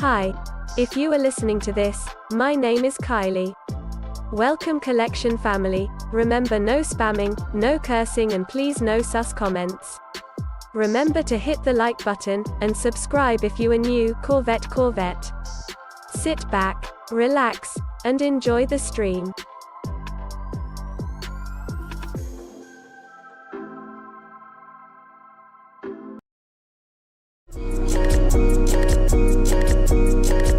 Hi. If you are listening to this, my name is Kylie. Welcome collection family. Remember, no spamming, no cursing, and please no sus comments. Remember to hit the like button and subscribe if you are new. Corvette. Sit back, relax, and enjoy the stream.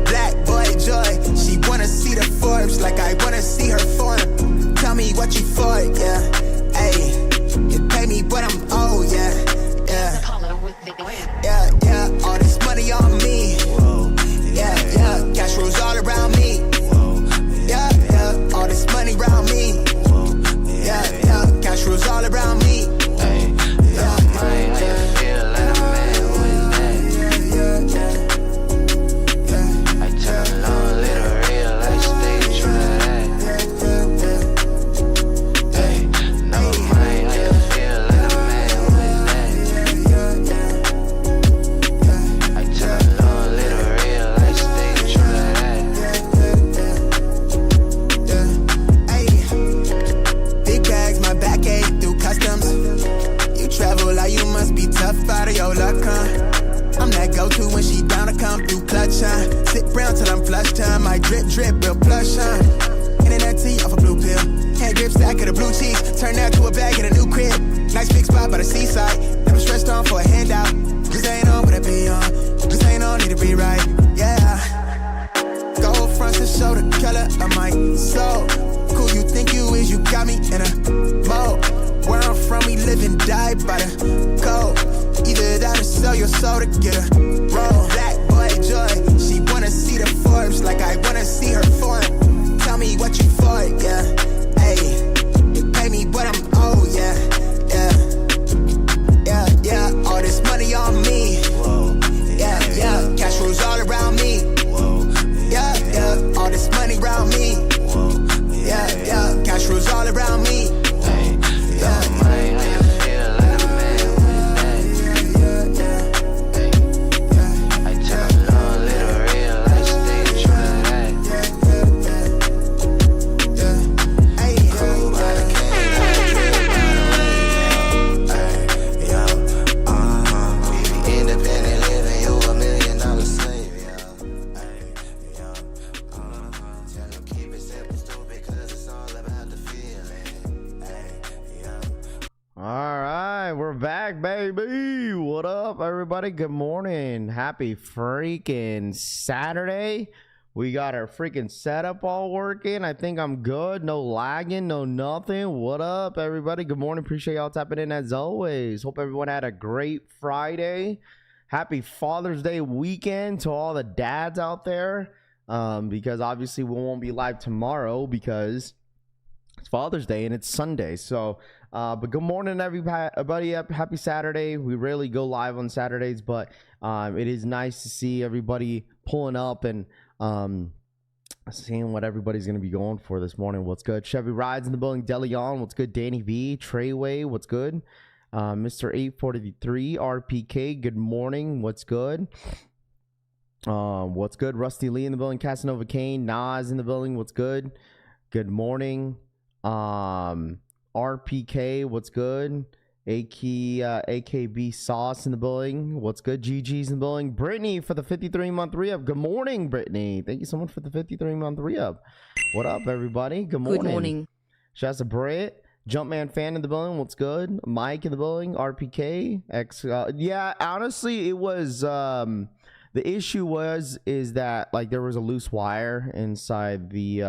Black boy joy, she wanna see the Forbes like I wanna see her form. Tell me what you for, yeah. Ayy, you pay me what I'm owed, yeah. Yeah, all this money on me. Yeah, cash rolls all around me. Yeah, all this money around me. Yeah, cash rolls all around me. I'm that go-to when she down to come through clutch, huh? Sit brown till I'm flush time. My drip, real plush, huh? Internet tea off a blue pill. Hand grip stack of the blue cheese. Turn that to a bag in a new crib. Nice big spot by the seaside. Never stressed on for a handout. Just ain't on what I be on. Just ain't on, need to be right, yeah. Gold fronts to show the color of my soul. Cool you think you is, you got me in a mode. Where I'm from, we live and die by the code. Either that or sell your soul to get a roll. Black boy joy, she wanna see the Forbes like I wanna see her form. Tell me what you for, yeah. Ayy, you pay me what I'm owed, yeah. Yeah, all this money on me. Yeah, cash rolls all around me. Yeah, all this money around me. Yeah, cash rolls all around me. Baby, what up everybody? Good morning, happy freaking Saturday. We got our freaking setup all working. I think I'm good, no lagging, no nothing. What up everybody? Good morning, appreciate y'all tapping in as always. Hope everyone had a great Friday. Happy Father's Day weekend to all the dads out there, because obviously we won't be live tomorrow because it's Father's Day and it's Sunday. So but good morning everybody. Happy Saturday. We rarely go live on Saturdays, but it is nice to see everybody pulling up and seeing what everybody's going to be going for this morning. What's good? Chevy Rides in the building. Deleon, what's good? Danny V, Treyway, what's good? Mr. 843 RPK, good morning. What's good? What's good? Rusty Lee in the building. Casanova Kane, Nas in the building. What's good? Good morning. RPK, what's good? AKB Sauce in the building. What's good? GG's in the building. Brittany for the 53-month re-up. Good morning, Brittany. Thank you so much for the 53-month re-up. What up, everybody? Good morning. Good morning. Shouts to Britt. Jumpman fan in the building. What's good? Mike in the building. RPK. Yeah, honestly, it was the issue is that like there was a loose wire inside the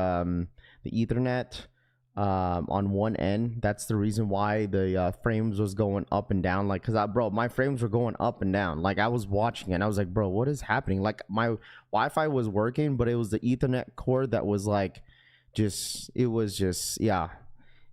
Ethernet on one end. That's the reason why the frames was going up and down. Like, cause bro, my frames were going up and down. Like I was watching it and I was like, bro, what is happening? Like my Wi-Fi was working, but it was the Ethernet cord that was like yeah.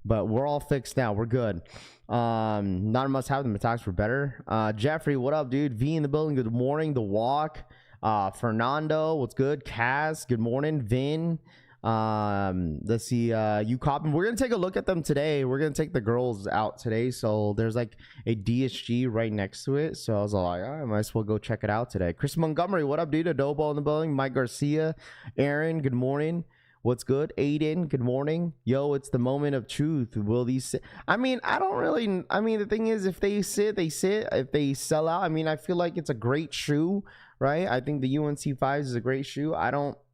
But we're all fixed now. We're good. Not a must have. The attacks were better. Jeffrey, what up, dude? V in the building. Good morning. The walk. Fernando, what's good? Kaz, good morning. Vin, Let's see, you cop. We're gonna take a look at them today. We're gonna take the girls out today. So there's like a DSG right next to it. So I was like, I might as well go check it out today. Chris Montgomery, what up, dude? Adobo in the building. Mike Garcia, Aaron, good morning. What's good? Aiden, good morning. Yo, it's the moment of truth. Will these sit? I mean, the thing is, if they sit, they sit. If they sell out, I mean, I feel like it's a great shoe, right? I think the UNC 5s is a great shoe.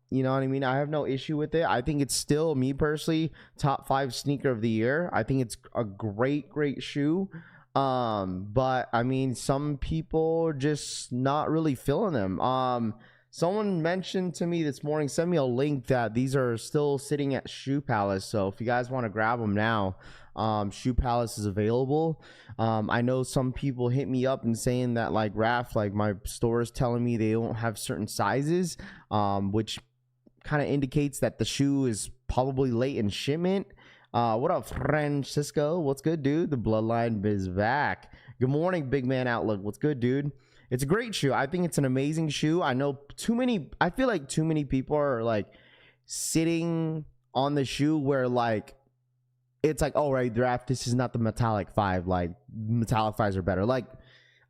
You know what I mean? I have no issue with it. I think it's still, me personally, top 5 sneaker of the year. I think it's a great shoe. But I mean, some people just not really feeling them. Someone mentioned to me this morning, sent me a link that these are still sitting at Shoe Palace. So if you guys want to grab them now, Shoe Palace is available. I know some people hit me up and saying that, like, Raph, like, my store is telling me they don't have certain sizes, which kind of indicates that the shoe is probably late in shipment. What up, Francisco? What's good, dude? The bloodline is back. Good morning, Big Man Outlook. What's good, dude? It's a great shoe. I think it's an amazing shoe. I feel like too many people are like sitting on the shoe where like it's like, oh, right, draft, this is not the metallic 5. Like, metallic 5s are better. Like,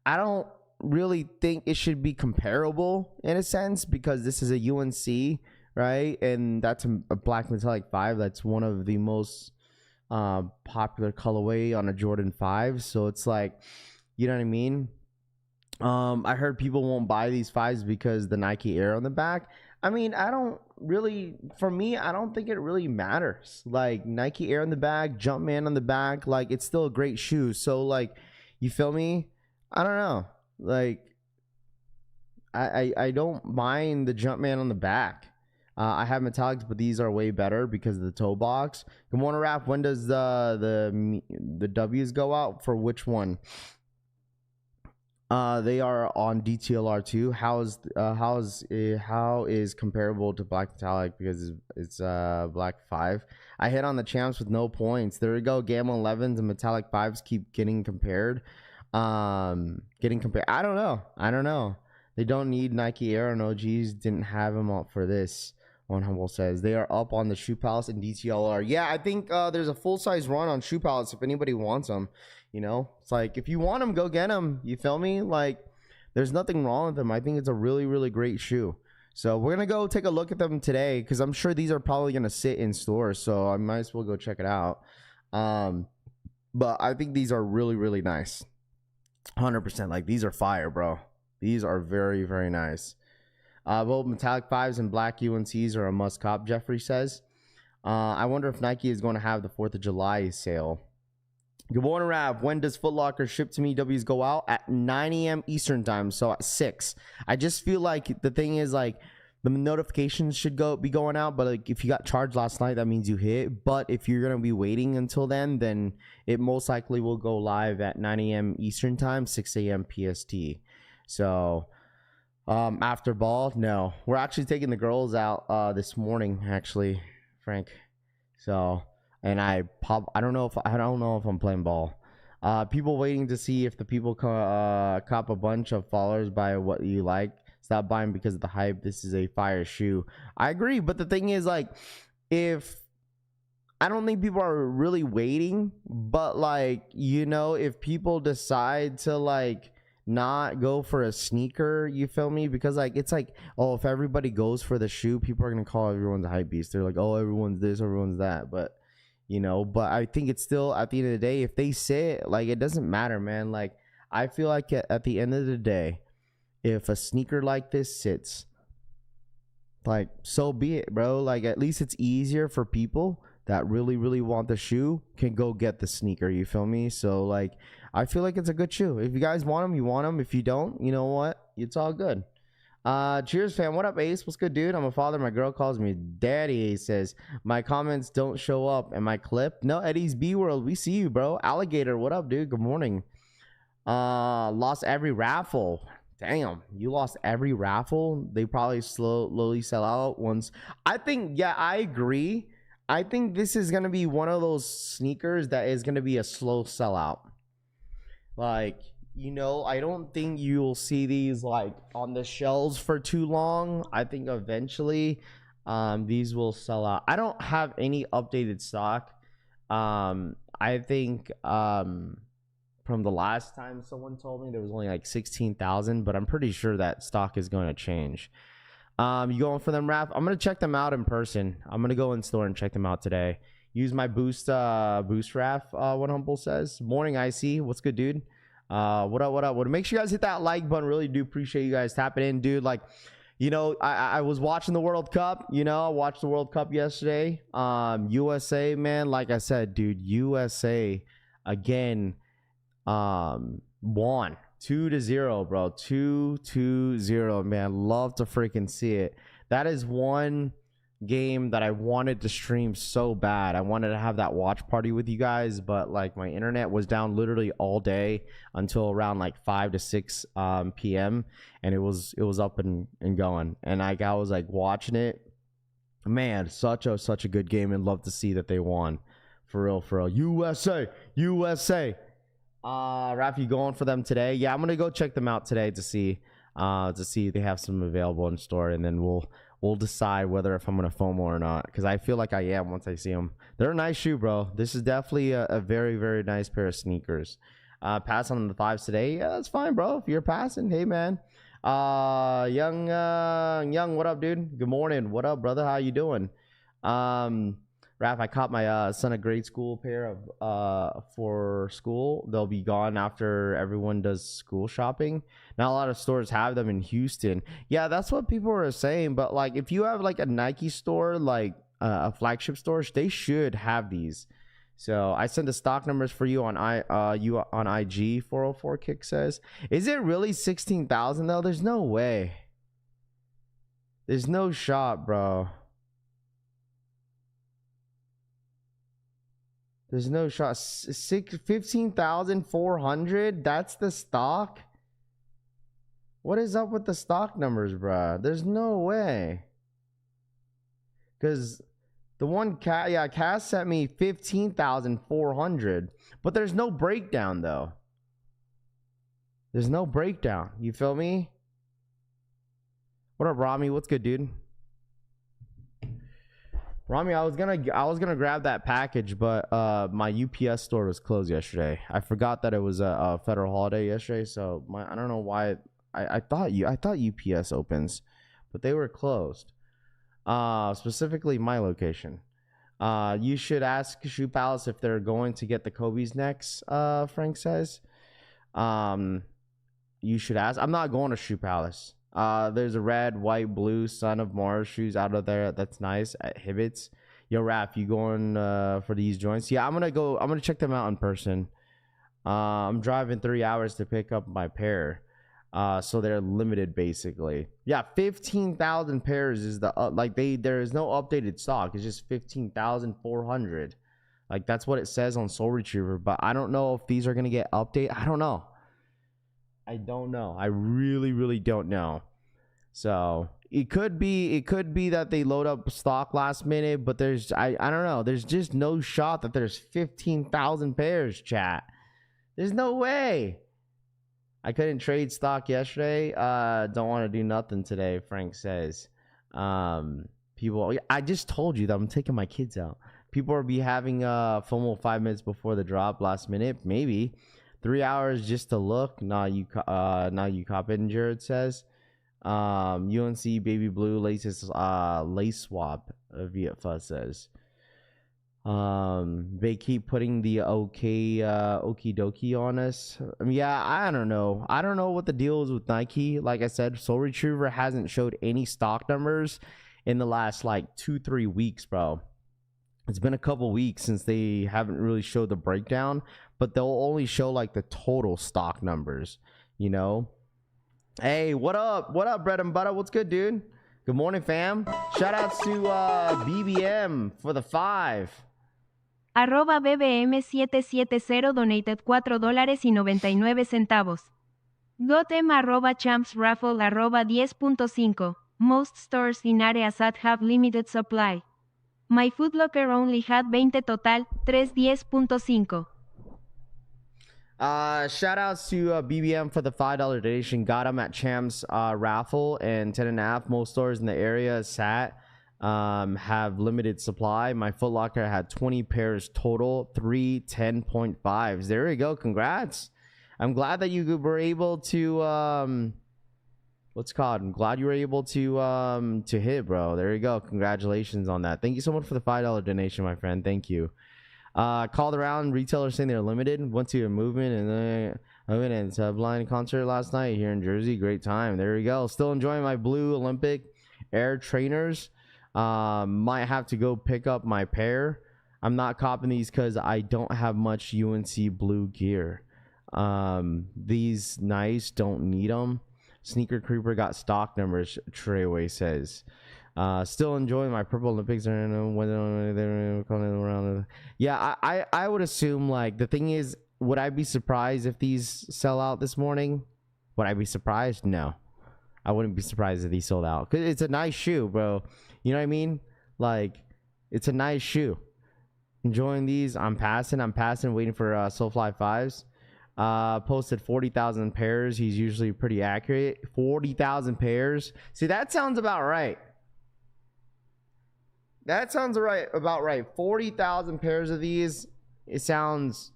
I don't really think it should be comparable in a sense, because this is a UNC, right? And that's a black metallic 5. That's one of the most popular colorway on a Jordan 5. So it's like, you know what I mean? I heard people won't buy these 5s because the Nike Air on the back. I mean, for me, I don't think it really matters. Like, Nike Air on the back, Jumpman on the back, like, it's still a great shoe. So, like, you feel me? I don't know. Like, I don't mind the Jumpman on the back. I have metallics, but these are way better because of the toe box. Good morning, Rap. When does the W's go out? For which one? They are on DTLR too. How is comparable to black metallic, because it's black 5. I hit on the champs with no points. There we go. Gamma 11s and metallic 5s keep getting compared. I don't know. They don't need Nike Air, and OGs didn't have them up for this. One Humble says they are up on the Shoe Palace and DTLR. Yeah, I think there's a full size run on Shoe Palace if anybody wants them. You know, it's like, if you want them, go get them. You feel me? Like, there's nothing wrong with them. I think it's a really great shoe. So we're gonna go take a look at them today, because I'm sure these are probably gonna sit in stores. So I might as well go check it out. But I think these are really nice. 100%. Like, these are fire, bro. These are very nice. Both metallic 5s and black UNCs are a must cop, Jeffrey says. I wonder if Nike is going to have the 4th of July sale. Good morning, Rav. When does Foot Locker ship to me? W's go out at 9 a.m. Eastern time, so at 6. I just feel like the thing is, like, the notifications should be going out, but like, if you got charged last night, that means you hit. But if you're gonna be waiting until then it most likely will go live at 9 a.m. Eastern time, 6 a.m. PST. So after ball, no, we're actually taking the girls out this morning, actually, Frank. So, and I don't know if I'm playing ball. People waiting to see if the people cop a bunch of followers by what you like. Stop buying because of the hype. This is a fire shoe. I agree, but the thing is, like, if I don't think people are really waiting, but like, you know, if people decide to like not go for a sneaker, you feel me? Because like, it's like, oh, if everybody goes for the shoe, people are gonna call everyone's a hype beast. They're like, oh, everyone's this, everyone's that. But you know, but I think it's still, at the end of the day, if they sit, like, it doesn't matter, man. Like, I feel like at the end of the day, if a sneaker like this sits, like, so be it, bro. Like, at least it's easier for people that really want the shoe can go get the sneaker, you feel me? So like, I feel like it's a good shoe. If you guys want them, you want them. If you don't, you know what, it's all good. Cheers, fam. What up, Ace? What's good, dude? I'm a father. My girl calls me daddy. Ace says my comments don't show up in my clip. No, Eddie's B World, we see you, bro. Alligator, what up, dude? Good morning. Lost every raffle. Damn, you lost every raffle. They probably slowly sell out once. I think, yeah, I agree. I think this is gonna be one of those sneakers that is gonna be a slow sellout. Like, you know, I don't think you'll see these like on the shelves for too long. I think eventually These will sell out. I don't have any updated stock. I think from the last time someone told me there was only like 16,000, but I'm pretty sure that stock is going to change. You going for them, Raph? I'm gonna check them out in person. I'm gonna go in store and check them out today. Use my boost Raph. What Humble says. Morning, IC. What's good, dude? What up? Well, make sure you guys hit that like button. Really do appreciate you guys tapping in, dude. Like, you know, I was watching the World Cup. You know, I watched the World Cup yesterday. USA, man. Like I said, dude, USA again. Won 2-0, bro. 2-0, man. Love to freaking see it. That is one game that I wanted to stream so bad. I wanted to have that watch party with you guys, but like my internet was down literally all day until around like 5 to 6 p.m. and it was up and going. And like I was like watching it. Man, such a good game, and love to see that they won. For real. USA. Raph, going for them today? Yeah, I'm gonna go check them out today to see if they have some available in store, and then we'll decide whether if I'm gonna FOMO or not, because I feel like I am once I see them. They're a nice shoe, bro. This is definitely a very, very nice pair of sneakers. Pass on the 5s today. Yeah, that's fine, bro. If you're passing, hey man. Young, what up, dude? Good morning. What up, brother? How you doing? Raph, I caught my son a grade school pair of for school. They'll be gone after everyone does school shopping. Not a lot of stores have them in Houston. Yeah, that's what people are saying. But like, if you have like a Nike store, like a flagship store, they should have these. So I sent the stock numbers for you on IG. 404 Kick says, is it really 16,000 though? There's no way. There's no shot, bro. There's no shot. 15,400. That's the stock. What is up with the stock numbers, bro? There's no way. Because the one Cass sent me 15,400, but there's no breakdown though. There's no breakdown. You feel me? What up, Rami? What's good, dude? Rami, I was gonna grab that package, but my UPS store was closed yesterday. I forgot that it was a federal holiday yesterday, so I don't know why. I thought UPS opens, but they were closed. Specifically my location. You should ask Shoe Palace if they're going to get the Kobe's next. Frank says. You should ask. I'm not going to Shoe Palace. There's a red, white, blue Son of Mars shoes out of there. That's nice at Hibbett's. Yo, Raph, you going for these joints? Yeah, I'm gonna check them out in person. I'm driving 3 hours to pick up my pair. So they're limited basically. Yeah, 15,000 pairs is the there is no updated stock. It's just 15,400. Like that's what it says on Soul Retriever, but I don't know if these are gonna get updated. I don't know. I really don't know. So it could be that they load up stock last minute, but I don't know. There's just no shot that there's 15,000 pairs, chat. There's no way. I couldn't trade stock yesterday. Don't want to do nothing today, Frank says. People, I just told you that I'm taking my kids out. People are be having FOMO 5 minutes before the drop last minute, maybe. 3 hours just to look. Now you cop it, Jared says. UNC baby blue laces lace swap, VFA says. They keep putting the okie dokie on us. I mean, yeah, I don't know what the deal is with Nike. Like I said, Soul Retriever hasn't showed any stock numbers in the last like 2-3 weeks, bro. It's been a couple weeks since they haven't really showed the breakdown, but they'll only show like the total stock numbers, you know. Hey, what up bread and butter? What's good, dude? Good morning, fam. Shout out to BBM for the 5. Arroba BBM770 donated $4.99. Gotem arroba champs raffle arroba 10.5. Most stores in areas that have limited supply. My Foot Locker only had 20 total, 310.5. Shout outs to BBM for the $5 donation. Got him at Champs raffle and 10.5. Most stores in the area sat. have limited supply. My Foot Locker had 20 pairs total, 3 10.5s. There you go. Congrats. I'm glad that you were able to what's it called? I'm glad you were able to hit, bro. There you go. Congratulations on that. Thank you so much for the $5 donation, my friend. Thank you. Called around retailers saying they're limited. Went to a movement and then I went and a blind concert last night here in Jersey. Great time. There you go. Still enjoying my blue Olympic Air trainers. Might have to go pick up my pair. I'm not copping these because I don't have much UNC blue gear. These nice, don't need them. Sneaker Creeper got stock numbers, Treyway says. Still enjoying my purple Olympics. Yeah, I would assume, like, the thing is, would I be surprised if these sell out this morning? Would I be surprised? No. I wouldn't be surprised if these sold out. Because it's a nice shoe, bro. You know what I mean? Like, it's a nice shoe. Enjoying these. I'm passing, waiting for Soulfly 5s. Posted 40,000 pairs. He's usually pretty accurate. 40,000 pairs. See, that sounds about right. That sounds about right. 40,000 pairs of these. It sounds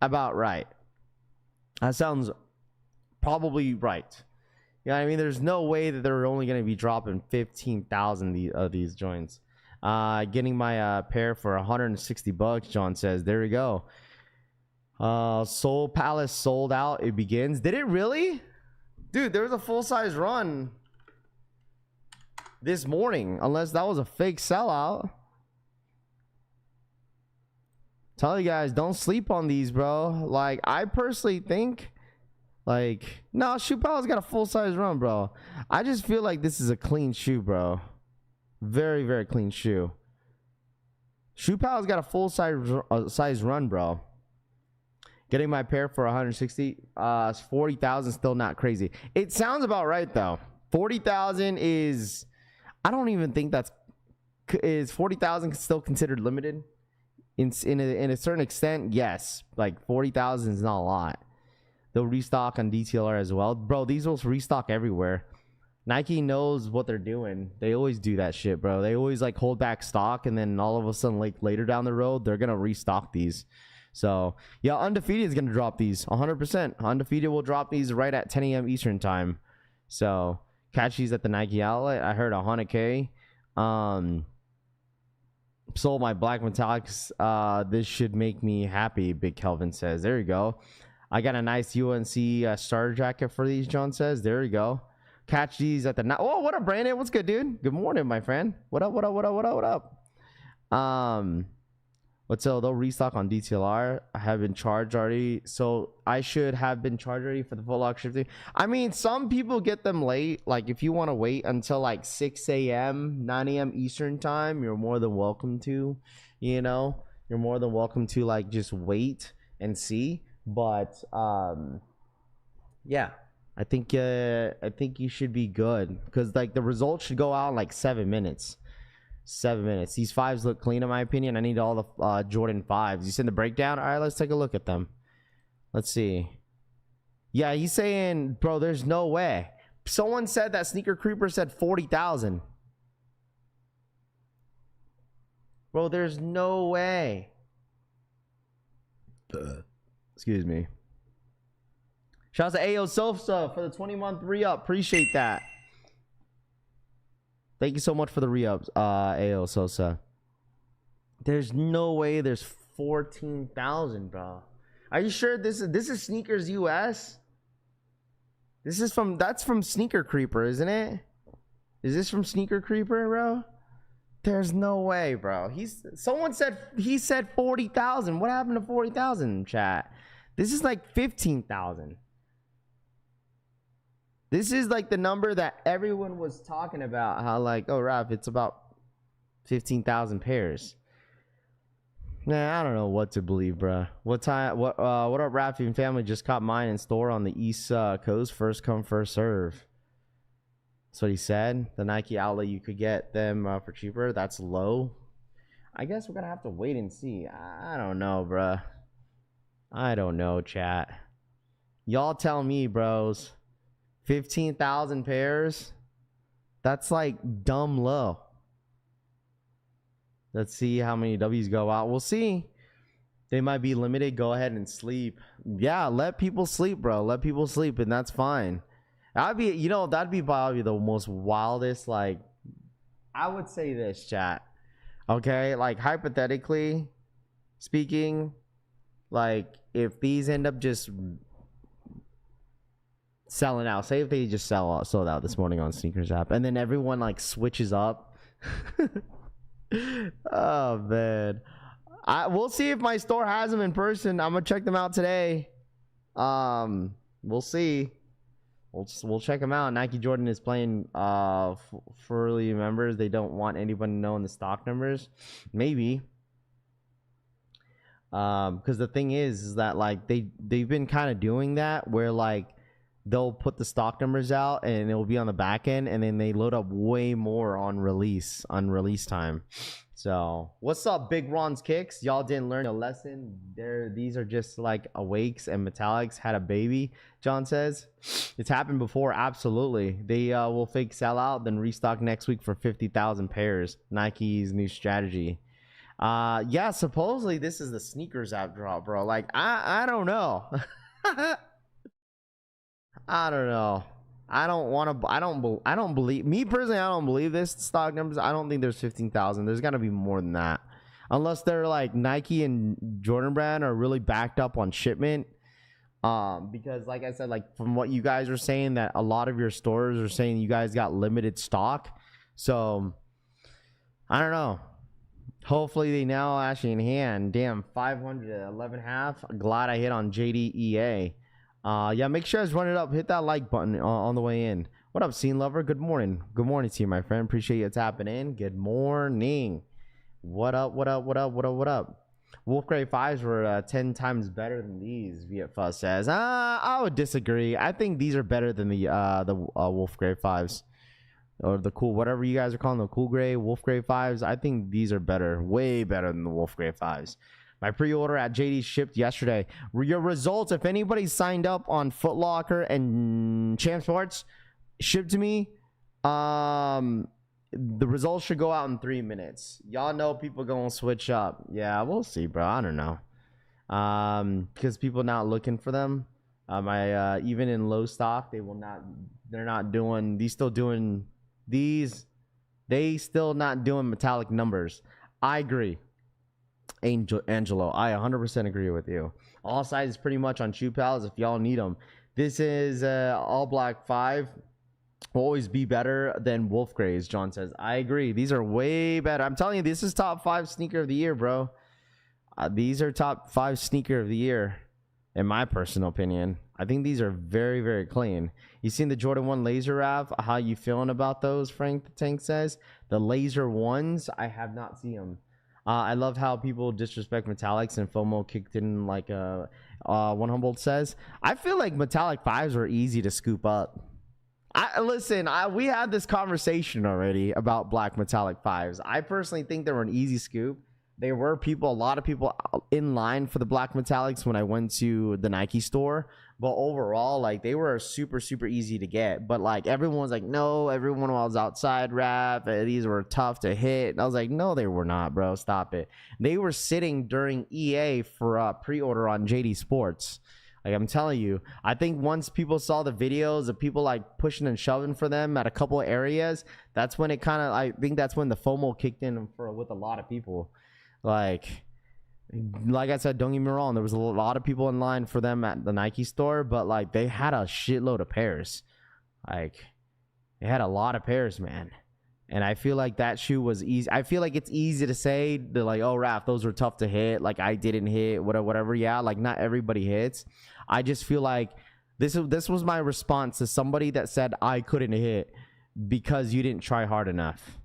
about right. That sounds probably right. You know what I mean? There's no way that they're only going to be dropping 15,000 of these joints. Getting my pair for $160, John says. There we go. Soul Palace sold out. It begins. Did it really? Dude, there was a full-size run this morning. Unless that was a fake sellout. Tell you guys, don't sleep on these, bro. Like, I personally think... Like, no, Shoe Pal's got a full-size run, bro. I just feel like this is a clean shoe, bro. Very, very clean shoe. Shoe Pal's got a full-size run, bro. Getting my pair for 160. 40,000 still not crazy. It sounds about right, though. 40,000 is... I don't even think that's... Is 40,000 still considered limited? In a certain extent, yes. Like, 40,000 is not a lot. They'll restock on DTLR as well. Bro, these will restock everywhere. Nike knows what they're doing. They always do that shit, bro. They always, like, hold back stock, and then all of a sudden, like, later down the road, they're going to restock these. So, yeah, Undefeated is going to drop these 100%. Undefeated will drop these right at 10 a.m. Eastern time. So, catch these at the Nike outlet. I heard 100K. Sold my black metallics. This should make me happy, Big Kelvin says. There you go. I got a nice UNC starter jacket for these, John says. There you go. Catch these at the... Oh, what up, Brandon? What's good, dude? Good morning, my friend. What up, what up, what up, what up, what up? What's up? They'll restock on DTLR. I have been charged already. So I should have been charged already for the full lock shifting. I mean, some people get them late. Like, if you want to wait until like 6 a.m., 9 a.m. Eastern time, you're more than welcome to. You know? You're more than welcome to, like, just wait and see. But yeah, I think you should be good because, like, the results should go out in like 7 minutes. 7 minutes. These 5s look clean in my opinion. I need all the Jordan 5s. You seen the breakdown? All right, let's take a look at them. Let's see. Yeah, he's saying, bro, there's no way. Someone said that Sneaker Creeper said 40,000. Bro, there's no way. Excuse me. Shout out to AO Sofa for the 20-month re-up. Appreciate that. Thank you so much for the re-ups, AO Sosa. There's no way there's 14,000, bro. Are you sure this is Sneakers US? That's from Sneaker Creeper, isn't it? Is this from Sneaker Creeper, bro? There's no way, bro. Someone said he said 40,000. What happened to 40,000, chat? This is like 15,000. This is like the number that everyone was talking about. How, like, oh, Raph, it's about 15,000 pairs. Nah, I don't know what to believe, bro. What up, Raph and family? Just caught mine in store on the East Coast. First come, first serve. That's what he said. The Nike outlet, you could get them for cheaper. That's low. I guess we're gonna have to wait and see. I don't know, bro. I don't know, chat. Y'all tell me, bros. 15,000 pairs? That's like dumb low. Let's see how many W's go out. We'll see. They might be limited. Go ahead and sleep. Yeah, let people sleep, bro. Let people sleep, and that's fine. That'd be, that'd be probably the most wildest, like, I would say this, chat. Okay, like, hypothetically speaking, like, if these end up just selling out, say if they just sold out this morning on Sneakers app, and then everyone, like, switches up. Oh, man. We'll see if my store has them in person. I'm gonna check them out today. We'll see. We'll check them out. Nike Jordan is playing for early members. They don't want anyone to know in the stock numbers. Maybe. Because the thing is that, like, they've been kind of doing that where, like, they'll put the stock numbers out and it'll be on the back end, and then they load up way more on release time. So what's up, Big Ron's Kicks? Y'all didn't learn a lesson there. These are just like awakes, and metallics had a baby, John says. It's happened before. Absolutely. They will fake sell out, then restock next week for 50,000 pairs. Nike's new strategy. Yeah, supposedly this is the Sneakers app drop, bro. Like, I don't know. I don't know. I don't believe, me personally, I don't believe this stock numbers. I don't think there's 15,000. There's got to be more than that. Unless they're like Nike and Jordan brand are really backed up on shipment. Because like I said, like from what you guys are saying, that a lot of your stores are saying you guys got limited stock. So I don't know. Hopefully they now actually in hand. Damn, 511.5. Glad I hit on JDEA. Yeah, make sure you guys run it up. Hit that like button on the way in. What up, Scene Lover? Good morning. Good morning to you, my friend. Appreciate you tapping in. Good morning. What up? What up? What up? What up? What up? Wolf Grey 5s were 10 times better than these, VFUS says. I would disagree. I think these are better than the Wolf Grey 5s. Or the cool, whatever you guys are calling the cool gray, Wolf Grey 5s. I think these are better. Way better than the Wolf Grey 5s. My pre-order at JD shipped yesterday. Your results, if anybody signed up on Foot Locker and Champ Sports, shipped to me. The results should go out in 3 minutes. Y'all know people gonna switch up. Yeah, we'll see, bro. I don't know. Because people not looking for them. Even in low stock, they will not. They're not doing. They still not doing metallic numbers. I agree. Angelo, I 100% agree with you. All sizes pretty much on Shoe Pals if y'all need them. This is all black 5. Will always be better than Wolf Grays, John says. I agree. These are way better. I'm telling you, this is top 5 sneaker of the year, bro. These are top 5 sneaker of the year, in my personal opinion. I think these are very, very clean. You seen the Jordan 1 laser wrap? How you feeling about those, Frank the Tank says? The laser ones, I have not seen them. I love how people disrespect metallics, and FOMO kicked in like One Humboldt says. I feel like metallic 5s were easy to scoop up. We had this conversation already about black metallic 5s. I personally think they were an easy scoop. There were a lot of people in line for the black metallics when I went to the Nike store. But overall, like, they were super, super easy to get. But, like, everyone's like, no, everyone was outside wrap. These were tough to hit. And I was like, no, they were not, bro. Stop it. They were sitting during EA for pre-order on JD Sports. Like, I'm telling you, I think once people saw the videos of people, like, pushing and shoving for them at a couple of areas, that's when it kind of, I think that's when the FOMO kicked in with a lot of people. Like I said, don't get me wrong, there was a lot of people in line for them at the Nike store, but like they had a shitload of pairs. Like they had a lot of pairs, man. And I feel like that shoe was easy. I feel like it's easy to say that, like, oh, Raph, those were tough to hit. Like I didn't hit, whatever. Yeah, like not everybody hits. I just feel like this was my response to somebody that said I couldn't hit because you didn't try hard enough.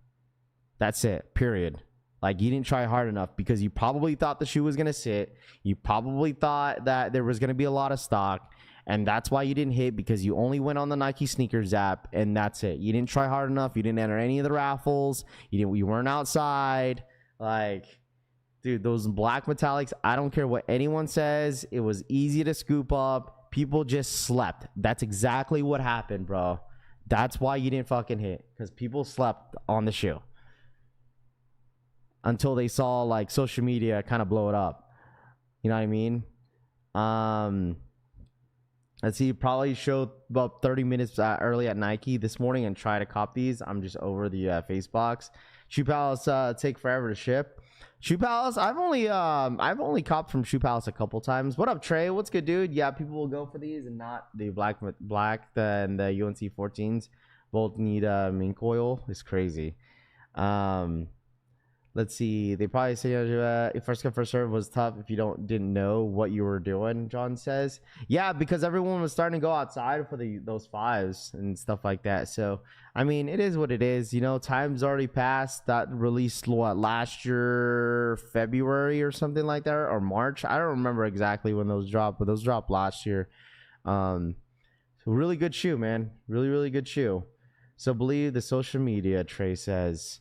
That's it, period. Like, you didn't try hard enough because you probably thought the shoe was going to sit. You probably thought that there was going to be a lot of stock. And that's why you didn't hit, because you only went on the Nike Sneakers app, and that's it. You didn't try hard enough. You didn't enter any of the raffles. You weren't outside. Like, dude, those black metallics, I don't care what anyone says. It was easy to scoop up. People just slept. That's exactly what happened, bro. That's why you didn't fucking hit, because people slept on the shoe. until they saw like social media kind of blow it up. You know what I mean? Let's see, probably showed about 30 minutes early at Nike this morning and try to cop these. I'm just over the face box. Shoe Palace take forever to ship. Shoe Palace, I've only copped from Shoe Palace a couple times. What up, Trey? What's good, dude? Yeah, people will go for these and not the black and the UNC 14s. Both need mink oil. It's crazy. Let's see. They probably say first come first serve was tough if you didn't know what you were doing. John says, yeah, because everyone was starting to go outside for those fives and stuff like that. So I mean, it is what it is. You know, time's already passed. That released last year, February or something like that, or March. I don't remember exactly when those dropped, but those dropped last year. So really good shoe, man. Really, really good shoe. So believe the social media, Trey says.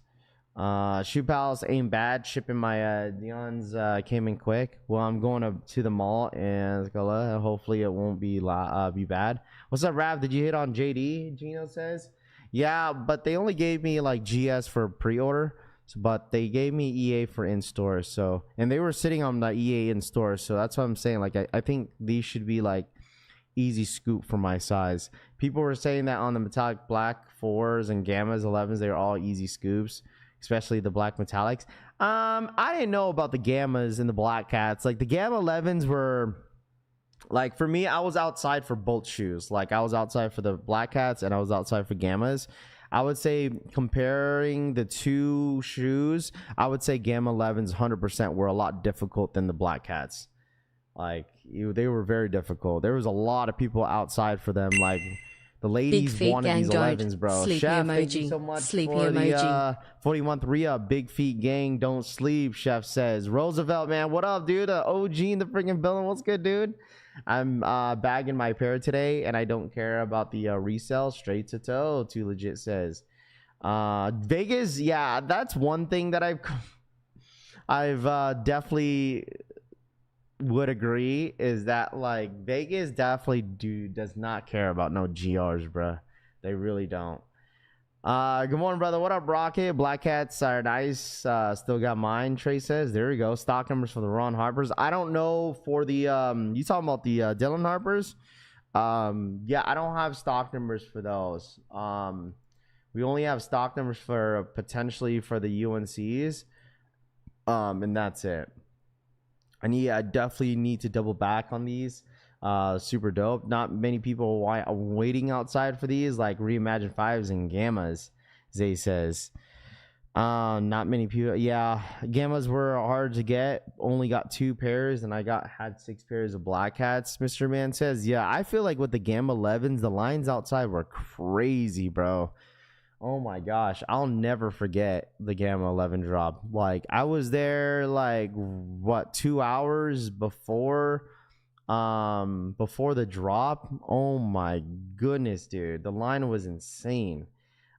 Shoe Palace ain't bad. Shipping my Dion's came in quick. Well, I'm going to the mall and hopefully it won't be bad. What's up, Rav? Did you hit on JD? Gino says. Yeah, but they only gave me like GS for pre-order, but they gave me EA for in-store. So, and they were sitting on the EA in-store. So that's what I'm saying. Like, I think these should be like easy scoop for my size. People were saying that on the metallic black 4s and gammas 11s, they're all easy scoops, especially the black metallics. I didn't know about the gammas and the black cats. Like the gamma 11s were like, for me, I was outside for both shoes. Like I was outside for the black cats and I was outside for gammas. I would say comparing the two shoes, I would say gamma 11s 100% were a lot difficult than the black cats. Like they were very difficult. There was a lot of people outside for them. Like the ladies wanted these 11s, bro. Sleepy Chef, emoji. thank you so much Sleepy for emoji. the 40-month re-up. Big feet gang, don't sleep, Chef says. Roosevelt, man, what up, dude? OG in the freaking building. What's good, dude? I'm bagging my pair today, and I don't care about the resale. Straight to toe, Too Legit says. Vegas, yeah, that's one thing that I've definitely would agree is that like Vegas definitely does not care about no GRs, bro. They really don't. Good morning, brother. What up, Rocket? Black Cats are nice. Still got mine, Trey says. There we go. Stock numbers for the Ron Harpers. I don't know for the you talking about the Dylan Harpers? Yeah, I don't have stock numbers for those. We only have stock numbers for potentially for the UNCs. And that's it. I definitely need to double back on these. Super dope. Not many people are waiting outside for these, like Reimagine 5s and Gammas, Zay says. Not many people. Yeah, Gammas were hard to get. Only got 2 pairs, and I had 6 pairs of Black Hats, Mr. Man says. Yeah, I feel like with the Gamma 11s, the lines outside were crazy, bro. Oh my gosh, I'll never forget the Gamma 11 drop. Like I was there like what 2 hours before the drop. Oh my goodness, dude. The line was insane.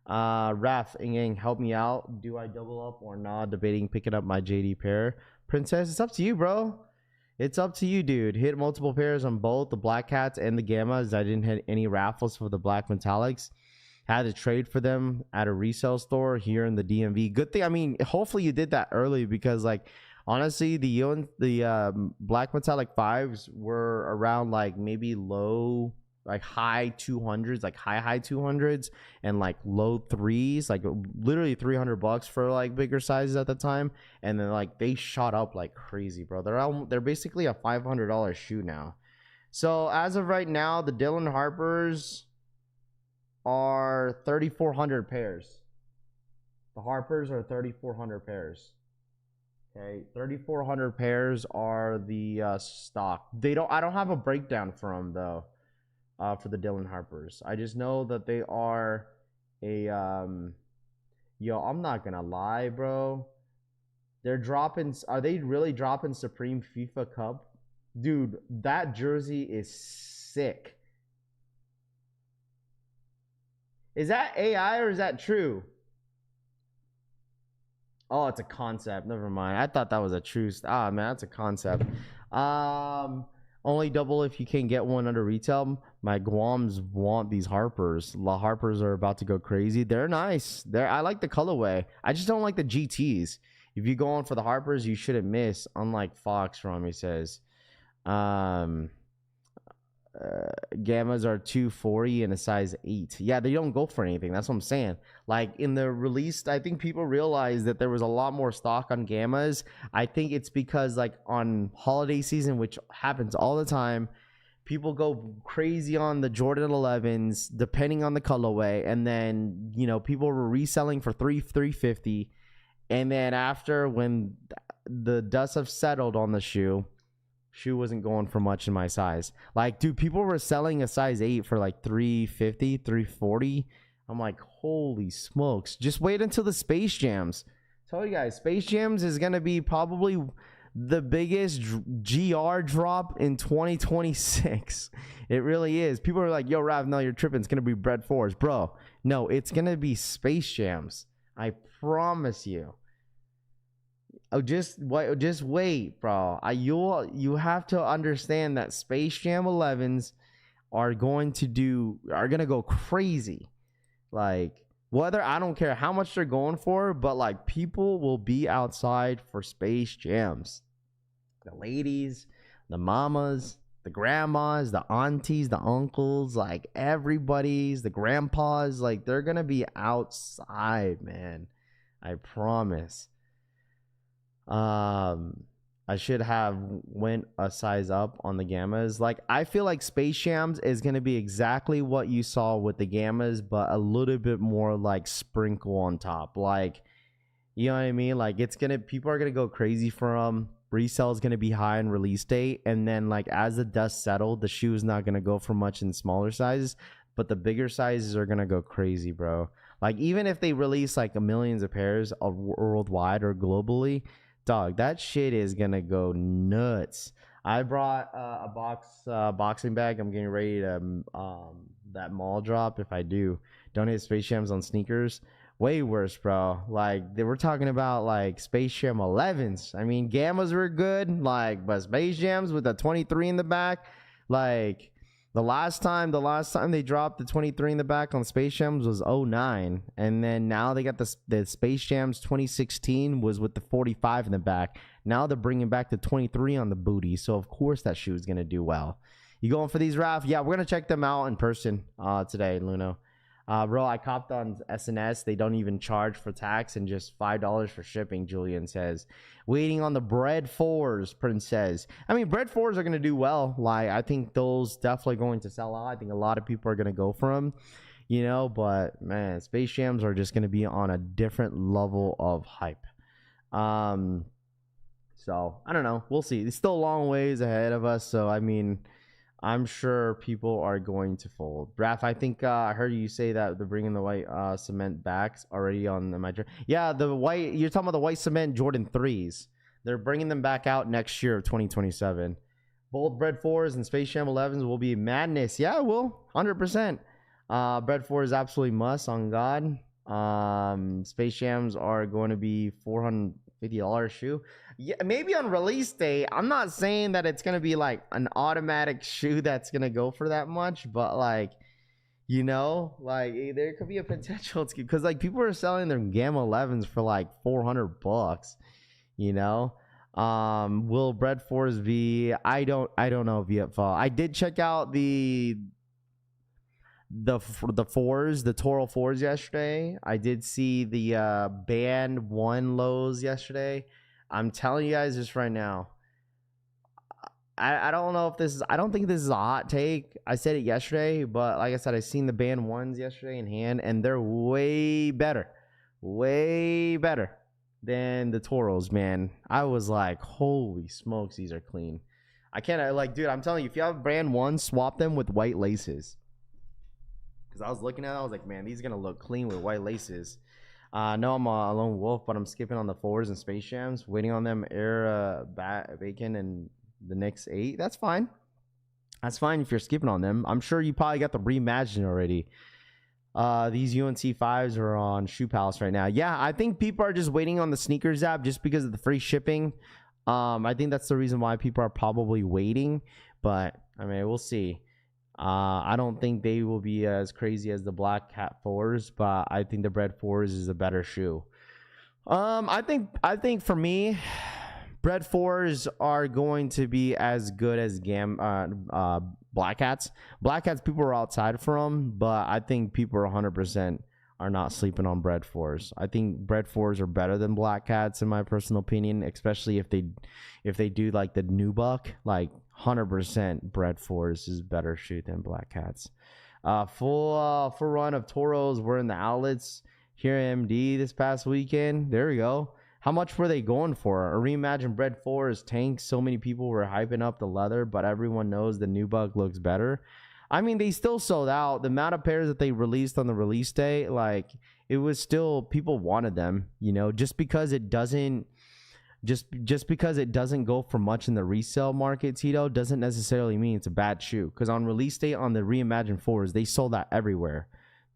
Raf Ingang, help me out. Do I double up or not? Debating picking up my JD pair. Princess, it's up to you, bro. It's up to you, dude. Hit multiple pairs on both the Black Cats and the Gammas. I didn't hit any raffles for the Black Metallics. Had to trade for them at a resale store here in the DMV. Good thing. I mean, hopefully you did that early because, like, honestly, the Black Metallic 5s were around like maybe low, like high 200s, like high 200s, and like low 3s, like literally $300 for like bigger sizes at the time. And then like they shot up like crazy, bro. They're basically a $500 shoe now. So as of right now, the Dylan Harpers are 3,400 pairs. The Harpers are 3,400 pairs. Okay, 3,400 pairs are the stock. I don't have a breakdown for them though. For the Dylan Harpers, I just know that they are a yo, I'm not gonna lie, bro. They're dropping. Are they really dropping Supreme FIFA Cup? Dude, that jersey is sick. Is that AI or is that true? Oh, it's a concept. Never mind. I thought that was a true. Man, that's a concept. Only double if you can get one under retail. My Guams want these Harpers. The Harpers are about to go crazy. They're nice. I like the colorway. I just don't like the GTs. If you go on for the Harpers, you shouldn't miss. Unlike Fox, Rami says. Gammas are 240 and a size 8. Yeah, they don't go for anything. That's what I'm saying. Like in the release, I think people realized that there was a lot more stock on gammas. I think it's because like on holiday season, which happens all the time, people go crazy on the Jordan 11s depending on the colorway, and then people were reselling for $350, and then after, when the dust have settled on the shoe wasn't going for much in my size. Like, dude, people were selling a size 8 for like $350, $340. I'm like, holy smokes. Just wait until the Space Jams. Tell you guys, Space Jams is going to be probably the biggest GR drop in 2026. It really is. People are like, yo, Rav, no, you're tripping. It's going to be Bread 4s. Bro, no, it's going to be Space Jams. I promise you. Oh, just wait, bro. You have to understand that Space Jam 11s are gonna go crazy. Like, whether, I don't care how much they're going for, but like, people will be outside for Space Jams. The ladies, the mamas, the grandmas, the aunties, the uncles, like everybody's, the grandpas, like they're gonna be outside, man. I promise. I should have went a size up on the gammas. Like, I feel like Space Jams is going to be exactly what you saw with the gammas, but a little bit more like sprinkle on top. Like, you know what I mean? Like, people are going to go crazy for them. Resale is going to be high in release date. And then like, as the dust settled, the shoe is not going to go for much in smaller sizes, but the bigger sizes are going to go crazy, bro. Like, even if they release like millions of pairs of worldwide or globally, dog, that shit is gonna go nuts. I brought a boxing bag. I'm getting ready to that mall drop. If I do, don't hit Space Jams on sneakers. Way worse, bro. Like, they were talking about like Space Jam 11s. I mean, gammas were good, like, but Space Jams with the 23 in the back, like. The last time they dropped the 23 in the back on Space Jams was 09. And then now they got the Space Jams 2016 was with the 45 in the back. Now they're bringing back the 23 on the booty. So, of course, that shoe is going to do well. You going for these, Raf? Yeah, we're going to check them out in person today, Luno. Bro, I copped on SNS. They don't even charge for tax and just $5 for shipping, Julian says. Waiting on the Bread 4s, Prince says. I mean, Bread 4s are going to do well. Like, I think those definitely going to sell out. I think a lot of people are going to go for them, but, man, Space Jams are just going to be on a different level of hype. So, I don't know. We'll see. It's still a long ways ahead of us, so, I mean, I'm sure people are going to fold. Raph, I think I heard you say that they're bringing the white cement backs already on my trip. Yeah, the white. You're talking about the white cement Jordan 3s. They're bringing them back out next year of 2027. Both Bread 4s and Space Jam 11s will be madness. Yeah, it will. 100%. Bread 4 is absolutely must on God. Space Jams are going to be $450 shoe. Yeah, maybe on release day. I'm not saying that it's gonna be like an automatic shoe that's gonna go for that much, but like, there could be a potential because like people are selling their Gamma 11s for like $400. Will Bread 4s be? I don't know VFL. I did check out the 4s, the Toro 4s yesterday. I did see the Band 1 lows yesterday. I'm telling you guys this right now. I don't know if this is, I don't think this is a hot take. I said it yesterday, but like I said, I seen the Band 1s yesterday in hand, and they're way better than the Toros, man. I was like, holy smokes, these are clean. Dude, I'm telling you, if you have Band 1, swap them with white laces. Because I was looking at it, I was like, man, these are going to look clean with white laces. No, I'm a lone wolf, but I'm skipping on the 4s and Space Jams, waiting on them Bacon and the next 8. That's fine. That's fine if you're skipping on them. I'm sure you probably got the Reimagine already. These UNC 5s are on Shoe Palace right now. Yeah, I think people are just waiting on the sneakers app just because of the free shipping. I think that's the reason why people are probably waiting, but I mean, we'll see. I don't think they will be as crazy as the Black Cat 4s, but I think the Bread 4s is a better shoe. I think for me, Bread fours are going to be as good as Black Cats. Black Cats, people are outside from, but I think people are 100% are not sleeping on Bread fours. I think Bread fours are better than Black Cats in my personal opinion, especially if they do like the new buck. Like 100% Bread fours is better shoot than Black Cats. Full run of Toros were in the outlets here at MD this past weekend. There we go. How much were they going for? A reimagined Bread 4 is tanked. So many people were hyping up the leather, but everyone knows the new buck looks better. I mean, they still sold out. The amount of pairs that they released on the release day, like, it was still, people wanted them, you know, just because it doesn't go for much in the resale market, Tito, doesn't necessarily mean it's a bad shoe. Because on release day on the reimagined 4s, they sold that everywhere.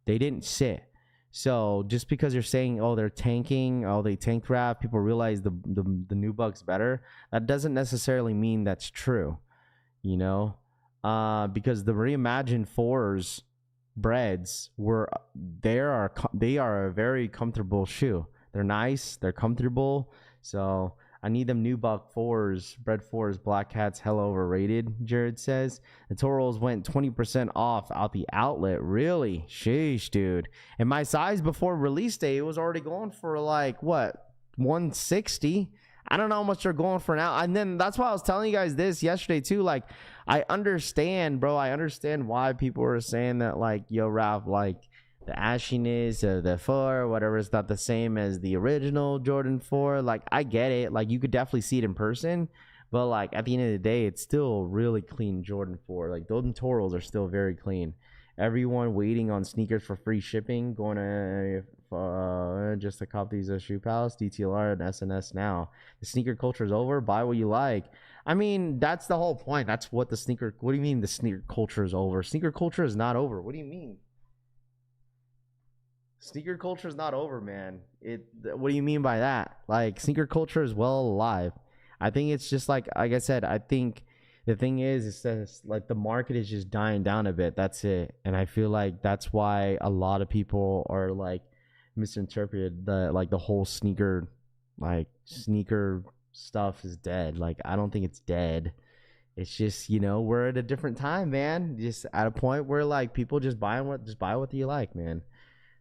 They didn't sit. So just because you're saying, oh, they're tanking, oh, they tank wrap, people realize the new buck's better, that doesn't necessarily mean that's true, you know? Because the reimagined 4s breads they are a very comfortable shoe. They're nice, they're comfortable. So I need them new buck 4s, Bread 4s, Black Cats, hella overrated, Jared says. The Toros went 20% off out the outlet. Really? Sheesh, dude. And my size before release day, it was already going for like, what, 160? I don't know how much they're going for now. And then that's why I was telling you guys this yesterday too. Like, I understand, bro. I understand why people are saying that, like, yo, Ralph, like, the ashiness of the 4, whatever, is not the same as the original Jordan 4. Like, I get it. Like, you could definitely see it in person. But, like, at the end of the day, it's still really clean Jordan 4. Like, those Toros are still very clean. Everyone waiting on sneakers for free shipping, going to just to cop these Shoe Palace, DTLR, and SNS now. The sneaker culture is over. Buy what you like. I mean, that's the whole point. That's what the sneaker... What do you mean the sneaker culture is over? Sneaker culture is not over. What do you mean? Sneaker culture is not over, man. What do you mean by that? Like, sneaker culture is well alive. I think it's just like I said, I think the thing is that like the market is just dying down a bit. That's it. And I feel like that's why a lot of people are like misinterpreted the whole sneaker stuff is dead. Like, I don't think it's dead. It's just, you know, we're at a different time, man. Just at a point where like people just buy what you like, man.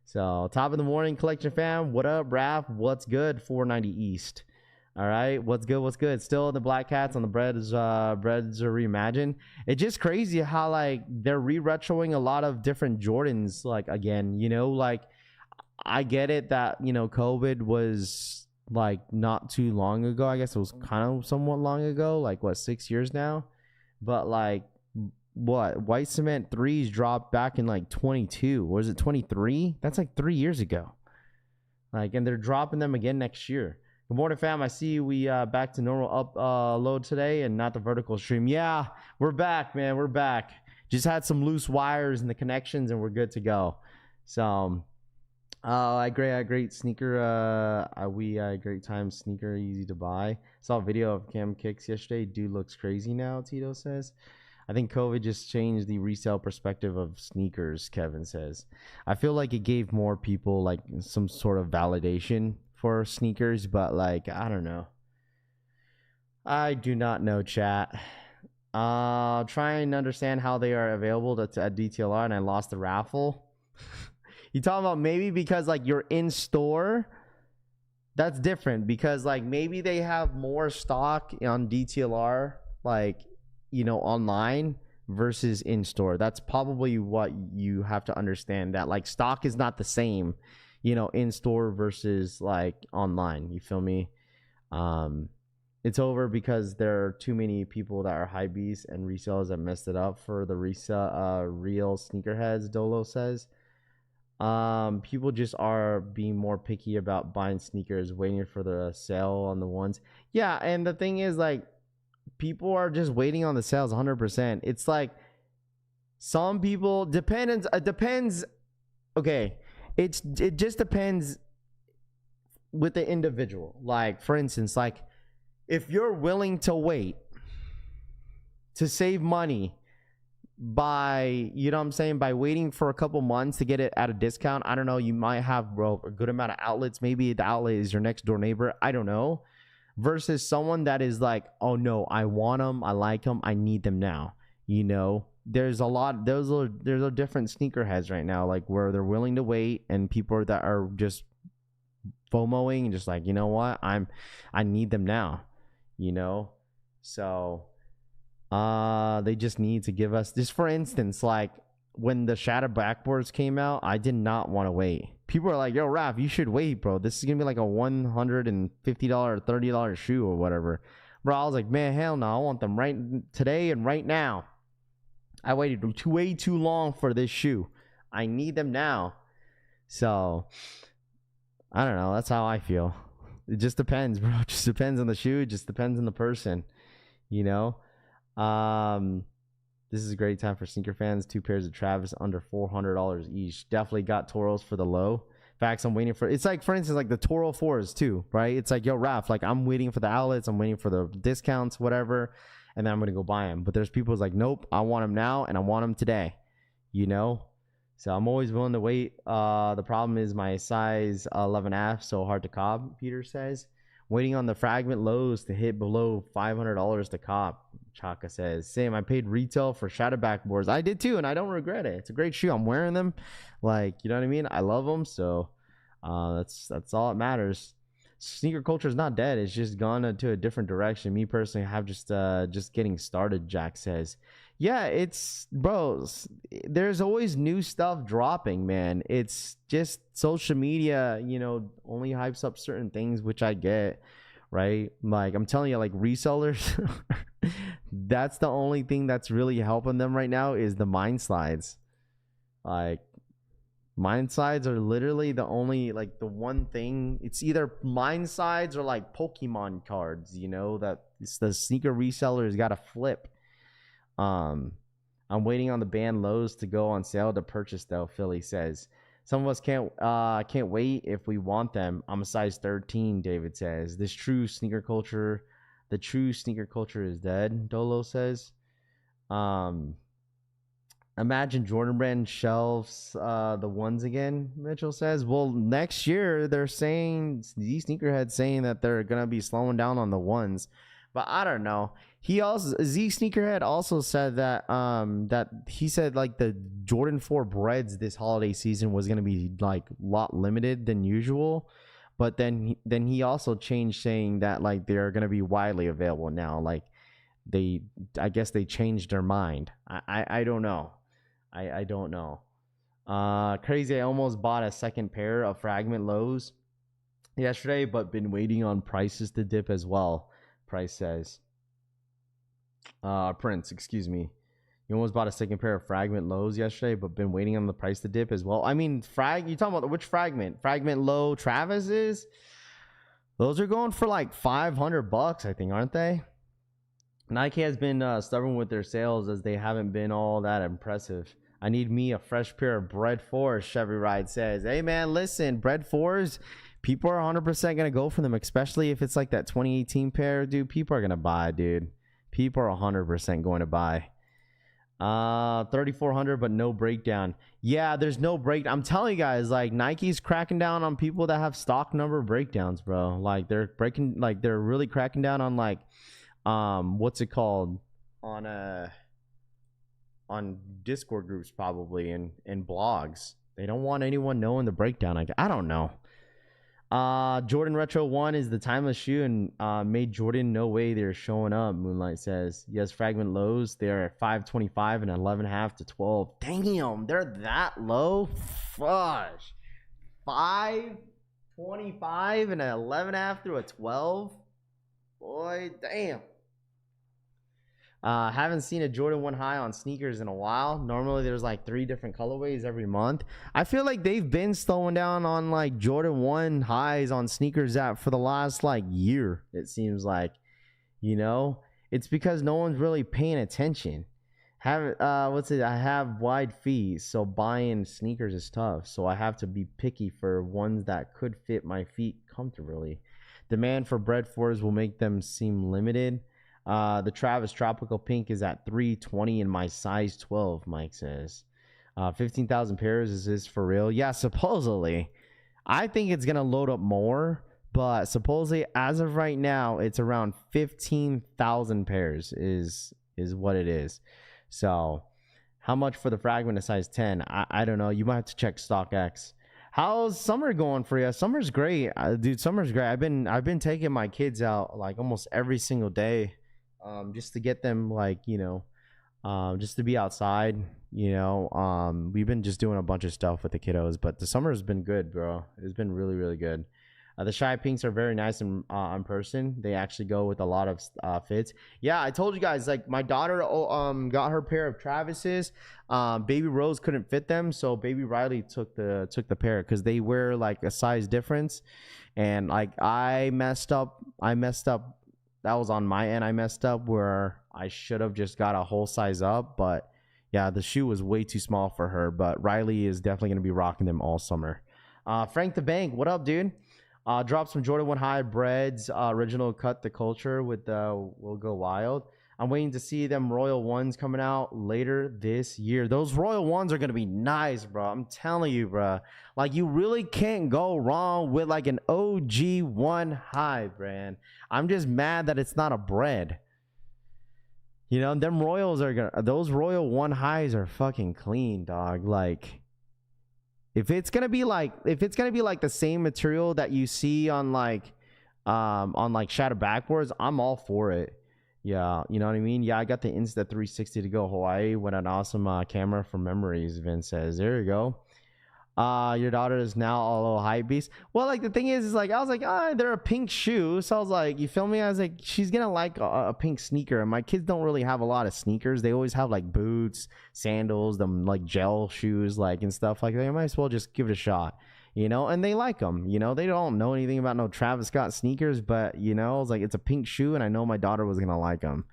So, top of the morning, collection fam. What up, Raph? What's good? 490 East. All right, what's good? Still the Black Cats on the breads are reimagined. It's just crazy how like they're re-retroing a lot of different Jordans. Like, again, you know, like, I get it that, you know, COVID was like not too long ago. I guess it was kind of somewhat long ago, like what, 6 years now. But like, what, white cement 3s dropped back in like 22, or is it 23? That's like 3 years ago. Like, and they're dropping them again next year. Good morning, fam. I see we back to normal upload today and not the vertical stream. Yeah, we're back, man. We're back. Just had some loose wires in the connections and we're good to go. So I great sneaker. Great time sneaker, easy to buy. Saw a video of Cam Kicks yesterday. Dude looks crazy now, Tito says. I think COVID just changed the resale perspective of sneakers, Kevin says. I feel like it gave more people like some sort of validation for sneakers, but like, I don't know. I do not know, chat. Try and understand how they are available at DTLR, and I lost the raffle. You talking about maybe because like you're in store? That's different, because like maybe they have more stock on DTLR, like, you know, online versus in store. That's probably what you have to understand, that like stock is not the same, you know, in store versus like online. You feel me? It's over because there are too many people that are high beasts and resellers that messed it up for the real sneakerheads, Dolo says. People just are being more picky about buying sneakers, waiting for the sale on the ones. Yeah, and the thing is, like, people are just waiting on the sales 100%. It's like some people depends. Okay, it just depends with the individual. Like, for instance, like if you're willing to wait to save money, by, you know what I'm saying, by waiting for a couple months to get it at a discount. I don't know, you might have, bro, a good amount of outlets. Maybe the outlet is your next door neighbor, I don't know, versus someone that is like, oh no, I want them, I like them, I need them now. You know, there's a different sneakerheads right now, like where they're willing to wait, and people that are just FOMOing and just like, you know what, I need them now, you know. So they just need to give us, just for instance, like when the Shadow backboards came out, I did not want to wait. People are like, yo, Raph, you should wait, bro. This is gonna be like a $150, $30 shoe or whatever. Bro, I was like, man, hell no, I want them right today and right now. I waited way too long for this shoe. I need them now. So I don't know, that's how I feel. It just depends, bro. It just depends on the shoe. It just depends on the person, you know. This is a great time for sneaker fans. 2 pairs of Travis under $400 each. Definitely got Toros for the low. Facts, I'm waiting for, it's like, for instance, like the Toro 4s too, right? It's like, yo, Raph, like I'm waiting for the outlets, I'm waiting for the discounts, whatever, and then I'm gonna go buy them. But there's people who's like, nope, I want them now and I want them today, you know. So I'm always willing to wait. The problem is my size 11F, so hard to cop, Peter says. Waiting on the fragment lows to hit below $500 to cop, Chaka says. Same, I paid retail for Shadow backboards. I did too, and I don't regret it. It's a great shoe. I'm wearing them. Like, you know what I mean? I love them, so that's all that matters. Sneaker culture is not dead. It's just gone into a different direction. Me personally, I have just getting started, Jack says. Yeah, it's, bro, there's always new stuff dropping, man. It's just social media, you know, only hypes up certain things, which I get, right? Like, I'm telling you, like, resellers, that's the only thing that's really helping them right now is the mind slides. Like, mind slides are literally the only, like, the one thing. It's either mind slides or, like, Pokemon cards, you know, that it's the sneaker resellers got to flip. I'm waiting on the band lows to go on sale to purchase though, Philly says. Some of us can't wait if we want them. I'm a size 13, David says. The true sneaker culture is dead, Dolo says. Imagine Jordan brand shelves the ones again, Mitchell says. Well, next year they're saying, these sneakerheads saying that they're gonna be slowing down on the ones, but I don't know. He also, Z Sneakerhead also said that that he said like the Jordan 4 breads this holiday season was going to be like a lot limited than usual, but then he also changed, saying that like they're going to be widely available now. Like I guess they changed their mind. I don't know. I don't know. Crazy. I almost bought a second pair of fragment lows yesterday, but been waiting on prices to dip as well. Price says. Prince, excuse me. You almost bought a second pair of fragment lows yesterday, but been waiting on the price to dip as well. I mean, you talking about which fragment? Fragment low Travis's? Those are going for like $500, I think, aren't they? Nike has been stubborn with their sales as they haven't been all that impressive. I need me a fresh pair of Bread 4s, Chevy Ride says. Hey, man, listen, Bread 4s, people are 100% going to go for them, especially if it's like that 2018 pair, dude. People are going to buy, dude. People are 100% going to buy. 3,400, but no breakdown. Yeah, there's no break. I'm telling you guys, like Nike's cracking down on people that have stock number breakdowns, bro. Like they're really cracking down on like, what's it called, on Discord groups probably and blogs. They don't want anyone knowing the breakdown. I don't know. Jordan Retro 1 is the timeless shoe and made Jordan no way they're showing up, Moonlight says. Yes, fragment lows. They're at 525 and 11.5 to 12. Damn, they're that low? Fudge. 525 and 11.5 through a 12? Boy, damn. Haven't seen a Jordan 1 high on sneakers in a while. Normally there's like 3 different colorways every month. I feel like they've been slowing down on like Jordan 1 highs on sneakers for the last like year, it seems like. You know, it's because no one's really paying attention. I have wide feet, so buying sneakers is tough. So I have to be picky for ones that could fit my feet comfortably. Demand for Bread 4s will make them seem limited. The Travis Tropical Pink is at $320 in my size 12, Mike says. 15,000 pairs, is this for real? Yeah, supposedly. I think it's going to load up more, but supposedly as of right now, it's around 15,000 pairs is what it is. So how much for the fragment of size 10? I don't know. You might have to check StockX. How's summer going for you? Summer's great, dude. Summer's great. I've been taking my kids out like almost every single day, just to get them like, just to be outside. We've been just doing a bunch of stuff with the kiddos, but the summer has been good, bro. It's been really, really good. The shy pinks are very nice in person. They actually go with a lot of fits. Yeah, I told you guys, like my daughter got her pair of Travis's. Baby Rose couldn't fit them, so baby Riley took the pair because they wear like a size difference. And like I messed up. That was on my end. I messed up where I should have just got a whole size up, but yeah, the shoe was way too small for her. But Riley is definitely gonna be rocking them all summer. Frank the Bank, what up, dude? Drop some Jordan 1 hybrids, original cut the culture with Will Go Wild. I'm waiting to see them Royal Ones coming out later this year. Those Royal Ones are going to be nice, bro. I'm telling you, bro. Like, you really can't go wrong with like an OG 1 high, brand. I'm just mad that it's not a bread. Them Royals those Royal 1 highs are fucking clean, dog. Like, If it's gonna be like the same material that you see on like Shadow Backboards, I'm all for it. Yeah, you know what I mean? Yeah, I got the Insta360 to go Hawaii. What an awesome camera from memories, Vince says. There you go. Your daughter is now a little hype beast. Well, like the thing is like I was like, they're a pink shoe. So I was like, you feel me? I was like, she's gonna like a pink sneaker. And my kids don't really have a lot of sneakers. They always have like boots, sandals, them like gel shoes, like and stuff like that. I might as well just give it a shot, and they like them. They don't know anything about no Travis Scott sneakers, but I was like, it's a pink shoe, and I know my daughter was gonna like them.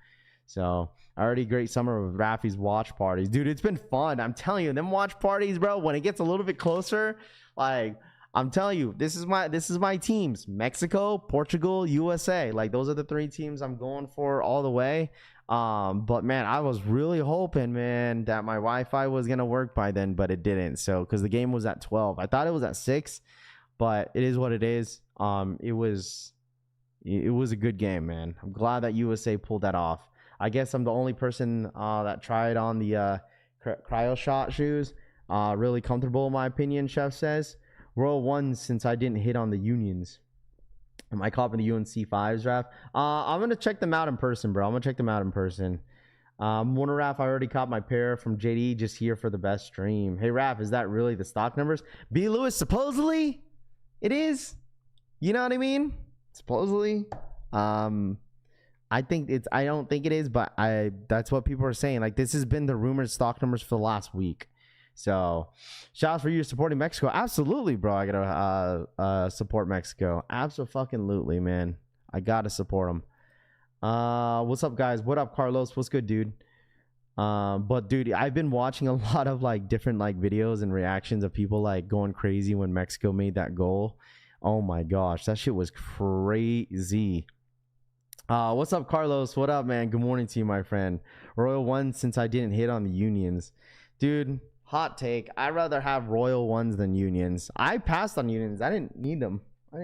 So already great summer with Rafi's watch parties. Dude, it's been fun. I'm telling you, them watch parties, bro, when it gets a little bit closer, like I'm telling you, this is my teams. Mexico, Portugal, USA. Like those are the 3 teams I'm going for all the way. But man, I was really hoping, man, that my Wi-Fi was gonna work by then, but it didn't. So because the game was at 12. I thought it was at 6, but it is what it is. It was a good game, man. I'm glad that USA pulled that off. I guess I'm the only person that tried on the Cryo Shot shoes. Really comfortable, in my opinion, Chef says. Royal Ones since I didn't hit on the Unions. Am I copping the UNC 5s, Raph? I'm going to check them out in person, bro. I'm going to check them out in person. Warner Raph, I already caught my pair from JD, just here for the best stream. Hey, Raph, is that really the stock numbers? B. Lewis, supposedly it is. You know what I mean? Supposedly. I don't think it is, but that's what people are saying. Like, this has been the rumored stock numbers for the last week. So shout out for you supporting Mexico. Absolutely, bro. I gotta support Mexico. Absolutely, man. I gotta support them. What's up, guys? What up, Carlos? What's good, dude? But dude, I've been watching a lot of like different like videos and reactions of people like going crazy when Mexico made that goal. Oh my gosh, that shit was crazy. What's up, Carlos? What up, man? Good morning to you, my friend. Royal Ones since I didn't hit on the Unions. Dude, hot take. I'd rather have Royal Ones than Unions. I passed on Unions. I didn't need them. I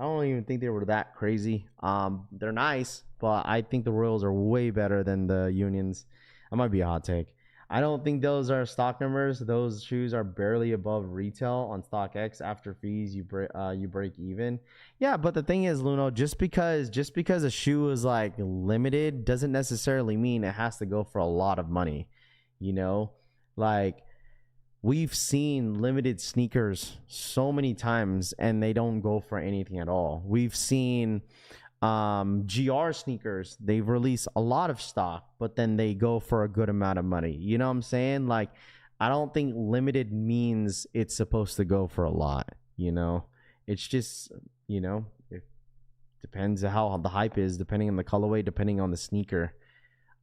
don't even think they were that crazy. They're nice, but I think the Royals are way better than the Unions. That might be a hot take. I don't think those are stock numbers. Those shoes are barely above retail on StockX. After fees, you break even. Yeah, but the thing is, Luno, just because a shoe is like limited doesn't necessarily mean it has to go for a lot of money. Like we've seen limited sneakers so many times and they don't go for anything at all. We've seen GR sneakers, they've released a lot of stock, but then they go for a good amount of money. You know what I'm saying? Like, I don't think limited means it's supposed to go for a lot. It's just, it depends how the hype is, depending on the colorway, depending on the sneaker.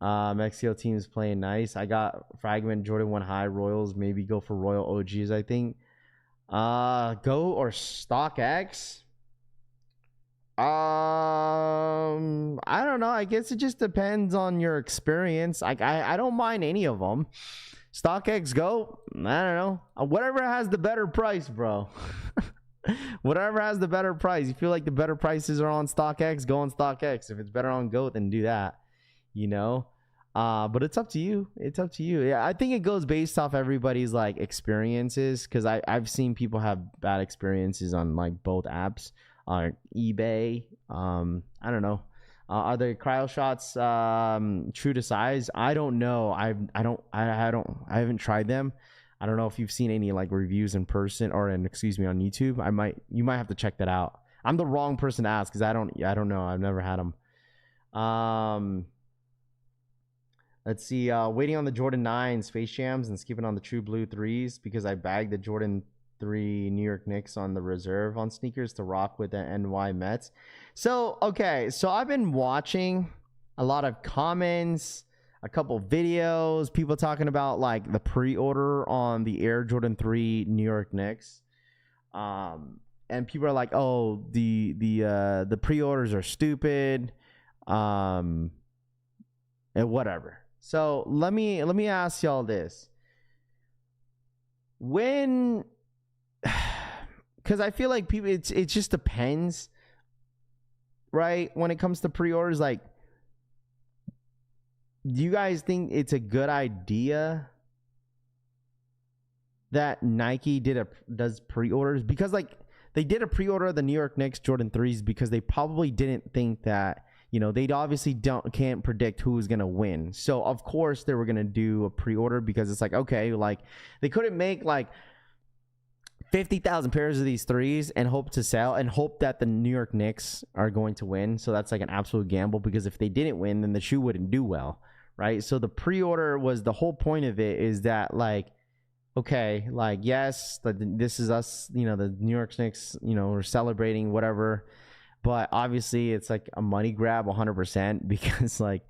Mexico team's playing nice. I got Fragment Jordan 1 high Royals, maybe go for Royal OGs, I think. Go or StockX. I don't know. I guess it just depends on your experience. I don't mind any of them. StockX Go, I don't know. Whatever has the better price, bro. Whatever has the better price. You feel like the better prices are on StockX, go on StockX. If it's better on Go, then do that. You know? But it's up to you. It's up to you. Yeah, I think it goes based off everybody's like experiences, because I've seen people have bad experiences on like both apps. eBay. I don't know. Are the cryo shots true to size? I don't know. I haven't tried them. I don't know if you've seen any like reviews in person or on YouTube. You might have to check that out. I'm the wrong person to ask because I don't know. I've never had them. Let's see. Waiting on the Jordan 9 Space Jams and skipping on the True Blue 3s because I bagged the Jordan 3 New York Knicks on the reserve on sneakers to rock with the NY Mets. So, okay. So I've been watching a lot of comments, a couple videos, people talking about like the pre-order on the Air Jordan 3 New York Knicks. And people are like, oh, the pre-orders are stupid. And whatever. So let me ask y'all this. When, because I feel like people, it just depends, right? When it comes to pre-orders, like, do you guys think it's a good idea that Nike does pre-orders? Because like they did a pre-order of the New York Knicks Jordan 3s because they probably didn't think that, you know, they obviously can't predict who's going to win. So of course they were going to do a pre-order because it's like, okay, like they couldn't make like 50,000 pairs of these threes and hope to sell and hope that the New York Knicks are going to win. So that's like an absolute gamble, because if they didn't win, then the shoe wouldn't do well, right? So the pre-order was, the whole point of it is that like, okay, like, yes, this is us, you know, the New York Knicks, you know, we're celebrating whatever, but obviously it's like a money grab 100% because like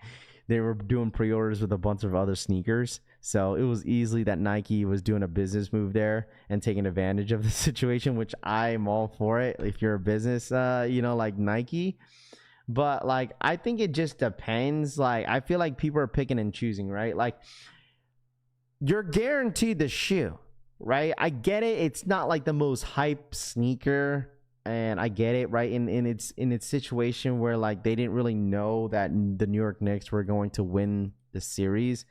they were doing pre-orders with a bunch of other sneakers. So it was easily that Nike was doing a business move there and taking advantage of the situation, which I'm all for it if you're a business, you know, like Nike. But like, I think it just depends. Like, I feel like people are picking and choosing, right? Like, you're guaranteed the shoe, right? I get it. It's not like the most hype sneaker, and I get it, right? In its situation where like they didn't really know that the New York Knicks were going to win the series,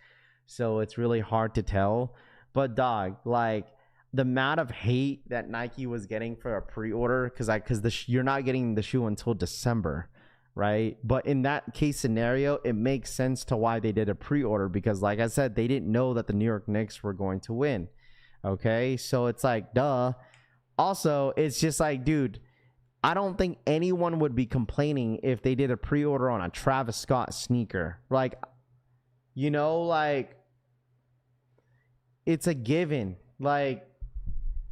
so it's really hard to tell. But dog, like the amount of hate that Nike was getting for a pre-order, because you're not getting the shoe until December, right? But in that case scenario, it makes sense to why they did a pre-order, because like I said, they didn't know that the New York Knicks were going to win. Okay, so it's like, duh. Also, it's just like, dude, I don't think anyone would be complaining if they did a pre-order on a Travis Scott sneaker. Like, you know, like, it's a given. Like,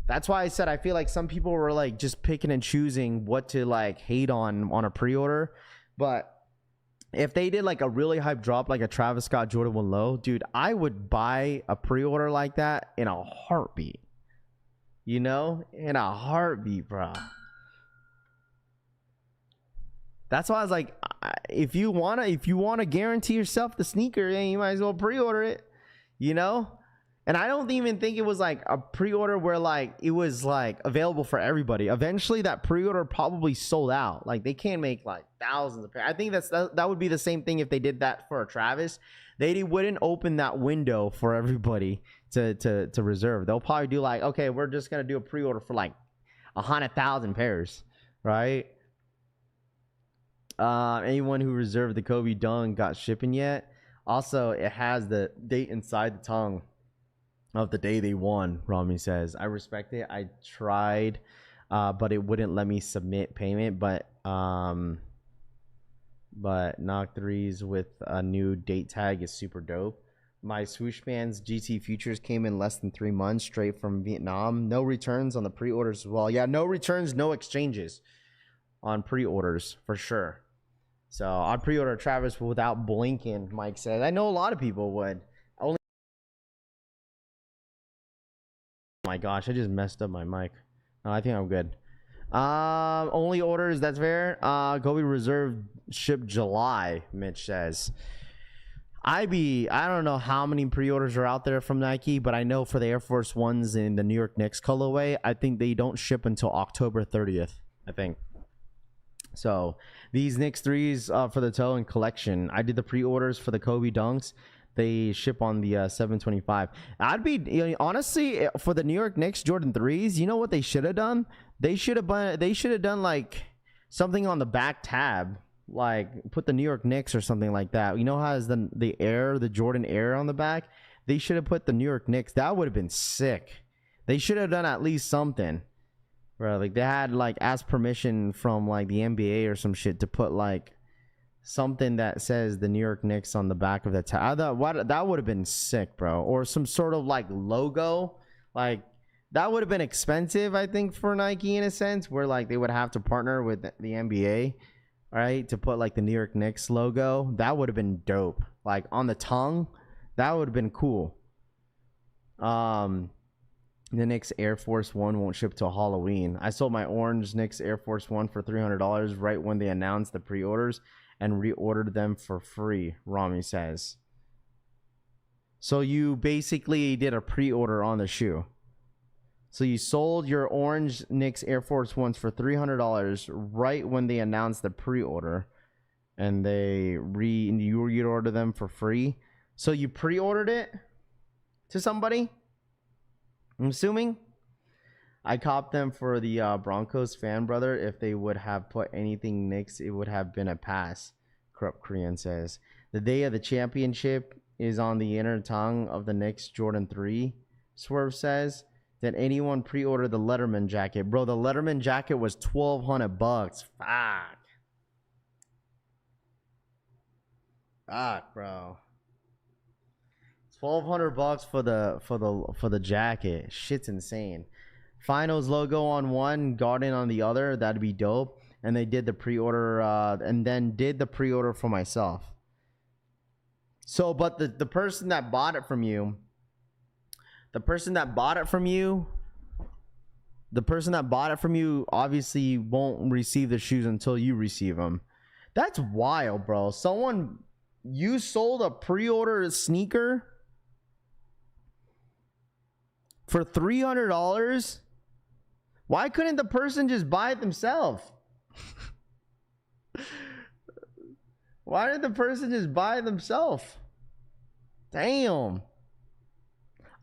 that's why I said I feel like some people were like just picking and choosing what to like hate on a pre-order. But if they did like a really hype drop, like a Travis Scott Jordan 1 Low, dude, I would buy a pre-order like that in a heartbeat. You know, in a heartbeat, bro. That's why I was like, if you wanna guarantee yourself the sneaker, then you might as well pre-order it. You know. And I don't even think it was like a pre-order where like it was like available for everybody. Eventually that pre-order probably sold out. Like they can't make like thousands of pairs. I think that would be the same thing if they did that for a Travis. They wouldn't open that window for everybody to reserve. They'll probably do like, okay, we're just gonna do a pre-order for like 100,000 pairs, right? Anyone who reserved the Kobe Dunk got shipping yet? Also, it has the date inside the tongue of the day they won. Rami says, I respect it. I tried, but it wouldn't let me submit payment. But knock threes with a new date tag is super dope. My swoosh bands GT futures came in less than 3 months straight from Vietnam. No returns on the pre-orders as well. Yeah, no returns, no exchanges on pre-orders for sure. So I'd pre-order Travis without blinking, Mike said. I know a lot of people would. Oh my gosh, I just messed up my mic. No, I think I'm good. Only orders, that's fair. Kobe Reserve ship July, Mitch says. I don't know how many pre-orders are out there from Nike, but I know for the Air Force Ones in the New York Knicks colorway, I think they don't ship until October 30th, I think. So these Knicks 3s for the toe and collection, I did the pre-orders for the Kobe Dunks. They ship on the 7/25. I'd be honestly, for the New York Knicks Jordan 3s, you know what they should have done? They should have done like something on the back tab, like put the New York Knicks or something like that. You know how is the Jordan Air on the back? They should have put the New York Knicks. That would have been sick. They should have done at least something. Bro, like they had like asked permission from like the NBA or some shit to put like something that says the New York Knicks on the back of the tab. I thought that would have been sick, bro. Or some sort of like logo. Like that would have been expensive, I think, for Nike in a sense, where like they would have to partner with the NBA, right, to put like the New York Knicks logo. That would have been dope. Like on the tongue, that would have been cool. The Knicks Air Force One won't ship till Halloween. I sold my orange Knicks Air Force One for $300 right when they announced the pre-orders and reordered them for free, Rami says. So you basically did a pre-order on the shoe. So you sold your orange Knicks Air Force Ones for $300 right when they announced the pre-order, and you reordered them for free. So you pre-ordered it to somebody, I'm assuming. I copped them for the Broncos fan, brother. If they would have put anything Knicks, it would have been a pass, Corrupt Korean says. The day of the championship is on the inner tongue of the Knicks Jordan 3, Swerve says. Did anyone pre-order the Letterman jacket? Bro, the Letterman jacket was $1,200. Fuck, bro. $1,200 for the jacket. Shit's insane. Finals logo on one, Garden on the other. That'd be dope. And they did the pre-order, and then did the pre-order for myself. So, but the person that bought it from you, obviously won't receive the shoes until you receive them. That's wild, bro. You sold a pre-order sneaker for $300? Why couldn't the person just buy it themselves? Why did the person just buy it themselves? Damn.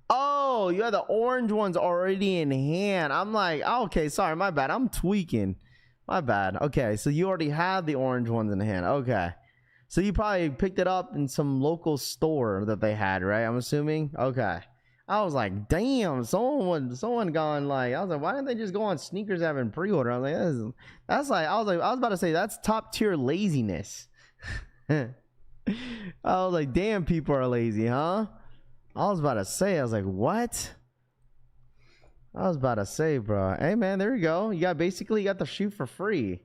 Oh, you have the orange ones already in hand. I'm like, oh, okay, sorry, my bad. I'm tweaking. My bad. Okay, so you already have the orange ones in hand. Okay. So you probably picked it up in some local store that they had, right? I'm assuming. Okay. I was like, damn, someone gone like, I was like, why didn't they just go on sneakers having pre-order? I was like, I was about to say that's top tier laziness. I was like, damn, people are lazy, huh? I was about to say, what? I was about to say, bro. Hey, man, there you go. You got the shoe for free.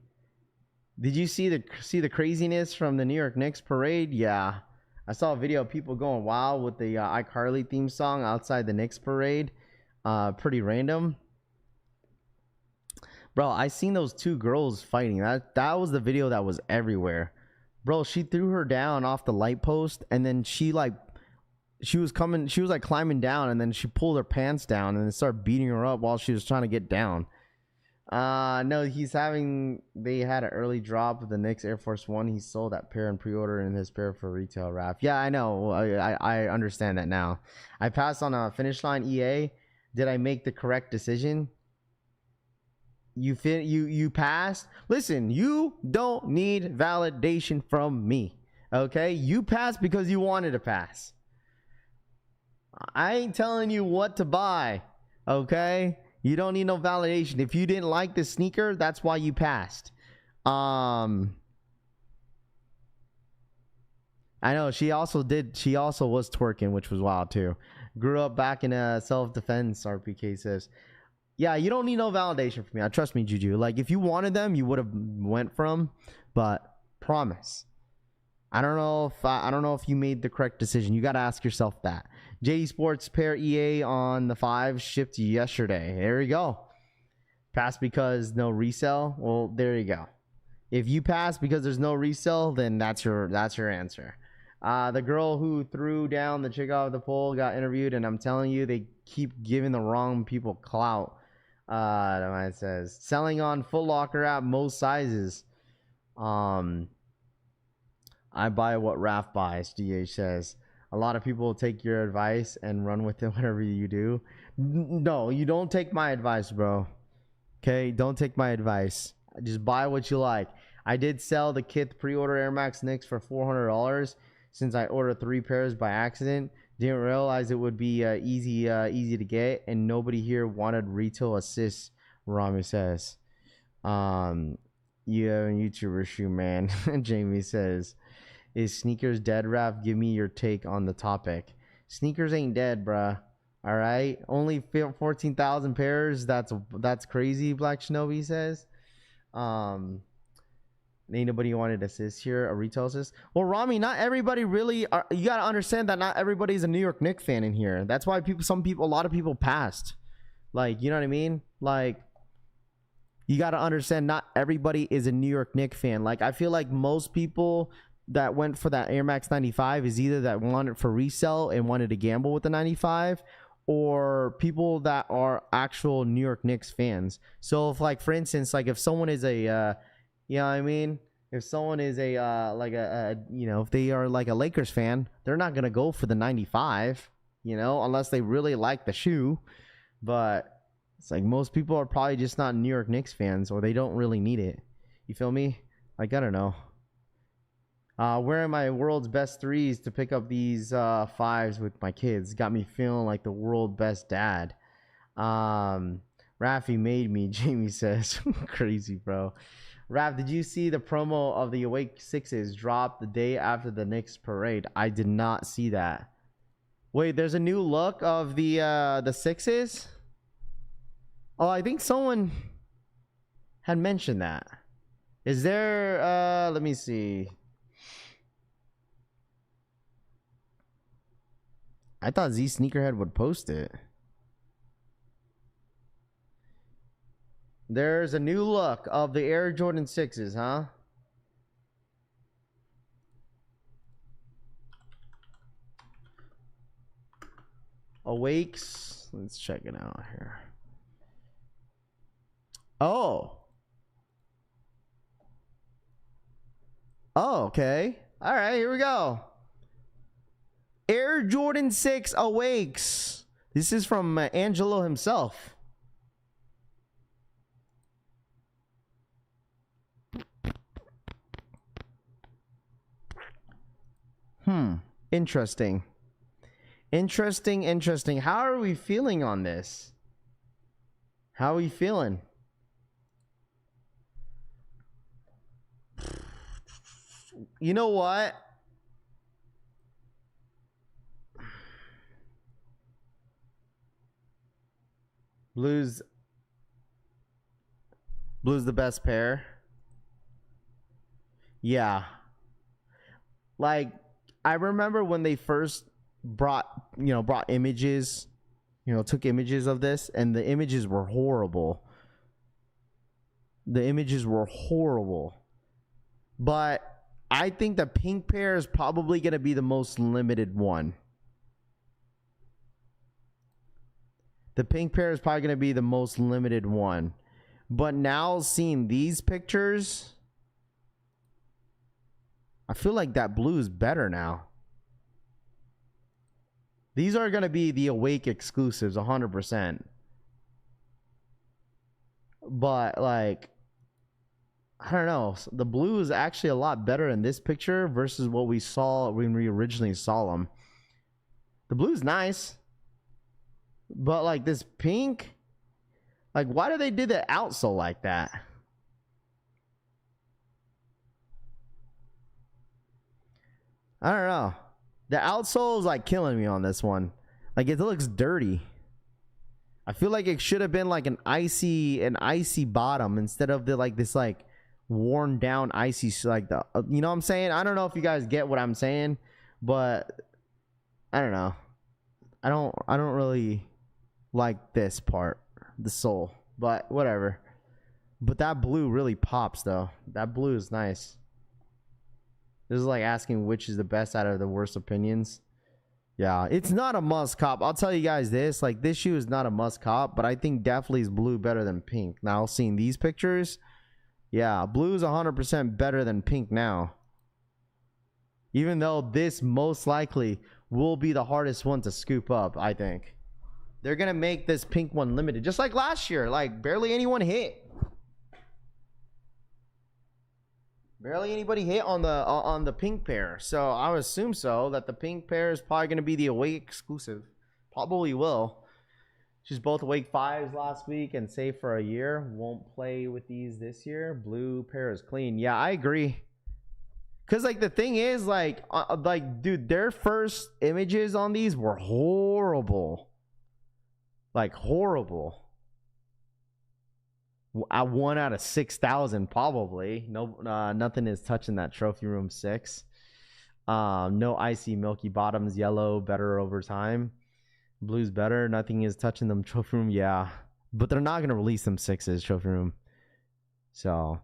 Did you see the craziness from the New York Knicks parade? Yeah. I saw a video of people going wild with the iCarly theme song outside the Knicks parade. Pretty random. Bro, I seen those two girls fighting. That was the video that was everywhere. Bro, she threw her down off the light post, and then she was climbing down, and then she pulled her pants down and then started beating her up while she was trying to get down. No, they had an early drop of the Knicks Air Force One. He sold that pair in pre-order and his pair for retail, Raph. Yeah, I know. I understand that now. I passed on a finish line. EA, did I make the correct decision? You passed. Listen, you don't need validation from me. Okay, you passed because you wanted to pass. I ain't telling you what to buy. Okay. You don't need no validation. If you didn't like the sneaker, that's why you passed. I know she also was twerking, which was wild too. Grew up back in self-defense, RPK says. Yeah, you don't need no validation from me. Trust me, Juju. Like if you wanted them, you would have went from, but promise. I don't know if you made the correct decision. You got to ask yourself that. JD Sports pair EA on the 5 shipped yesterday. There you go. Pass because no resale. Well, there you go. If you pass because there's no resale, then that's your answer. The girl who threw down the chick off the pole got interviewed, and I'm telling you, they keep giving the wrong people clout. It says selling on Foot Locker app most sizes. I buy what Raph buys. DH says a lot of people will take your advice and run with it whatever you do. No, you don't take my advice, bro. Okay, don't take my advice. Just buy what you like. I did sell the Kith pre-order Air Max Nicks for $400 since I ordered 3 pairs by accident. Didn't realize it would be easy to get, and nobody here wanted retail assists. Rami says, "Yeah, YouTuber shoe man." Jamie says, "Is sneakers dead, Raph? Give me your take on the topic." Sneakers ain't dead, bruh. All right, only 14,000 pairs. That's crazy. Black Shinobi says. Ain't nobody wanted assist here, a retail assist. Well, Rami, not everybody really are, you gotta understand that not everybody's a New York Knicks fan in here. That's why a lot of people passed. Like, you know what I mean? Like, you gotta understand not everybody is a New York Knicks fan. Like, I feel like most people that went for that Air Max 95 is either that wanted for resale and wanted to gamble with the 95, or people that are actual New York Knicks fans. So if, like, for instance, like if someone is a you know what I mean, if someone is a if they are like a Lakers fan, they're not gonna go for the 95, you know, unless they really like the shoe. But it's like most people are probably just not New York Knicks fans, or they don't really need it. You feel me? Like, I don't know. Wearing my world's best threes to pick up these 5s with my kids got me feeling like the world best dad. Rafi made me, Jamie says. Crazy, bro. Raph, did you see the promo of the Awake Sixes drop the day after the Knicks parade? I did not see that. Wait, there's a new look of the Sixes? Oh, I think someone had mentioned that. Is there let me see. I thought Z Sneakerhead would post it. There's a new look of the Air Jordan 6s, huh? Awakes. Let's check it out here. Oh. Oh, okay. All right, here we go. Air Jordan 6 Awakes. This is from Angelo himself. Interesting. Interesting. How are we feeling on this? How are we feeling? You know what? Blue's the best pair. Yeah. Like, I remember when they first brought images, took images of this, and the images were horrible. But I think the pink pair is probably going to be the most limited one. But now seeing these pictures, I feel like that blue is better now. These are going to be the Awake exclusives 100%. But, like, I don't know. The blue is actually a lot better in this picture versus what we saw when we originally saw them. The blue's nice. But, like, this pink, like, why do they do the outsole like that? I don't know. The outsole is like killing me on this one. Like, it looks dirty. I feel like it should have been like an icy bottom instead of the like this like worn down icy, like the you know what I'm saying? I don't know if you guys get what I'm saying, but I don't know. I don't really like this part, the sole. but whatever. But that blue really pops, though. That blue is nice. This is like asking which is the best out of the worst opinions. Yeah, it's not a must cop. I'll tell you guys this. Like, this shoe is not a must cop, but I think definitely is blue better than pink. Now, seeing these pictures, yeah, blue is 100% better than pink now. Even though this most likely will be the hardest one to scoop up, I think. They're going to make this pink one limited. Just like last year. Like, barely anyone hit. Barely anybody hit on the pink pair. So I would assume so that the pink pair is probably going to be the Awake exclusive. Probably will. She's both Awake 5s last week and save for a year. Won't play with these this year. Blue pair is clean. Yeah, I agree. Because, like, the thing is, like, dude, their first images on these were horrible. Like, horrible. 1 out of 6,000 probably. No, nothing is touching that trophy room 6. No icy milky bottoms. Yellow better over time. Blue's better. Nothing is touching them trophy room. Yeah, but they're not gonna release them 6s trophy room. So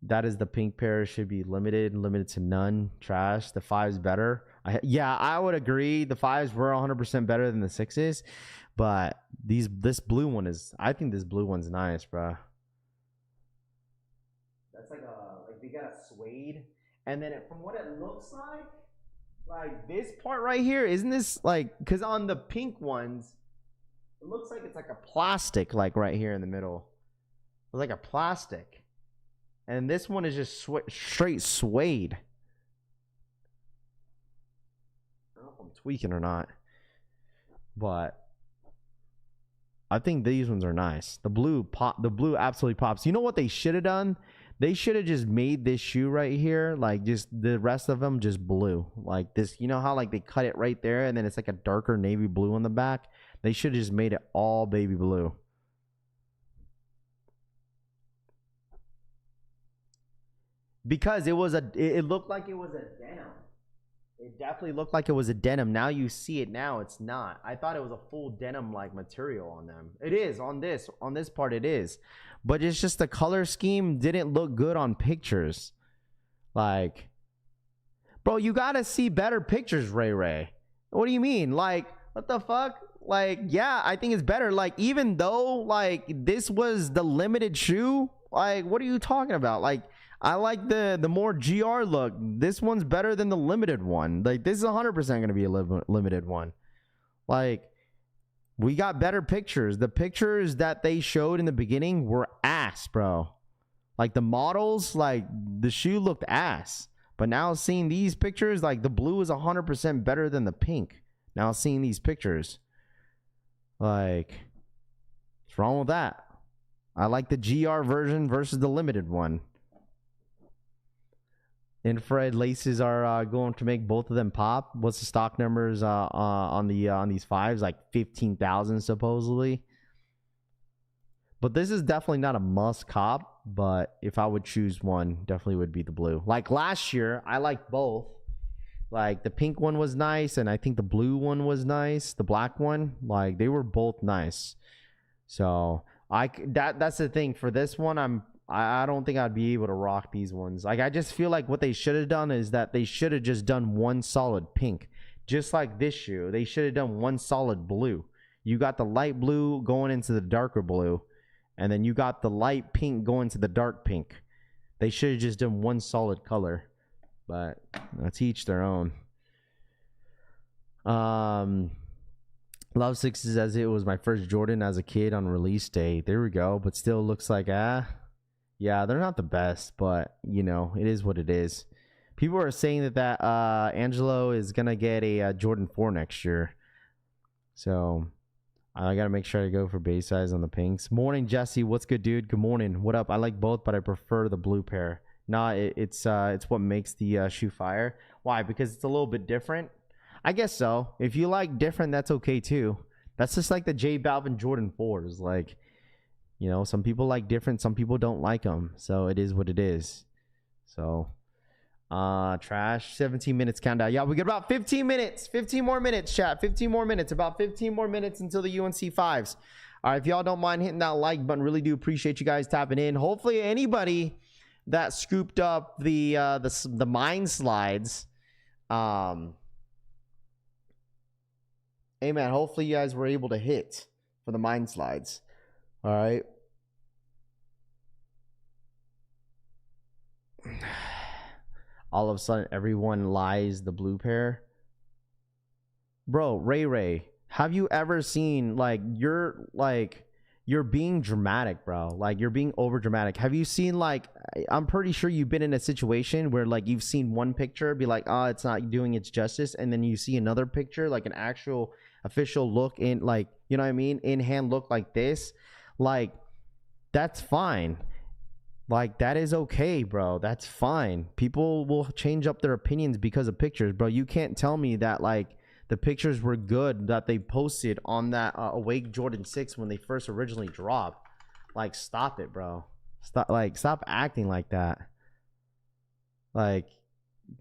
that is the pink pair. Should be limited to none. Trash. The 5's better. Yeah, I would agree. The 5s were 100% better than the 6s. But this blue one is, I think this blue one's nice, bro. That's like they got a suede, and then from what it looks like this part right here, isn't this like? Because on the pink ones, it looks like it's like a plastic, like right here in the middle, it's like a plastic, and this one is just straight suede. I don't know if I'm tweaking or not, but I think these ones are nice. The blue absolutely pops. You know what they should have done? They should have just made this shoe right here, like just the rest of them just blue. Like this, you know how like they cut it right there and then it's like a darker navy blue on the back? They should have just made it all baby blue. Because it looked like it was a denim. It definitely looked like it was a denim. Now you see it. Now it's not. I thought it was a full denim like material on them. It is on this part. It is, but it's just the color scheme didn't look good on pictures. Like, bro, you gotta see better pictures, Ray. What do you mean? Like, what the fuck? Like, yeah, I think it's better. Like, even though like this was the limited shoe, like, what are you talking about? Like, I like the more GR look. This one's better than the limited one. Like, this is 100% going to be a limited one. Like, we got better pictures. The pictures that they showed in the beginning were ass, bro. Like, the models, like, the shoe looked ass. But now seeing these pictures, like, the blue is 100% better than the pink. Now seeing these pictures. Like, what's wrong with that? I like the GR version versus the limited one. Infrared laces are going to make both of them pop. What's the stock numbers on these 5s? Like 15,000 supposedly. But this is definitely not a must cop. But if I would choose one, definitely would be the blue. Like last year, I liked both. Like the pink one was nice, and I think the blue one was nice. The black one, like they were both nice. So that's the thing for this one. I don't think I'd be able to rock these ones. Like, I just feel like what they should have done is that they should have just done one solid pink. Just like this shoe. They should have done one solid blue. You got the light blue going into the darker blue. And then you got the light pink going to the dark pink. They should have just done one solid color. But to each their own. Love Sixes as it was my first Jordan as a kid on release day. There we go. But still looks like yeah, they're not the best, but, you know, it is what it is. People are saying that Angelo is going to get a Jordan 4 next year. So, I got to make sure I go for base size on the pinks. Morning, Jesse. What's good, dude? Good morning. What up? I like both, but I prefer the blue pair. Nah, it's what makes the shoe fire. Why? Because it's a little bit different? I guess so. If you like different, that's okay, too. That's just like the J Balvin Jordan 4s. Like, you know, some people like different, some people don't like them. So it is what it is. So, trash. 17 minutes countdown. Yeah, we got about 15 minutes. 15 more minutes, chat. 15 more minutes. About 15 more minutes until the UNC 5s. All right, if y'all don't mind hitting that like button, really do appreciate you guys tapping in. Hopefully anybody that scooped up the mine slides, hey man, hopefully you guys were able to hit for the mine slides. All right. All of a sudden everyone lies the blue pair. Bro, Ray, have you ever seen, like, you're being dramatic, bro. Like, you're being over dramatic. Have you seen, like, I'm pretty sure you've been in a situation where, like, you've seen one picture be like, oh, it's not doing its justice, and then you see another picture, like an actual official look in, like, you know what I mean, in hand look like this. Like, that's fine. Like, that is okay, bro. That's fine. People will change up their opinions because of pictures, bro. You can't tell me that, like, the pictures were good that they posted on that Awake Jordan 6 when they first originally dropped. Like, stop it, bro. Stop acting like that. Like,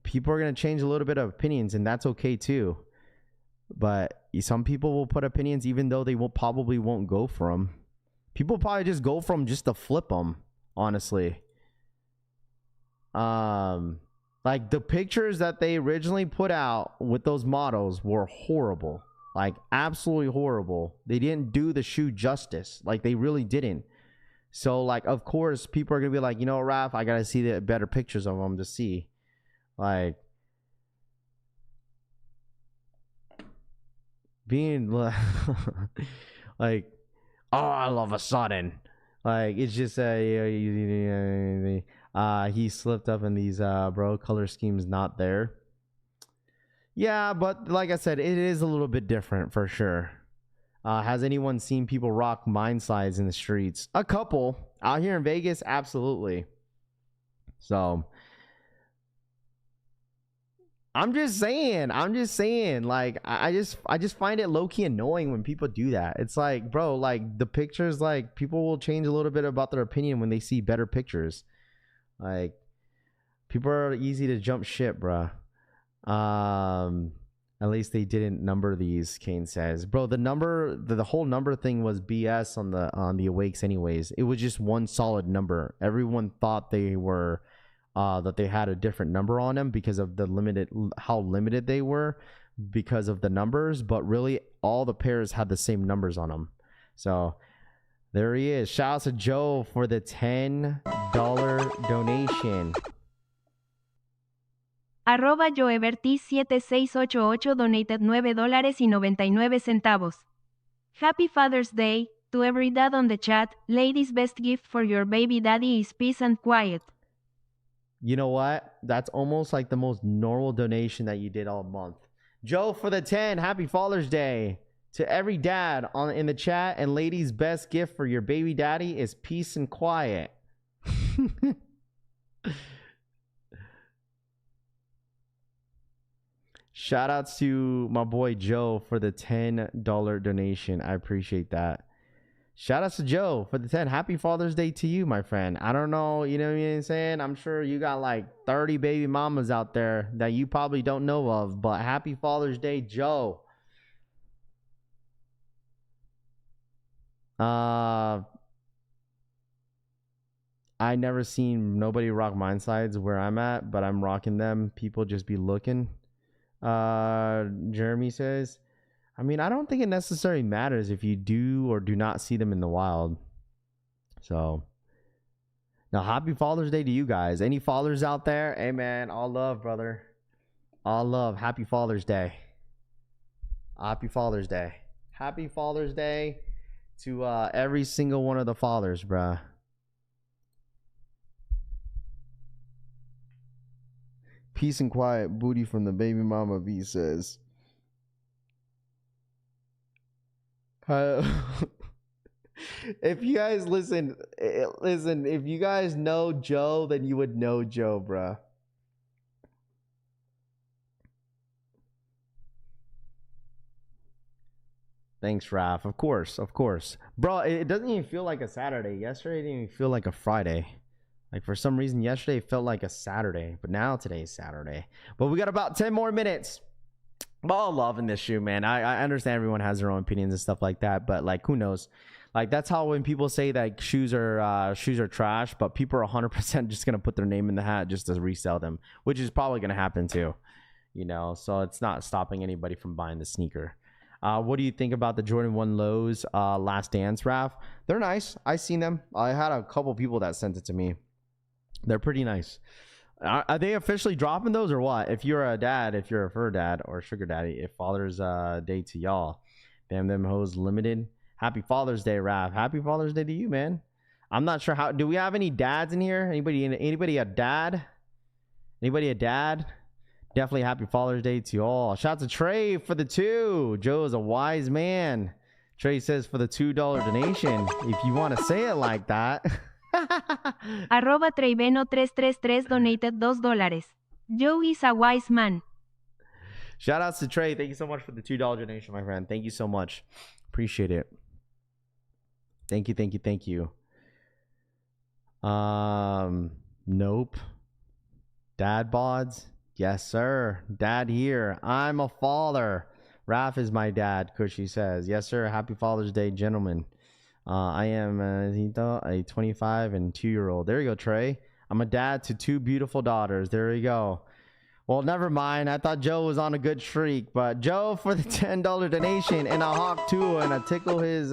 people are going to change a little bit of opinions, and that's okay too. But some people will put opinions even though they probably won't go for them. People probably just go from just to flip them, honestly. Like, the pictures that they originally put out with those models were horrible. Like, absolutely horrible. They didn't do the shoe justice. Like, they really didn't. So, like, of course, people are going to be like, you know, Raph, I got to see the better pictures of them to see. Like, being like, oh, all of a sudden. Like, it's just he slipped up in these bro, color scheme's not there. Yeah, but like I said, it is a little bit different for sure. Has anyone seen people rock mine slides in the streets? A couple out here in Vegas, absolutely. So I'm just saying, like, I just find it low-key annoying when people do that. It's like, bro, like, the pictures, like, people will change a little bit about their opinion when they see better pictures. Like, people are easy to jump ship, bro. At least they didn't number these, Kane says. Bro, the whole number thing was BS on the Awakes anyways. It was just one solid number. Everyone thought they were that they had a different number on them because of how limited they were because of the numbers, but really all the pairs had the same numbers on them. So there he is. Shout out to Joe for the $10 donation. Arroba Joeberti7688 donated $9.99. Happy Father's Day to every dad on the chat. Ladies, best gift for your baby daddy is peace and quiet. You know what? That's almost like the most normal donation that you did all month. Joe for the 10. Happy Father's Day to every dad in the chat. And ladies, best gift for your baby daddy is peace and quiet. Shout outs to my boy Joe for the $10 donation. I appreciate that. Shout outs to Joe for the 10. Happy Father's Day to you, my friend. I don't know, you know what I'm saying? I'm sure you got like 30 baby mamas out there that you probably don't know of, but happy Father's Day, Joe. I never seen nobody rock mine slides where I'm at, but I'm rocking them. People just be looking. Jeremy says, I mean, I don't think it necessarily matters if you do or do not see them in the wild. So, now, happy Father's Day to you guys. Any fathers out there? Hey, man, all love, brother. All love. Happy Father's Day. Happy Father's Day. Happy Father's Day to every single one of the fathers, bruh. Peace and quiet, booty from the baby mama, V says. If you guys listen, if you guys know Joe, then you would know Joe, bruh. Thanks, Raph. Of course. Bro, it doesn't even feel like a Saturday. Yesterday didn't even feel like a Friday. Like, for some reason, yesterday it felt like a Saturday. But now today's Saturday. But we got about 10 more minutes. I'm all loving this shoe, man. I understand everyone has their own opinions and stuff like that. But, like, who knows? Like, that's how when people say that shoes are trash, but people are 100% just gonna put their name in the hat just to resell them, which is probably gonna happen too. You know, so it's not stopping anybody from buying the sneaker. What do you think about the Jordan 1 Lows Last Dance, Raph? They're nice. I seen them. I had a couple people that sent it to me. They're pretty nice. Are they officially dropping those or what? If you're a dad, if you're a fur dad or sugar daddy, if Father's Day to y'all, damn them hoes limited. Happy Father's Day, Raph. Happy Father's Day to you, man. I'm not sure how. Do we have any dads in here? Anybody a dad? Anybody a dad? Definitely happy Father's Day to all. Shout out to Trey for the 2. Joe is a wise man. Trey says for the $2 donation. If you want to say it like that. Arroba Treiveno333 donated $2. Joe is a wise man. Shout outs to Trey. Thank you so much for the $2 donation, my friend. Thank you so much. Appreciate it. Thank you. Nope. Dad bods. Yes, sir. Dad here. I'm a father. Raph is my dad, Cushy says. Yes, sir. Happy Father's Day, gentlemen. I am a 25 and 2-year-old. There you go, Trey. I'm a dad to 2 beautiful daughters. There you go. Well, never mind. I thought Joe was on a good streak, but Joe for the $10 donation and a hawk too and a tickle his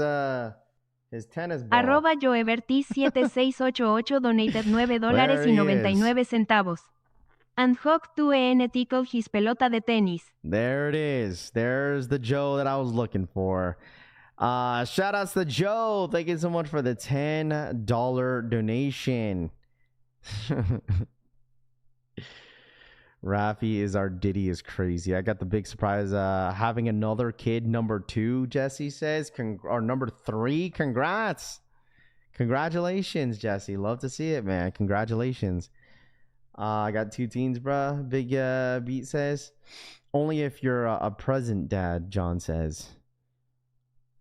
tennis ball. Arroba Joevertis7688 donated $9.99. And Hawk 2 tickle his pelota de tenis. There it is. There's the Joe that I was looking for. Shout outs to Joe. Thank you so much for the $10 donation. Rafi is our Diddy is crazy. I got the big surprise having another kid, number 2, Jesse says, or number 3. Congratulations, Jesse. Love to see it, man. Congratulations. I got 2 teens, bruh. Big Beat says. Only if you're a present dad, John says.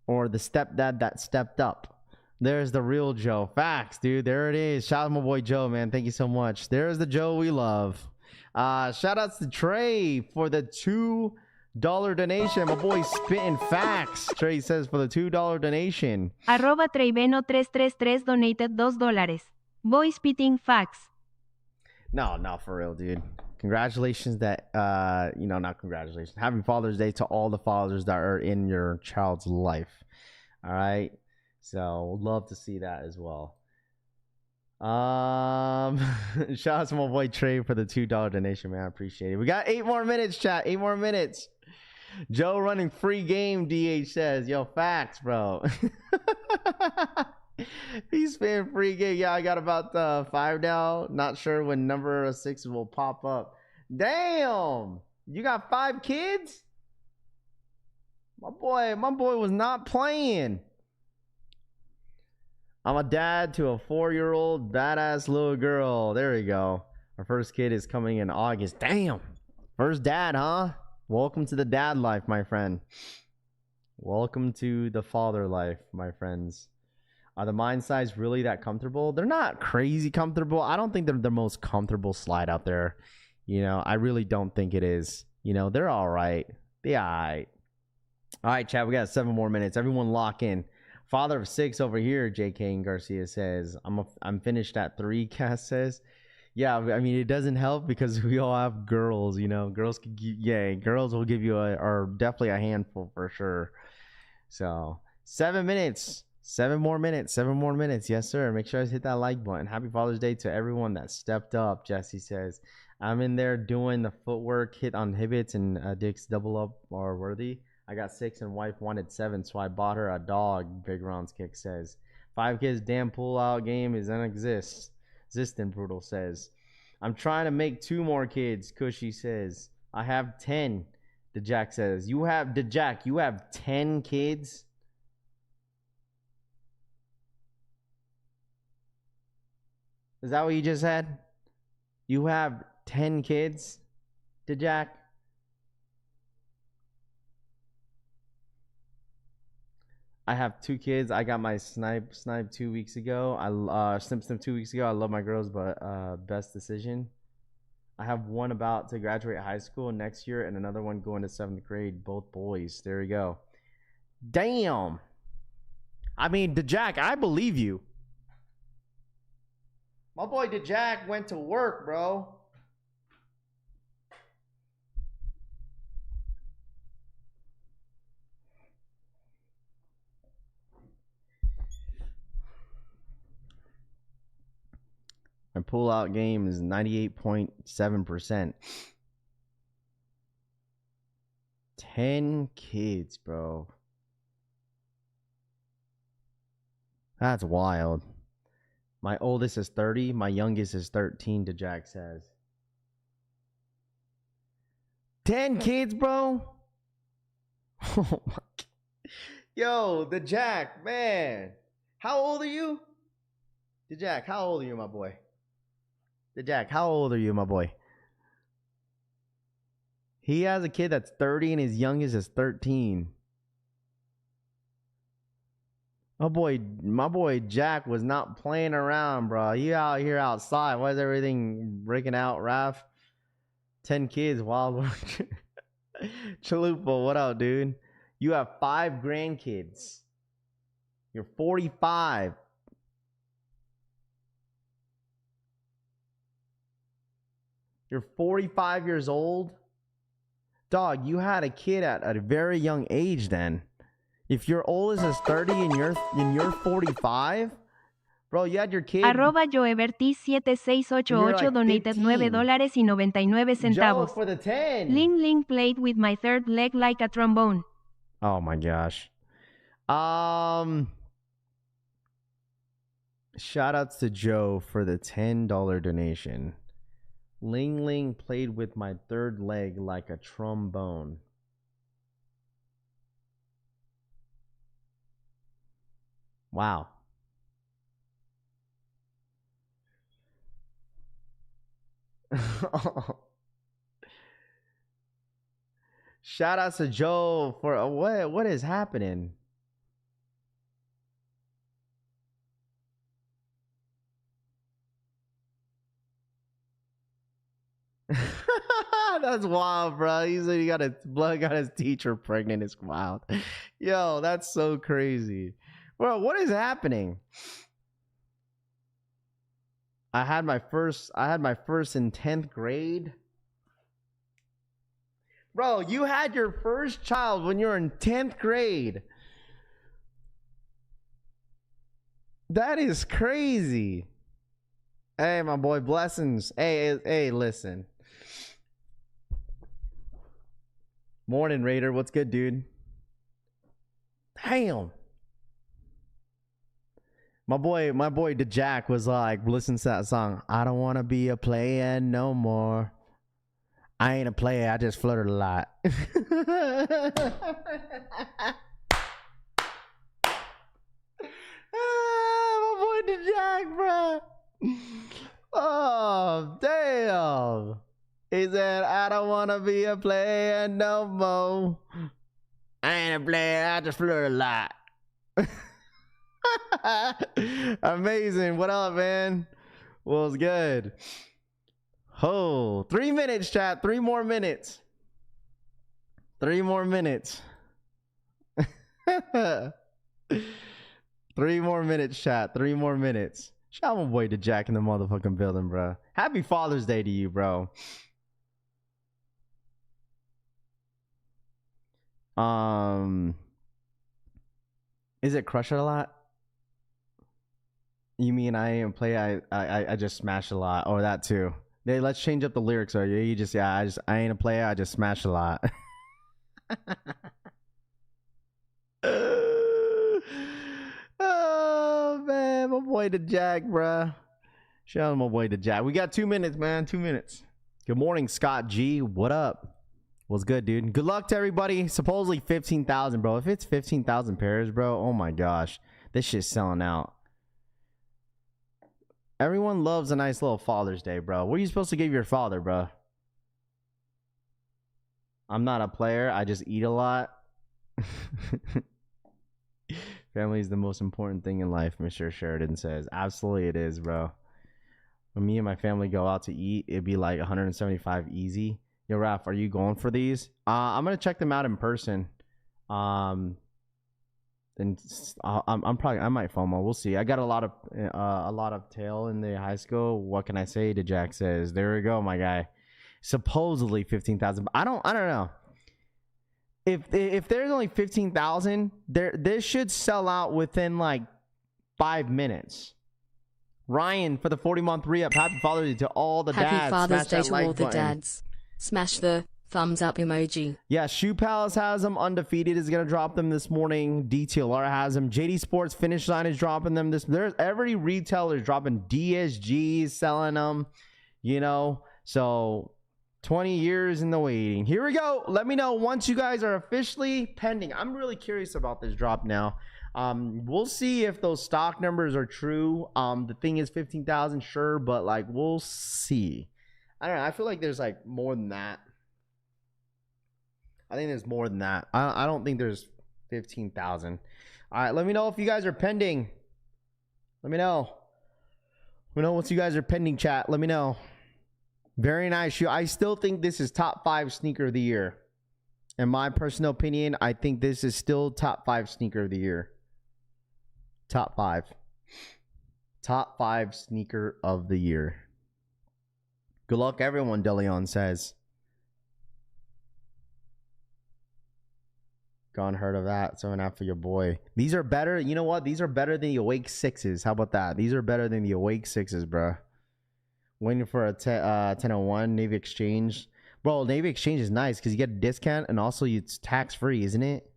Or the stepdad that stepped up. There's the real Joe. Facts, dude. There it is. Shout out to my boy Joe, man. Thank you so much. There's the Joe we love. Shout outs to Trey for the $2 donation. My boy spitting facts. Trey says for the $2 donation. Arroba Treiveno333 donated $2. Boy spitting facts. No, for real, dude. Congratulations that, not congratulations. Happy Father's Day to all the fathers that are in your child's life. All right. So love to see that as well. Shout out to my boy Trey for the $2 donation, man. I appreciate it. We got 8 more minutes, chat. 8 more minutes. Joe running free game, DH says. Yo, facts, bro. He's spinning free game. Yeah, I got about 5 now. Not sure when number 6 will pop up. Damn, you got 5 kids? My boy was not playing. I'm a dad to a 4-year-old badass little girl. There we go. Our first kid is coming in August. Damn. First dad, huh? Welcome to the dad life, my friend. Welcome to the father life, my friends. Are the mind size really that comfortable? They're not crazy comfortable. I don't think they're the most comfortable slide out there. You know, I really don't think it is. You know, they're all right. They're all right. All right, chat. We got 7 more minutes. Everyone lock in. Father of 6 over here, JK and Garcia says. I'm finished at 3, Cass says. Yeah, I mean, it doesn't help because we all have girls, you know. Girls will give you are definitely a handful for sure. So 7 minutes. 7 more minutes. Yes, sir. Make sure I hit that like button. Happy Father's Day to everyone that stepped up, Jesse says. I'm in there doing the footwork, hit on Hibbits and Dick's double up are worthy. I got 6 and wife wanted 7, so I bought her a dog, Big Ron's Kick says. 5 kids, damn pull-out game is existent, Brutal says. I'm trying to make 2 more kids, Cushy says. I have 10, DeJack says. You have 10 kids? Is that what you just said? You have 10 kids, DeJack? I have 2 kids. I got my snipe 2 weeks ago. I snip 2 weeks ago. I love my girls, but best decision. I have one about to graduate high school next year and another one going to 7th grade. Both boys. There you go. Damn. I mean, the Jack, I believe you. My boy the Jack went to work, bro. My pull-out game is 98.7%. 10 kids, bro. That's wild. My oldest is 30. My youngest is 13, Jack says. 10 kids, bro? Oh my God. Yo, the Jack, man. How old are you? The Jack, how old are you, my boy? The Jack, how old are you, my boy? He has a kid that's 30 and his youngest is 13. My boy Jack was not playing around, bro. You out here outside. Why is everything breaking out, Raph? 10 kids, wild. Chalupa, what up, dude? You have 5 grandkids. You're 45. You're 45 years old. Dog, you had a kid at a very young age then. If your oldest is 30 and you're 45, bro, you had your kid. Arroba Joevertis7688 donated $9.99. Joe for the 10. Ling Ling played with my third leg like a trombone. Oh my gosh. Shout outs to Joe for the $10 donation. Ling Ling played with my third leg like a trombone. Wow. Shout outs to Joe for what is happening? That's wild, bro. He said he got his teacher pregnant. It's wild. Yo, that's so crazy. Bro, what is happening? I had my first in 10th grade. Bro, you had your first child when you were in 10th grade. That is crazy. Hey, my boy, blessings. Hey, listen. Morning, Raider. What's good, dude? Damn. My boy, the Jack was like, listen to that song. I don't want to be a player no more. I ain't a player. I just flirted a lot. My boy, the Jack, bro. Oh, damn. He said, I don't want to be a player no more. I ain't a player. I just flirt a lot. Amazing. What up, man? What's good? Oh, 3 minutes, chat. 3 more minutes. 3 more minutes. 3 more minutes, chat. 3 more minutes. Shout out my boy to Jack in the motherfucking building, bro. Happy Father's Day to you, bro. Is it crush it a lot? You mean I ain't play? I just smash a lot, or that too. Hey, let's change up the lyrics. Or you just I ain't a player. I just smash a lot. Oh man, my boy to Jack, bruh. Shout out my boy to Jack. We got 2 minutes, man. 2 minutes. Good morning, Scott G. What up? What's good, dude? Good luck to everybody. Supposedly 15,000, bro. If it's 15,000 pairs, bro, oh my gosh, this shit's selling out. Everyone loves a nice little Father's Day, bro. What are you supposed to give your father, bro? I'm not a player. I just eat a lot. Family is the most important thing in life, Mr. Sheridan says. Absolutely it is, bro. When me and my family go out to eat, it'd be like 175 easy. Yo, Raph, are you going for these? I'm going to check them out in person. then I might FOMO. We'll see. I got a lot of tail in the high school. What can I say? To Jack says, there we go, my guy. Supposedly 15,000. I don't know. If there's only 15,000, this should sell out within like 5 minutes. Ryan for the 40-month re-up. Happy Father's Day to all the dads. Happy Father's Smash Day that to like all the button. dads. Smash the thumbs up emoji. Yeah, Shoe Palace has them. Undefeated is going to drop them this morning. DTLR has them. JD Sports Finish Line is dropping them. There's every retailer is dropping. DSG is selling them. You know, so 20 years in the waiting. Here we go. Let me know once you guys are officially pending. I'm really curious about this drop now. We'll see if those stock numbers are true. The thing is 15,000, sure, but like we'll see. I don't know. I feel like there's like more than that. I think there's more than that. I don't think there's 15,000. All right, let me know if you guys are pending. Let me know. Let me know once you guys are pending, chat. Let me know. Very nice shoe. I still think this is top 5 sneaker of the year. In my personal opinion, I think this is still top 5 sneaker of the year. Top 5. Top 5 sneaker of the year. Good luck, everyone, DeLeon says. Gone, heard of that. 7.5 for your boy. These are better. You know what? These are better than the Awake 6s. How about that? These are better than the Awake 6s, bro. Waiting for a 1001 Navy Exchange. Bro, Navy Exchange is nice because you get a discount and also it's tax-free, isn't it?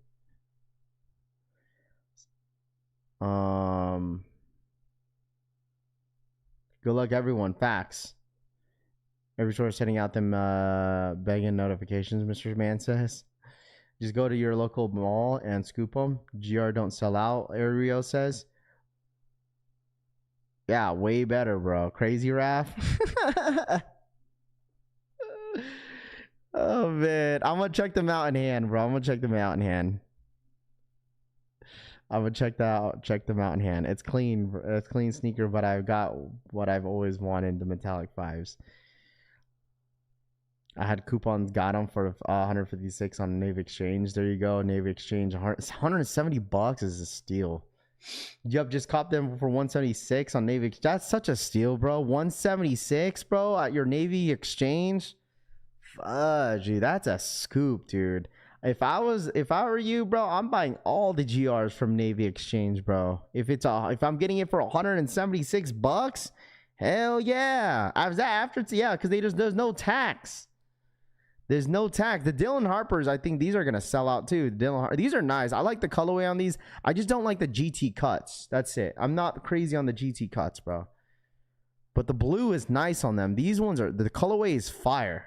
Good luck, everyone. Facts. Every store sending out them begging notifications, Mr. Man says. Just go to your local mall and scoop them. GR don't sell out, Ario says. Yeah, way better, bro. Crazy Raph. Oh, man. I'm going to check them out in hand, bro. I'm going to check them out in hand. I'm going to check them out in hand. It's clean. It's clean sneaker, but I've got what I've always wanted, the metallic 5s. I had coupons, got them for 156 on Navy Exchange. There you go, Navy Exchange. 170 bucks is a steal. Yep, just cop them for 176 on Navy. That's such a steal, bro. 176, bro, at your Navy Exchange. Fudge, that's a scoop, dude. If I were you, bro, I'm buying all the GRs from Navy Exchange, bro. If I'm getting it for 176 bucks, hell yeah. Because there's no tax. There's no tax. The Dylan Harpers, I think these are going to sell out too. These are nice. I like the colorway on these. I just don't like the GT cuts. That's it. I'm not crazy on the GT cuts, bro. But the blue is nice on them. These ones are, the colorway is fire.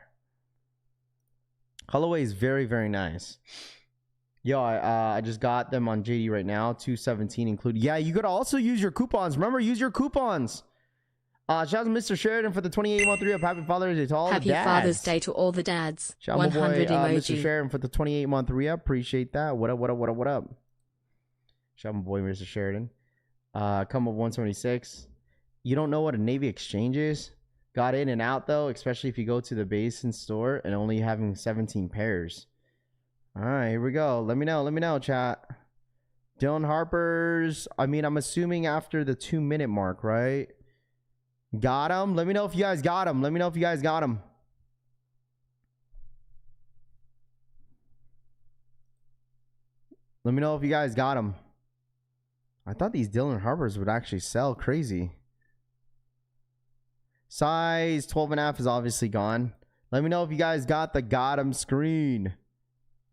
Colorway is very, very nice. Yo, I just got them on JD right now. 217 included. Yeah, you could also use your coupons. Remember, use your coupons. Shout out to Mr. Sheridan for the 28-month re-up. Happy Father's Day to all the dads. Happy Father's Day to all the dads. Shout out 100 my boy, emoji. Mr. Sheridan for the 28-month re-up. Appreciate that. What up, what up, what up, what up? Shout out my boy, Mr. Sheridan. Come up 176. You don't know what a Navy Exchange is? Got in and out, though, especially if you go to the Basin store and only having 17 pairs. All right, here we go. Let me know, chat. Dylan Harper's, I'm assuming after the 2-minute mark, right? Got him. Let me know if you guys got him. Let me know if you guys got him. Let me know if you guys got him. I thought these Dylan Harpers would actually sell crazy. Size 12.5 is obviously gone. Let me know if you guys got the got him screen.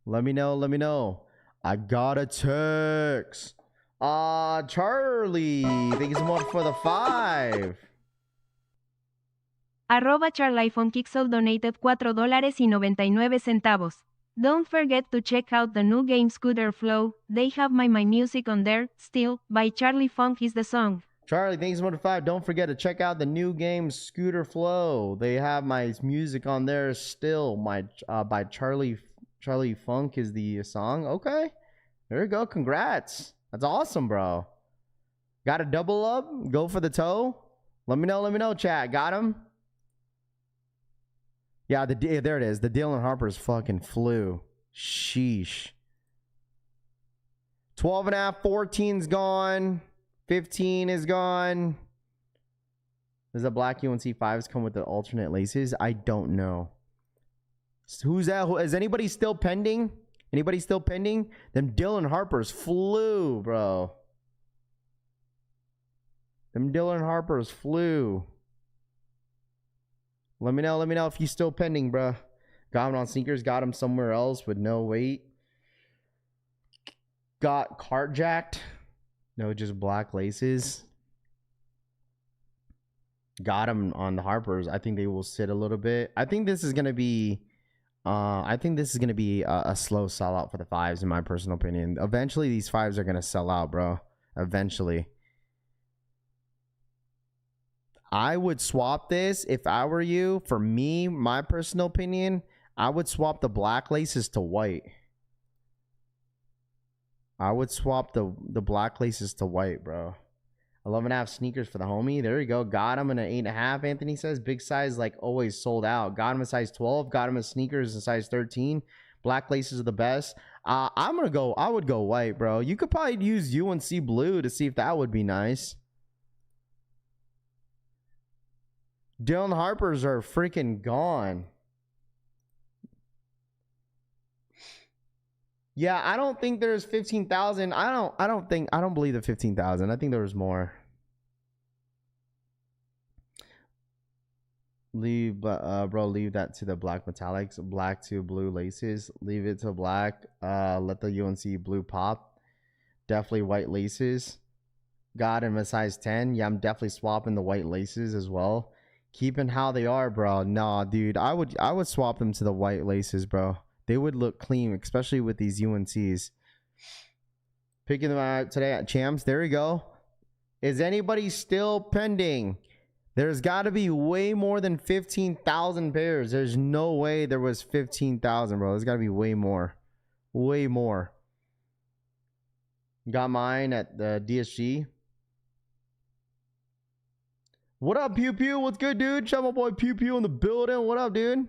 Let me know. I got a text. Charlie. Thank you so much for the 5. @CharliePhoneKixel donated $4.99. Don't forget to check out the new game Scooter Flow. They have my music on there. Still, by Charlie Funk is the song. Charlie, thanks so much for 5. Don't forget to check out the new game Scooter Flow. They have my music on there still. By Charlie Funk is the song. Okay. There you go. Congrats. That's awesome, bro. Got a double up? Go for the toe? Let me know, chat. Got him? Yeah, there it is. The Dylan Harper's fucking flew. Sheesh. 12 and a half, 14's gone. 15 is gone. Does the black UNC 5s come with the alternate laces? I don't know. Who's that? Is anybody still pending? Anybody still pending? Them Dylan Harpers flew, bro. Them Dylan Harpers flew. Let me know if you still pending, bro. Got him on sneakers. Got him somewhere else with no weight. Got carjacked. No, just black laces. Got him on the Harpers. I think they will sit a little bit. I think this is gonna be a slow sellout for the 5s, in my personal opinion. Eventually these 5s are gonna sell out, bro. Eventually. I would swap this if I were you. For me, my personal opinion, I would swap the black laces to white. I would swap the black laces to white, bro. 11.5 sneakers for the homie. There you go. Got him in an 8.5. Anthony says big size, like always, sold out. Got him a size 12. Got him a sneakers in size 13. Black laces are the best. I would go white, bro. You could probably use UNC blue to see if that would be nice. Dylan Harpers are freaking gone. Yeah, I don't think there's 15,000. I don't believe the 15,000. I think there was more. Leave that to the black metallics. Black to blue laces. Leave it to black. Let the UNC blue pop. Definitely white laces. Got him a size 10. Yeah, I'm definitely swapping the white laces as well. Keeping how they are, bro. Nah, dude. I would swap them to the white laces, bro. They would look clean, especially with these UNCs. Picking them out today at Champs. There we go. Is anybody still pending? There's got to be way more than 15,000 pairs. There's no way there was 15,000, bro. There's got to be way more. Way more. Got mine at the DSG. What up, Pew Pew? What's good, dude? Shout my boy Pew Pew in the building. What up, dude?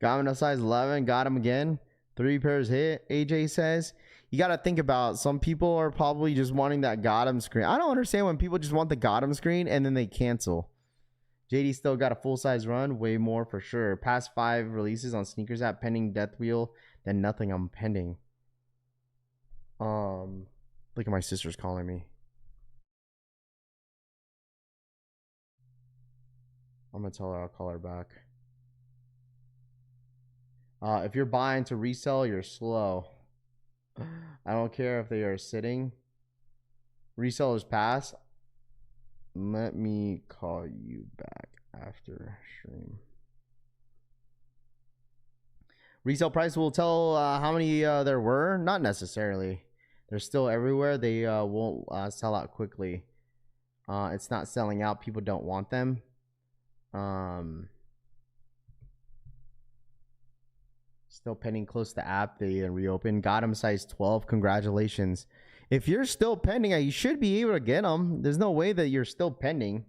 Got him in a size 11. Got him again. 3 pairs hit. AJ says. You got to think about, some people are probably just wanting that got him screen. I don't understand when people just want the got him screen and then they cancel. JD still got a full-size run. Way more for sure. Past 5 releases on sneakers app. Pending Death Wheel. Then nothing. I'm pending. Look at my sister's calling me. I'm going to tell her I'll call her back. If you're buying to resell, you're slow. I don't care if they are sitting. Resellers pass. Let me call you back after stream. Resale price will tell how many there were. Not necessarily. They're still everywhere. They won't sell out quickly. It's not selling out. People don't want them. Still pending close to app. They reopened. Got him size 12. Congratulations. If you're still pending, you should be able to get them. There's no way that you're still pending.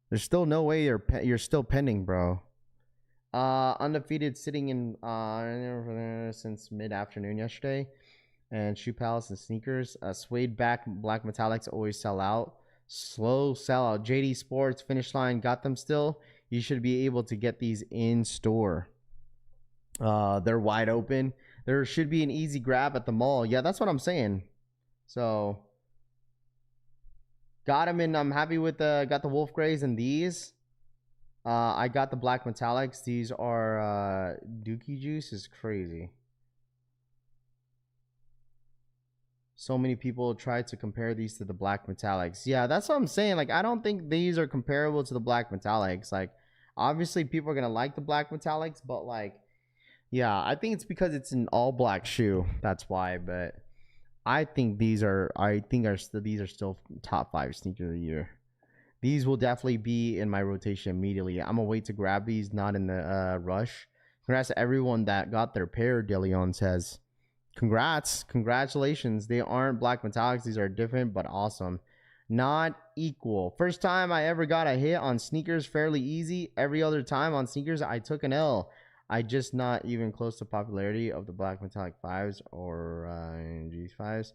There's still no way you're still pending, bro. Undefeated, sitting in since mid-afternoon yesterday. And Shoe Palace and sneakers. Suede back black metallics always sell out. Slow sellout. JD Sports Finish Line got them still. You should be able to get these in store. They're wide open. There should be an easy grab at the mall. Yeah, that's what I'm saying. So got them in. I'm happy with got the Wolf Grays and these. I got the black metallics. These are Dookie Juice is crazy. So many people try to compare these to the black metallics. Yeah, that's what I'm saying. Like, I don't think these are comparable to the black metallics. Like, obviously people are going to like the black metallics, but like, yeah, I think it's because it's an all black shoe. That's why. But I think these are still top 5 sneakers of the year. These will definitely be in my rotation immediately. I'm gonna wait to grab these, not in the rush. Congrats to everyone that got their pair, DeLeon says. Congratulations. They aren't black metallics. These are different, but awesome. Not equal. First time I ever got a hit on sneakers, fairly easy. Every other time on sneakers, I took an L. I just not even close to popularity of the black metallic fives or G5s.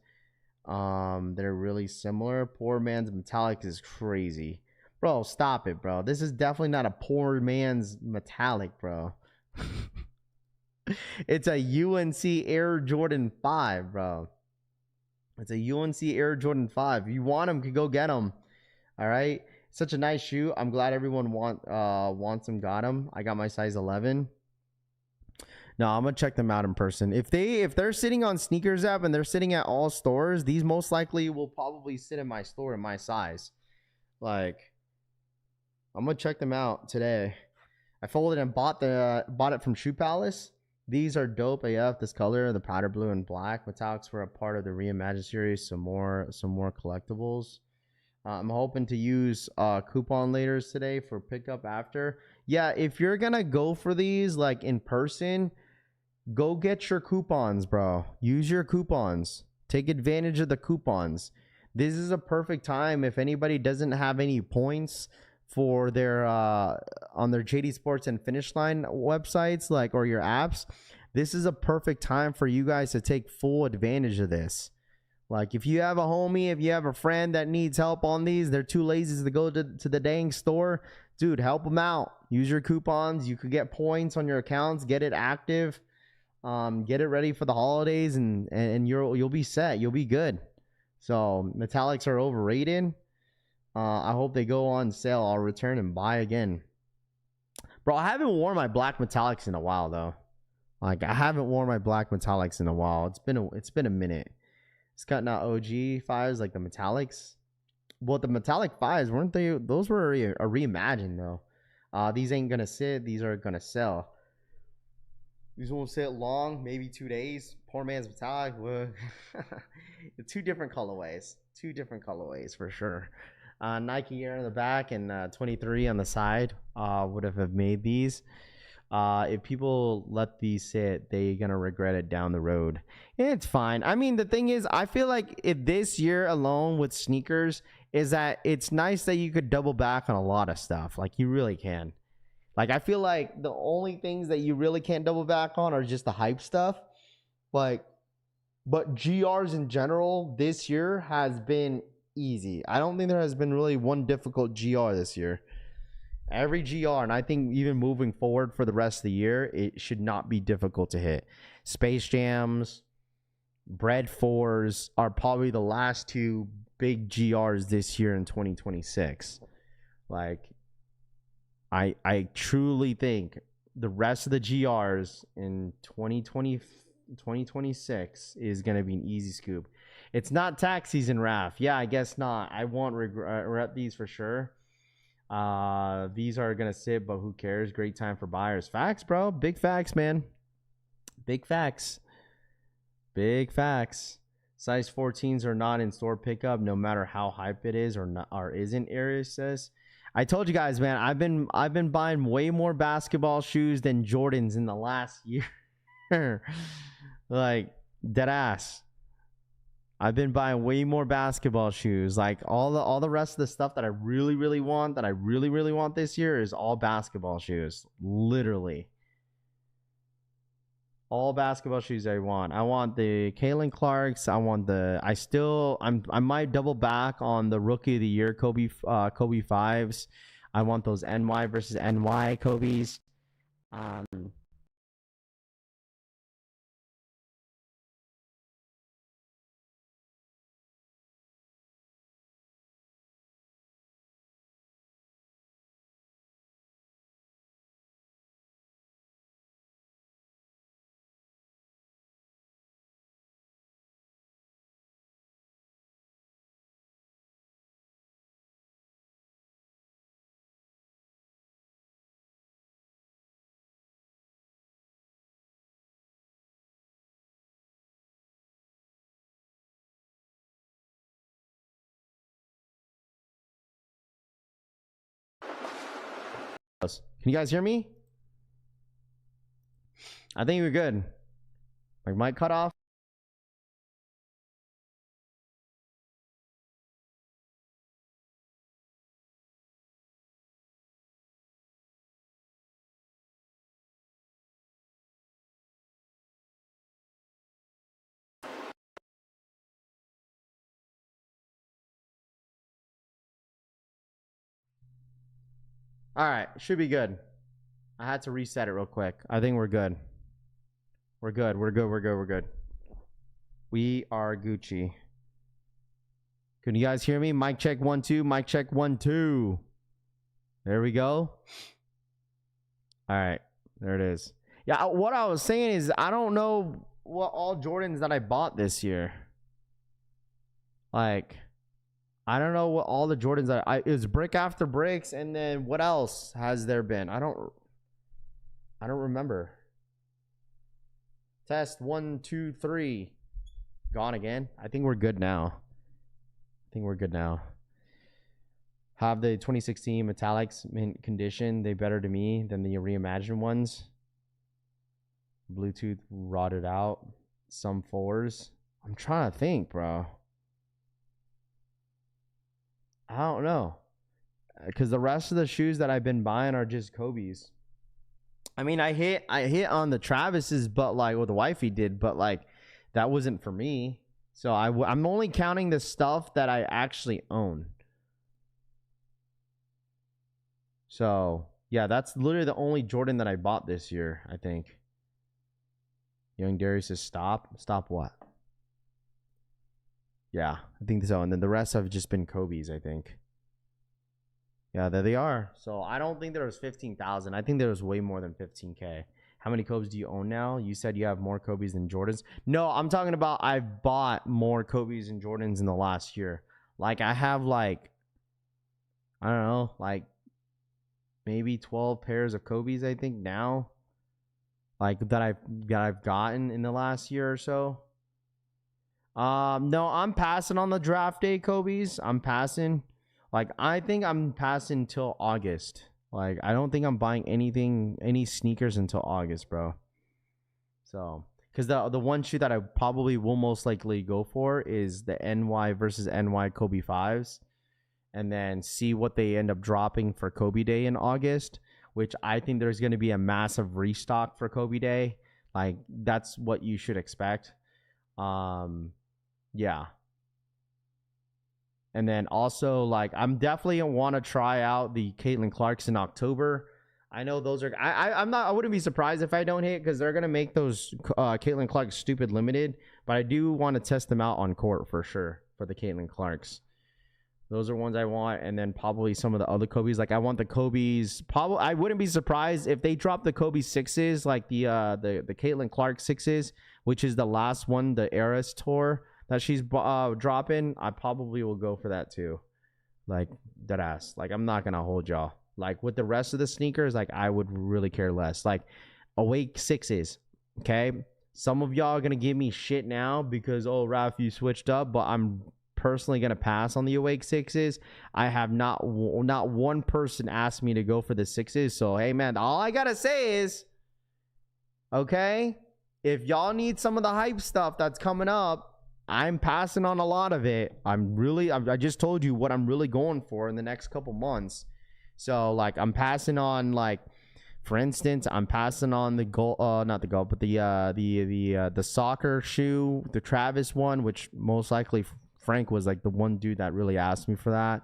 They're really similar. Poor man's metallic is crazy. Bro, stop it, bro. This is definitely not a poor man's metallic, bro. It's a UNC Air Jordan 5, bro. It's a UNC Air Jordan 5. If you want them, can go get them. All right. Such a nice shoe. I'm glad everyone wants them, got them. I got my size 11. No, I'm gonna check them out in person. If they're sitting on Sneakers app and they're sitting at all stores, these most likely will probably sit in my store in my size. Like, I'm gonna check them out today. I folded and bought it from Shoe Palace. These are dope AF. This color, the powder blue and black metallics, were a part of the Reimagine series. Some more collectibles. I'm hoping to use coupon laters today for pickup after. Yeah, if you're gonna go for these like in person, go get your coupons, bro. Use your coupons. Take advantage of the coupons. This is a perfect time if anybody doesn't have any points for their on their JD Sports and Finish Line websites, like, or your apps. This is a perfect time for you guys to take full advantage of this. Like, if you have a homie, if you have a friend that needs help on these, they're too lazy to go to the dang store, dude, help them out. Use your coupons. You could get points on your accounts. Get it active. Get it ready for the holidays, and you'll be set. You'll be good. So metallics are overrated. I hope they go on sale. I'll return and buy again. Bro, I haven't worn my black metallics in a while though. Like, I haven't worn my black metallics in a while. It's been a minute. It's got not OG fives like the metallics. Well, the metallic fives, weren't they? Those were a reimagined though. These ain't gonna sit. These are gonna sell. These won't sit long, maybe 2 days. Poor man's metallic. Two different colorways. Two different colorways for sure. Nike Air in the back and 23 on the side would have made these. If people let these sit, they're gonna regret it down the road. It's fine. I mean, the thing is, I feel like if this year alone with sneakers is that it's nice that you could double back on a lot of stuff. Like, you really can. Like, I feel like the only things that you really can't double back on are just the hype stuff. Like, but GRs in general this year has been easy. I don't think there has been really one difficult GR this year. Every GR, and I think even moving forward for the rest of the year, it should not be difficult to hit. Space Jams, Bread 4s are probably the last two big GRs this year in 2026. Like, I truly think the rest of the GRs in 2026 is going to be an easy scoop. It's not tax season, Raf. Yeah, I guess not. I won't regret these for sure. These are going to sit, but who cares? Great time for buyers. Facts, bro. Big facts, man. Big facts. Big facts. Size 14s are not in store pickup, no matter how hype it is or not, or isn't. Arius says. I told you guys, man. I've been buying way more basketball shoes than Jordans in the last year. Like, dead ass. I've been buying way more basketball shoes. Like, all the rest of the stuff that I really want, this year is all basketball shoes. Literally. All basketball shoes I want. I want the Kalen Clarks. I might double back on the Rookie of the Year Kobe 5s. I want those NY versus NY Kobe's. Can you guys hear me? I think we're good. Like, mic cut off. All right, should be good. I had to reset it real quick. I think we're good. We're good. We're good. We're good. We're good. We are Gucci. Can you guys hear me? Mic check 1 2. Mic check 1 2. There we go. All right, there it is. Yeah, what I was saying is I don't know what all Jordans that I bought this year. Like, I don't know what all the Jordans that it was brick after bricks, and then what else has there been? I don't remember. Test 1 2 3. Gone again. I think we're good now. Have the 2016 metallics mint condition. They better to me than the reimagined ones. Bluetooth rotted out. Some 4s. I'm trying to think, bro. I don't know. Because the rest of the shoes that I've been buying are just Kobe's. I mean, I hit on the Travis's, but like what the wifey did, but like that wasn't for me. So I'm only counting the stuff that I actually own. So yeah, that's literally the only Jordan that I bought this year, I think. Young Darius says stop. Stop what? Yeah, I think so. And then the rest have just been Kobe's, I think. Yeah, there they are. So I don't think there was 15,000. I think there was way more than 15K. How many Kobe's do you own now? You said you have more Kobe's than Jordans. No, I'm talking about I've bought more Kobe's and Jordans in the last year. Like I have like, I don't know, like maybe 12 pairs of Kobe's, I think now. Like that I've gotten in the last year or so. No, I'm passing on the draft day Kobe's. I'm passing. Like, I think I'm passing till August. Like, I don't think I'm buying any sneakers until August, bro. So, because the one shoe that I probably will most likely go for is the NY versus NY Kobe 5s. And then see what they end up dropping for Kobe Day in August. Which I think there's going to be a massive restock for Kobe Day. Like, that's what you should expect. Yeah. And then also, like, I'm definitely gonna want to try out the Caitlin Clarks in October. I know those are. I wouldn't be surprised if I don't hit because they're gonna make those Caitlin Clarks stupid limited. But I do want to test them out on court for sure for the Caitlin Clarks. Those are ones I want, and then probably some of the other Kobe's. Like I want the Kobe's. Probably I wouldn't be surprised if they drop the Kobe 6s, like the Caitlin Clark 6s, which is the last one, the Eras tour that she's dropping. I probably will go for that too. Like dead ass. Like I'm not gonna hold y'all. Like with the rest of the sneakers, like I would really care less. Like Awake 6s, okay? Some of y'all are gonna give me shit now because Ralph, you switched up, but I'm personally gonna pass on the Awake 6s. I have not one person asked me to go for the 6s. So hey man, all I gotta say is, okay, if y'all need some of the hype stuff that's coming up, I'm passing on a lot of it. I just told you what I'm really going for in the next couple months. So like I'm passing on, like for instance, I'm passing on the not the gold, but the soccer shoe, the Travis one, which most likely Frank was like the one dude that really asked me for that.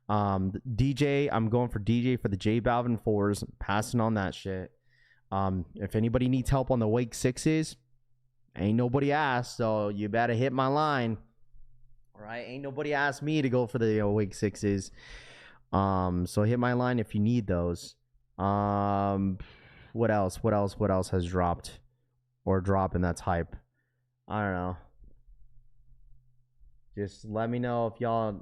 DJ, I'm going for DJ for the J Balvin 4s, passing on that shit. If anybody needs help on the Wake 6s, ain't nobody asked, so you better hit my line. All right, ain't nobody asked me to go for the Wake 6s. So hit my line if you need those. What else has dropped or dropping that's hype? I don't know. Just let me know if y'all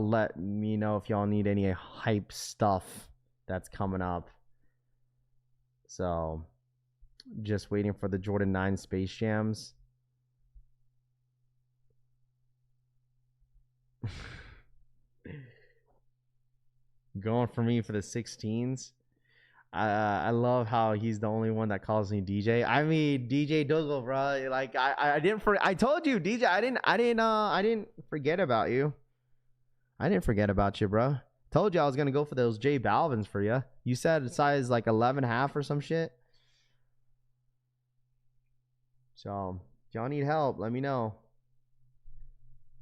let me know if y'all need any hype stuff that's coming up. So just waiting for the Jordan 9 Space Jams. Going for me for the 16s. I love how he's the only one that calls me DJ. I mean, DJ Dougal, bro. Like I told you, DJ. I didn't forget about you. I didn't forget about you, bro. Told you I was gonna go for those J Balvins for you. You said size like 11.5 or some shit. So if y'all need help, let me know.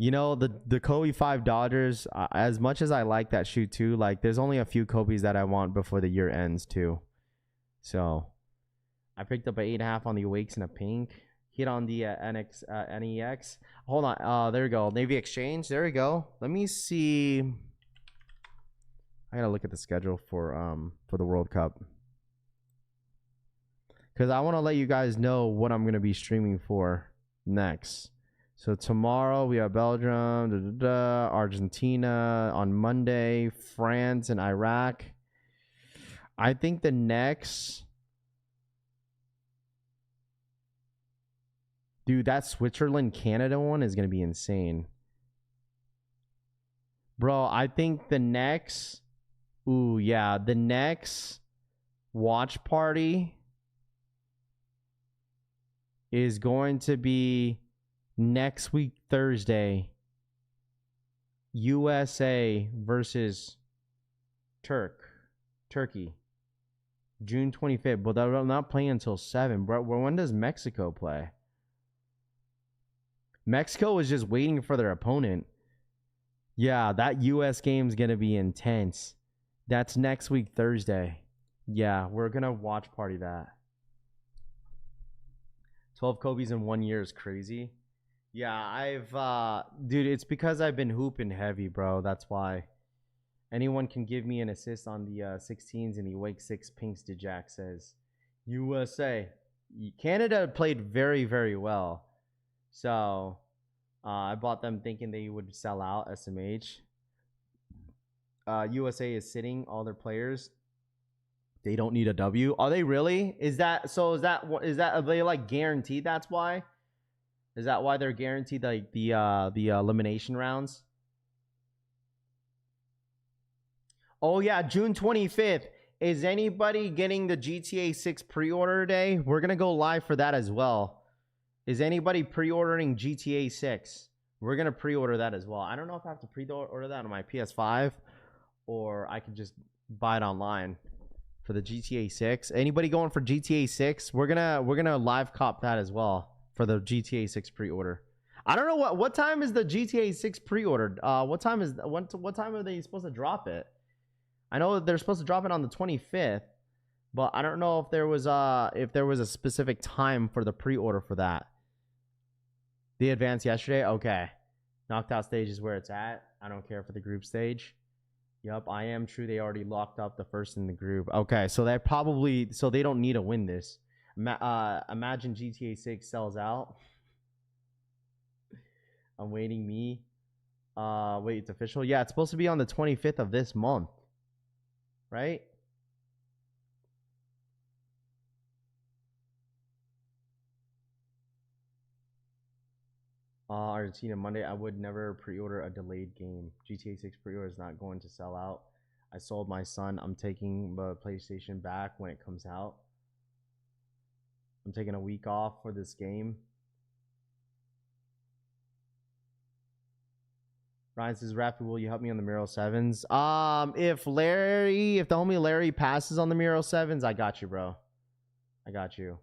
You know, the Kobe 5 Dodgers, as much as I like that shoe too, like there's only a few Kobe's that I want before the year ends too. So I picked up an 8.5 on the Awakes in a pink. Hit on the NEX. Hold on. There we go. Navy Exchange. There we go. Let me see. I gotta look at the schedule for the World Cup. Because I want to let you guys know what I'm gonna be streaming for next. So tomorrow we have Belgium, Argentina on Monday, France and Iraq. I think the next, dude, that Switzerland Canada one is gonna be insane, bro. I think the next, the next watch party is going to be next week, Thursday, USA versus Turkey, June 25th. But they're not playing until 7. Bro, when does Mexico play? Mexico is just waiting for their opponent. Yeah, that US game's going to be intense. That's next week, Thursday. Yeah, we're going to watch party that. 12 Kobe's in 1 year is crazy. Yeah, dude, it's because I've been hooping heavy, bro. That's why. Anyone can give me an assist on the 16s and the Wake 6 Pinks, Jack says. USA. Canada played very, very well. So, I bought them thinking they would sell out SMH. USA is sitting all their players. They don't need a W. Are they really? Is that are they like guaranteed that's why? Is that why they're guaranteed like the elimination rounds? Oh yeah, June 25th. Is anybody getting the GTA 6 pre-order today? We're going to go live for that as well. Is anybody pre-ordering GTA 6? We're going to pre-order that as well. I don't know if I have to pre-order that on my PS5 or I could just buy it online for the GTA 6. Anybody going for GTA 6? We're going to live cop that as well for the GTA 6 pre-order. I don't know what time is the GTA 6 pre-ordered. What time are they supposed to drop it? I know they're supposed to drop it on the 25th, but I don't know if there was a specific time for the pre-order for that. The advance yesterday? Okay. Knocked out stage is where it's at. I don't care for the group stage. Yup, I am true. They already locked up the first in the group. Okay, so they don't need to win this. Imagine GTA 6 sells out. I'm waiting me. Wait, it's official? Yeah, it's supposed to be on the 25th of this month. Right? Argentina Monday. I would never pre-order a delayed game. GTA 6 pre-order is not going to sell out. I sold my son. I'm taking the PlayStation back when it comes out. I'm taking a week off for this game. Ryan says, Raffy, will you help me on the Miro 7s? If the homie Larry passes on the Miro 7s, I got you, bro. I got you.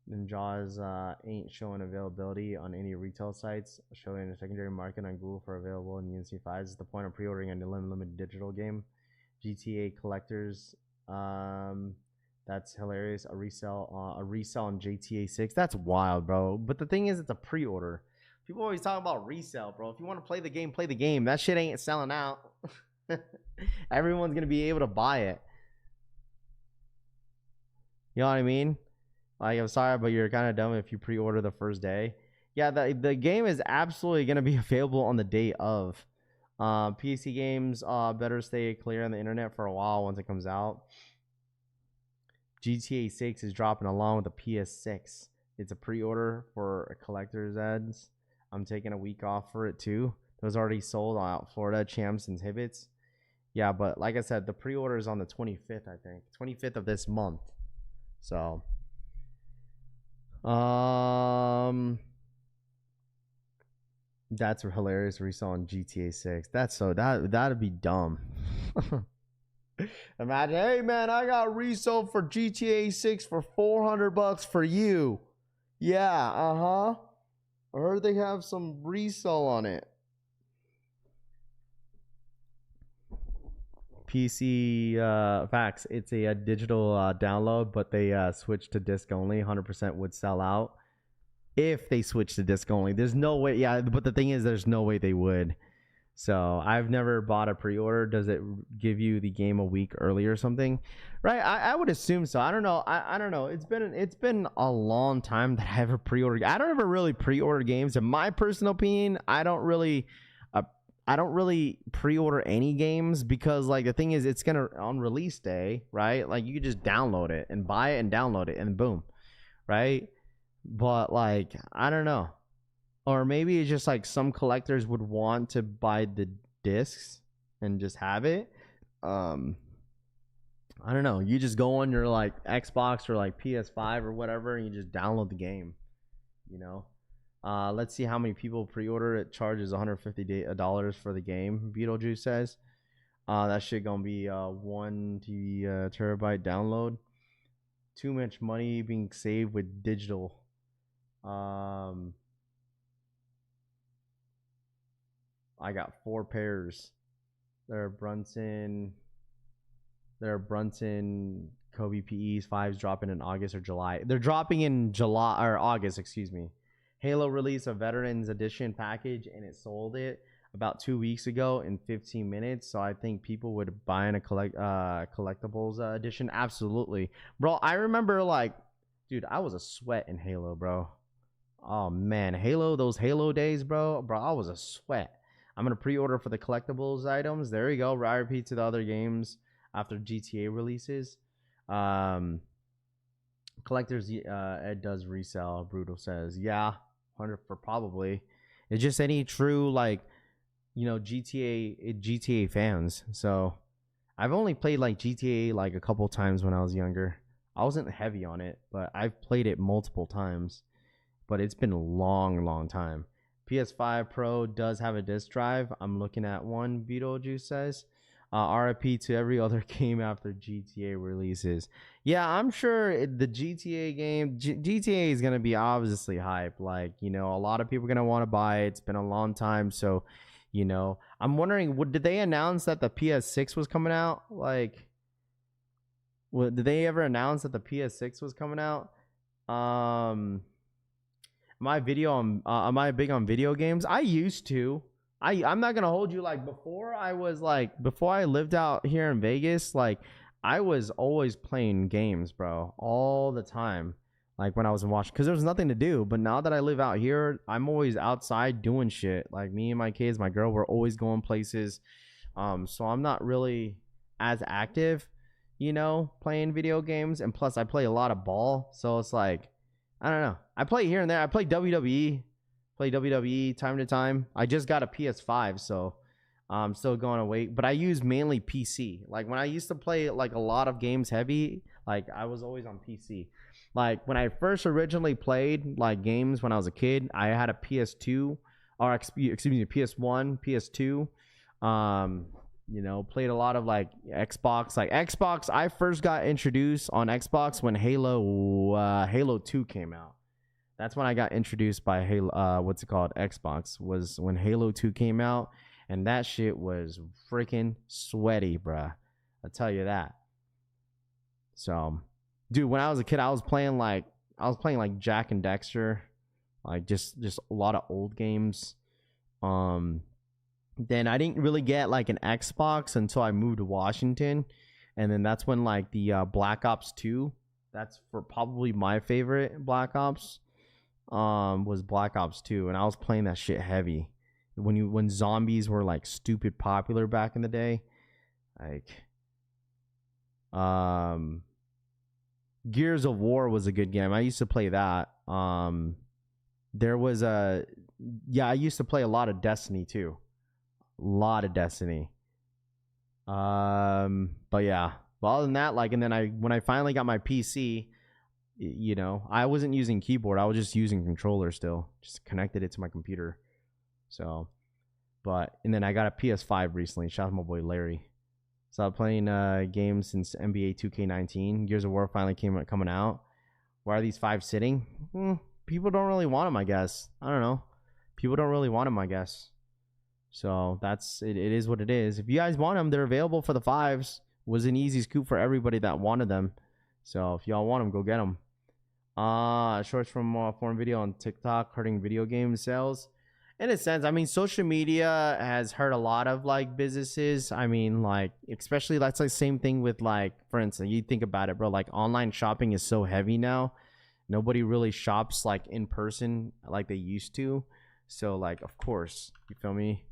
Then Jaws ain't showing availability on any retail sites. Showing a secondary market on Google for available in UNC 5s. Is the point of pre-ordering an unlimited digital game. GTA collectors. That's hilarious. A resell on GTA 6. That's wild, bro. But the thing is, it's a pre-order. People always talk about resale, bro. If you want to play the game, play the game. That shit ain't selling out. Everyone's going to be able to buy it. You know what I mean? Like, I'm sorry, but you're kind of dumb if you pre-order the first day. Yeah, the game is absolutely going to be available on the day of. PC games better stay clear on the internet for a while once it comes out. GTA 6 is dropping along with the PS6. It's a pre-order for a collector's ads. I'm taking a week off for it too. It was already sold out. Florida, Champs, and Hibbits. Yeah, but like I said, the pre-order is on the 25th, I think. 25th of this month. So, that's hilarious. Resell on GTA 6. That'd be dumb. Imagine, hey man, I got resold for GTA 6 for $400 for you. Yeah, I heard or they have some resell on it. PC facts. It's a digital download, but they switched to disc only. 100% would sell out if they switch to disc only. There's no way. Yeah, but the thing is, there's no way they would. So I've never bought a pre-order. Does it give you the game a week early or something? Right? I would assume so. I don't know. I don't know. It's been a long time that I ever pre-ordered. I don't ever really pre-order games. In my personal opinion, I don't really pre-order any games because like the thing is, it's gonna on release day, right? Like you could just download it and buy it and download it and boom, right? But like I don't know. Or maybe it's just like some collectors would want to buy the discs and just have it. I don't know. You just go on your like Xbox or like PS5 or whatever and you just download the game, you know? Let's see how many people pre-order. It charges $150 for the game, Beetlejuice says. That shit gonna be 1 terabyte download. Too much money being saved with digital. I got 4 pairs. There are Brunson Kobe PEs 5s dropping in August or July. They're dropping in July or August, excuse me. Halo released a Veterans Edition package and it sold it about 2 weeks ago in 15 minutes. So I think people would buy in a collectibles edition. Absolutely. Bro, I remember like, dude, I was a sweat in Halo, bro. Oh man, Halo, those Halo days, bro, I was a sweat. I'm going to pre-order for the collectibles items. There you go. I repeat to the other games after GTA releases. Collectors, it does resell, Brutal says. Yeah, 100 for probably. It's just any true, like, you know, GTA fans. So I've only played, like, GTA, like, a couple times when I was younger. I wasn't heavy on it, but I've played it multiple times. But it's been a long time. PS5 Pro does have a disc drive. I'm looking at one, Beetlejuice says. RIP to every other game after GTA releases. Yeah, I'm sure the GTA game, GTA is going to be obviously hype. Like, you know, a lot of people are going to want to buy it. It's been a long time. So, you know, I'm wondering, did they announce that the PS6 was coming out? Like, did they ever announce that the PS6 was coming out? Am I big on video games? I used to. I'm not gonna hold you. Like before I lived out here in Vegas, like I was always playing games, bro, all the time. Like when I was in Washington, because there was nothing to do. But now that I live out here, I'm always outside doing shit. Like me and my kids, my girl, we're always going places. So I'm not really as active, you know, playing video games. And plus, I play a lot of ball, so it's like, I don't know. I play here and there. I play WWE time to time. I just got a PS5, so I'm still going to wait. But I use mainly PC. Like when I used to play like a lot of games heavy, like I was always on PC. Like when I first originally played like games when I was a kid, I had a PS2 or excuse me, PS1, PS2. You know, played a lot of like Xbox. Like Xbox, I first got introduced on Xbox when Halo 2 came out. That's when I got introduced by Halo. What's it called? Xbox was when Halo 2 came out, and that shit was freaking sweaty, bruh. I'll tell you that. So, dude, when I was a kid, I was playing like Jack and Dexter, like just a lot of old games. Then I didn't really get like an Xbox until I moved to Washington, and then that's when like the Black Ops 2. That's for probably my favorite Black Ops. Was Black Ops 2, and I was playing that shit heavy when zombies were like stupid popular back in the day. Like, Gears of War was a good game. I used to play that. There was I used to play a lot of Destiny too. Lot of Destiny. But yeah. But other than that, like, and then when I finally got my PC, you know, I wasn't using keyboard. I was just using controller still. Just connected it to my computer. So, and then I got a PS5 recently. Shout out to my boy Larry. So I've playing games since NBA 2K19. Gears of War finally coming out. Why are these 5 sitting? People don't really want them, I guess. I don't know. people don't really want them, I guess. So that's it. It is what it is. If you guys want them, they're available for the 5s. Was an easy scoop for everybody that wanted them. So if y'all want them, go get them. Shorts from foreign video on TikTok hurting video game sales. In a sense, I mean, social media has hurt a lot of like businesses. I mean, like, especially that's like same thing with like, for instance, you think about it, bro, like online shopping is so heavy now. Nobody really shops like in person like they used to. So like, of course, you feel me?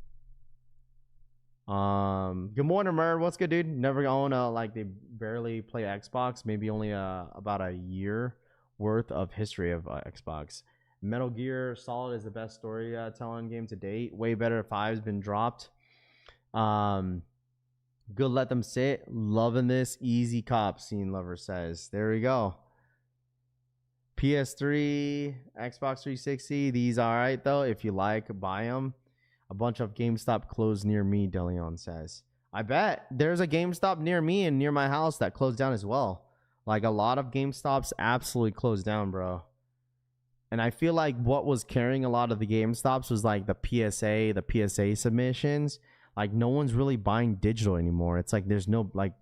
Good morning, Mer. What's good, dude? Never own like they barely play Xbox. Maybe only about a year worth of history of Xbox. Metal Gear Solid is the best storytelling game to date. Way better if 5's been dropped. Good, let them sit. Loving this. Easy cop, scene lover says. There we go. PS3, Xbox 360. These all right though. If you like, buy them. A bunch of GameStop closed near me, DeLeon says. I bet there's a GameStop near me and near my house that closed down as well. Like a lot of GameStops absolutely closed down, bro. And I feel like what was carrying a lot of the GameStops was like the PSA submissions. Like no one's really buying digital anymore. It's like there's no like,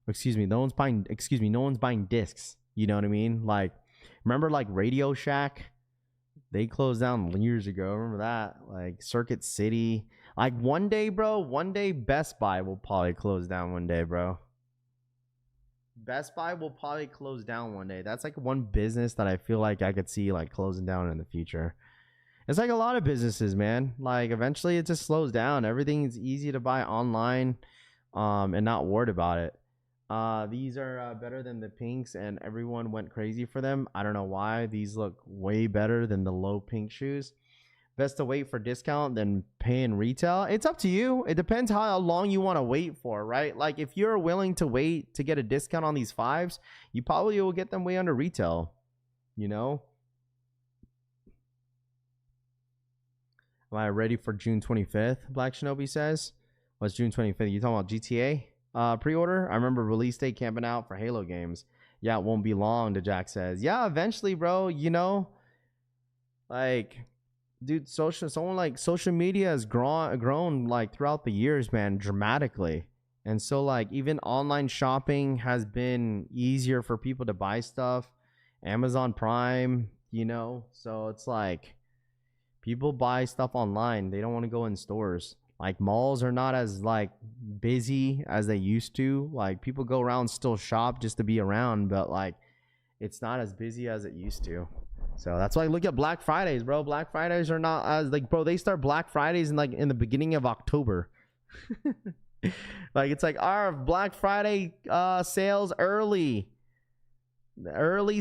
no one's buying discs. You know what I mean? Like, remember like Radio Shack? They closed down years ago. Remember that? Like Circuit City. Like one day, bro, Best Buy will probably close down one day, bro. Best Buy will probably close down one day. That's like one business that I feel like I could see like closing down in the future. It's like a lot of businesses, man. Like eventually it just slows down. Everything is easy to buy online and not worried about it. These are better than the pinks and everyone went crazy for them. I don't know why. These look way better than the low pink shoes. Best to wait for discount than pay in retail. It's up to you. It depends how long you want to wait for, right? Like if you're willing to wait to get a discount on these 5s, you probably will get them way under retail, you know? Am I ready for June 25th? Black Shinobi says. What's June 25th? You talking about GTA? Pre-order. I remember release date camping out for Halo games. Yeah, it won't be long. The Jack says. Yeah, eventually, bro. You know, like, dude, social media has grown like throughout the years, man, dramatically. And so like even online shopping has been easier for people to buy stuff. Amazon Prime, you know, so it's like people buy stuff online. They don't want to go in stores. Like malls are not as like busy as they used to. Like people go around still shop just to be around, but like it's not as busy as it used to. So that's why I look at Black Fridays, bro. Black Fridays are not as like, bro, they start Black Fridays in the beginning of October. Like it's like our Black Friday sales early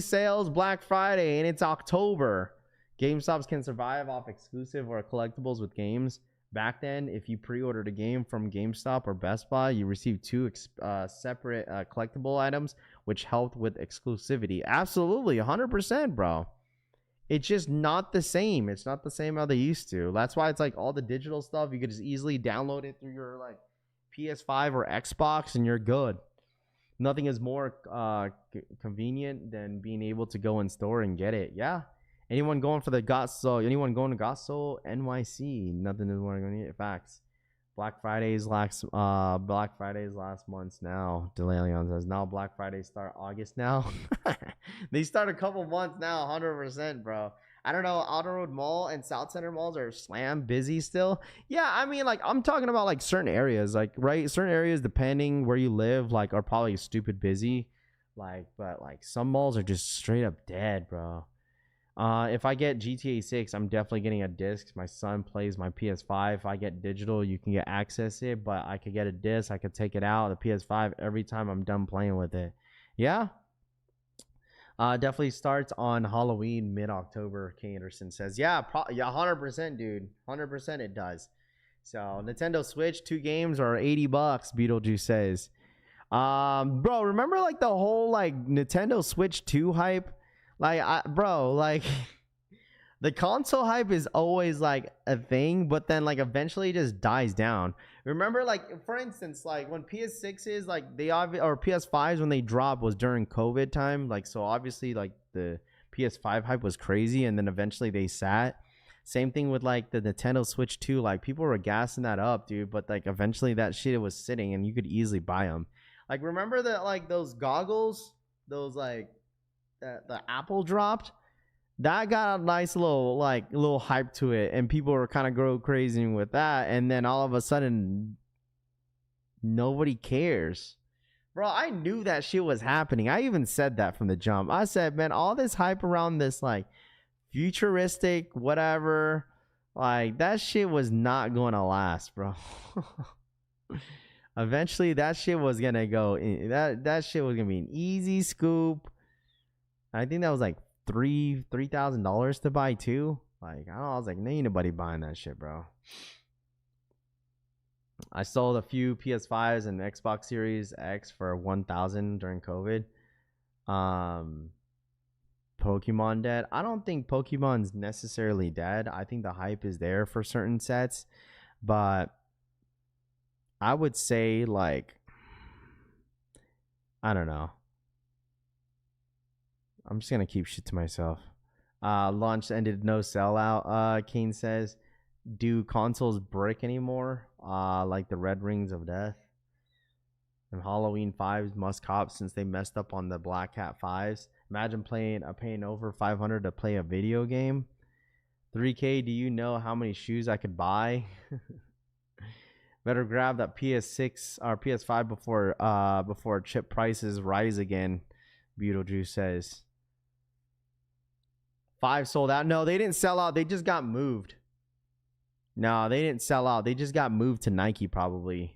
sales Black Friday, and it's October. GameStops can survive off exclusive or collectibles with games. Back then, if you pre-ordered a game from GameStop or Best Buy, you received 2 separate collectible items, which helped with exclusivity. Absolutely, 100%, bro. It's just not the same. It's not the same how they used to. That's why it's like all the digital stuff, you could just easily download it through your like PS5 or Xbox and you're good. Nothing is more convenient than being able to go in store and get it. Yeah. Anyone going to Gosso NYC? Nothing is more going to get facts. Black Friday's last month's now. DeLeon says now Black Friday start August now. They start a couple months now, 100%, bro. I don't know. Outer Road Mall and South Center malls are slam busy still. Yeah, I mean, like I'm talking about like certain areas, like right, certain areas depending where you live, like are probably stupid busy. Like, but like some malls are just straight up dead, bro. If I get GTA 6, I'm definitely getting a disc. My son plays my PS5. If I get digital, you can get access to it, but I could get a disc. I could take it out of the PS5 every time I'm done playing with it. Yeah. Definitely starts on Halloween, mid-October, K. Anderson says. Yeah, 100%, dude. 100% it does. So, Nintendo Switch, 2 games are $80, Beetlejuice says. Bro, remember like the whole like Nintendo Switch 2 hype? Like, like the console hype is always like a thing, but then like eventually it just dies down. Remember, like for instance, like when PS6s like or PS5s when they dropped was during COVID time. Like so obviously like the PS5 hype was crazy, and then eventually they sat. Same thing with like the Nintendo Switch 2. Like people were gassing that up, dude. But like eventually that shit was sitting and you could easily buy them. Like remember that like those goggles, those like the Apple dropped. That got a nice little hype to it, and people were kind of go crazy with that. And then all of a sudden, nobody cares. Bro, I knew that shit was happening. I even said that from the jump. I said, man, all this hype around this like futuristic whatever, like that shit was not going to last, bro. Eventually that shit was going to go that shit was going to be an easy scoop. I think that was like $3,000 to buy too. Like I don't know, I was like, ain't nobody buying that shit, bro. I sold a few PS5s and Xbox Series X for $1,000 during COVID. Pokemon dead. I don't think Pokemon's necessarily dead. I think the hype is there for certain sets, but I would say like I don't know. I'm just gonna keep shit to myself. Launch ended, no sellout. Kane says, do consoles brick anymore? Like the Red Rings of Death and Halloween 5s must cop since they messed up on the Black Hat 5s. Imagine paying over $500 to play a video game. 3K, do you know how many shoes I could buy? Better grab that PS6 or PS5 before chip prices rise again. Beetlejuice says. 5 sold out. No, they didn't sell out. They just got moved. No, they didn't sell out. They just got moved to Nike probably.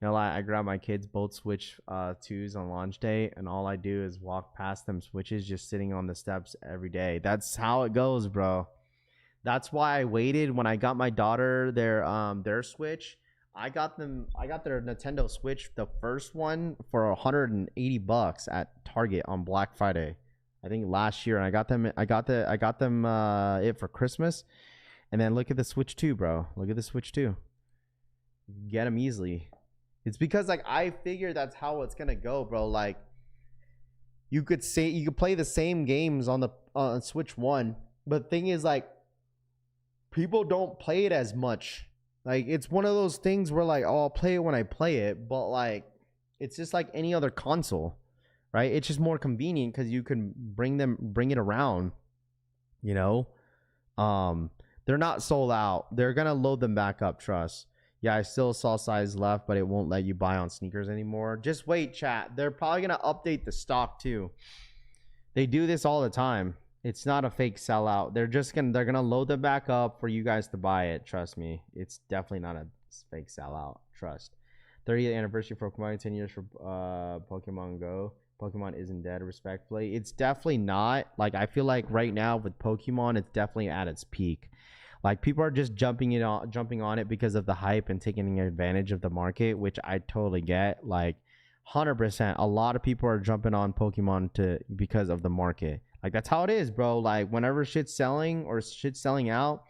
You know, I grab my kids both Switch 2s on launch day, and all I do is walk past them Switches just sitting on the steps every day. That's how it goes, bro. That's why I waited when I got my daughter their Switch. I got their Nintendo Switch, the first one, for $180 at Target on Black Friday. I think last year, and I got them it for Christmas. And then look at the Switch 2, bro. Look at the Switch 2. Get them easily. It's because like I figure that's how it's gonna go, bro. Like you could play the same games on the Switch 1, but the thing is like people don't play it as much. Like it's one of those things where like, oh, I'll play it when I play it, but like it's just like any other console, right? It's just more convenient because you can bring it around, you know. They're not sold out. They're gonna load them back up, trust. Yeah, I still saw size left, but it won't let you buy on sneakers anymore. Just wait, chat. They're probably gonna update the stock too. They do this all the time. It's not a fake sellout. They're gonna load them back up for you guys to buy it. Trust me. It's definitely not a fake sellout. Trust. 30th anniversary for Pokemon, 10 years for Pokemon Go. Pokemon isn't dead, respectfully. It's definitely not. Like I feel like right now with Pokemon, it's definitely at its peak. Like people are just jumping on it because of the hype and taking advantage of the market, which I totally get. Like 100%. A lot of people are jumping on Pokemon because of the market. Like that's how it is, bro. Like whenever shit's selling or shit's selling out,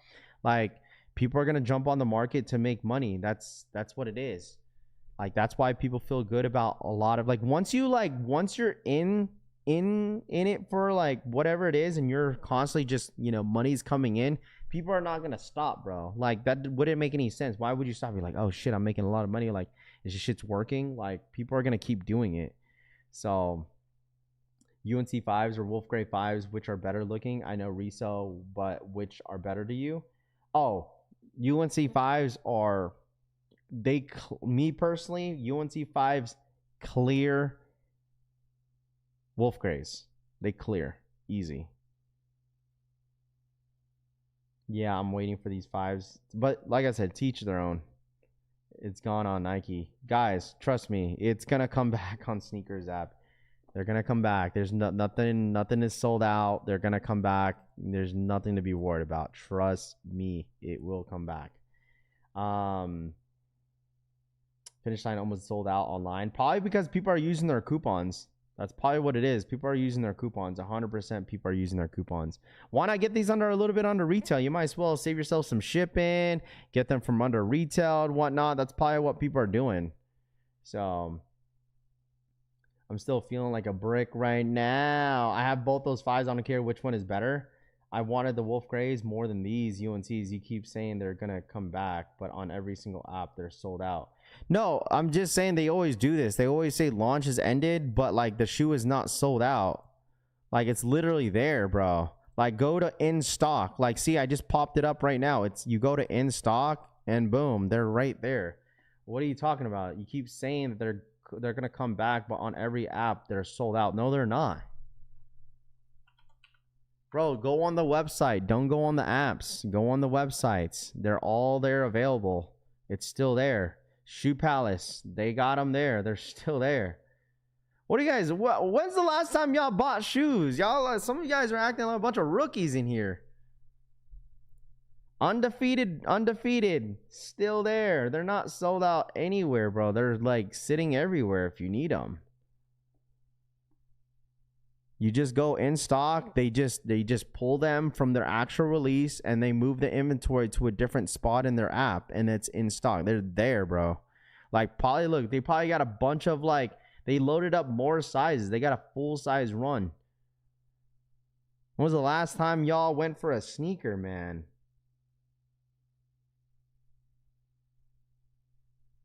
like people are gonna jump on the market to make money. That's what it is. Like that's why people feel good about a lot of like once you're in it for like whatever it is and you're constantly just, you know, money's coming in, people are not gonna stop, bro. Like that wouldn't make any sense. Why would you stop? You're like, oh shit, I'm making a lot of money. Like this shit's working. Like people are gonna keep doing it. So UNC 5s or Wolf Gray 5s, which are better looking? I know resale, but which are better to you? Oh, UNC 5s are me personally, UNC 5s clear Wolf Grays. They clear easy. Yeah, I'm waiting for these 5s, but like I said, teach their own. It's gone on Nike, guys. Trust me, it's gonna come back on Sneakers app. They're gonna come back. There's nothing is sold out. They're gonna come back. There's nothing to be worried about. Trust me, it will come back. Finish line almost sold out online, probably because people are using their coupons. That's probably what it is. People are using their coupons. 100% people are using their coupons. Why not get these a little bit under retail? You might as well save yourself some shipping, get them from under retail and whatnot. That's probably what people are doing. So I'm still feeling like a brick right now. I have both those 5s. I don't care which one is better. I wanted the Wolf Grays more than these UNCs. You keep saying they're gonna come back, but on every single app they're sold out. No, I'm just saying they always do this. They always say launch has ended, but like the shoe is not sold out. Like it's literally there, bro. Like go to in stock. Like see, I just popped it up right now. It's you go to in stock and boom, they're right there. What are you talking about? You keep saying that they're gonna come back, but on every app they're sold out. No, they're not. Bro, go on the website. Don't go on the apps. Go on the websites. They're all there available. It's still there. Shoe Palace. They got them there. They're still there. What do you guys... When's the last time y'all bought shoes? Y'all, some of you guys are acting like a bunch of rookies in here. Undefeated. Still there. They're not sold out anywhere, bro. They're like sitting everywhere if you need them. You just go in stock. They just pull them from their actual release and they move the inventory to a different spot in their app and it's in stock. They're there, bro. Like probably look, they probably got a bunch of like they loaded up more sizes. They got a full size run. When was the last time y'all went for a sneaker, man?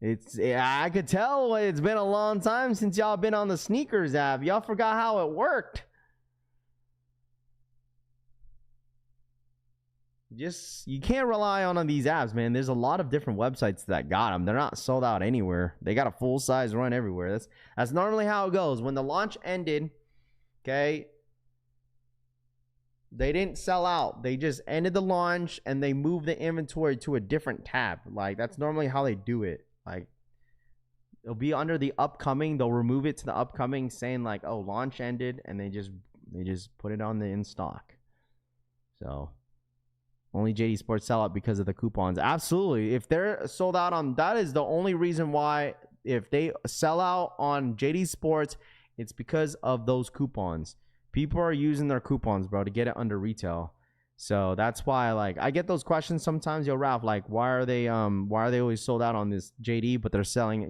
I could tell it's been a long time since y'all been on the sneakers app. Y'all forgot how it worked. You can't rely on these apps, man. There's a lot of different websites that got them. They're not sold out anywhere. They got a full size run everywhere. That's normally how it goes. When the launch ended, okay, they didn't sell out. They just ended the launch and they moved the inventory to a different tab. Like that's normally how they do it. Like it'll be under the upcoming. They'll remove it to the upcoming, saying like, "Oh, launch ended," and they just put it on the in stock. So only JD Sports sell out because of the coupons. Absolutely, if they're sold out on that, is the only reason why. If they sell out on JD Sports, it's because of those coupons. People are using their coupons, bro, to get it under retail. So that's why, like, I get those questions sometimes. Yo, Ralph, like, why are they always sold out on this JD, but they're selling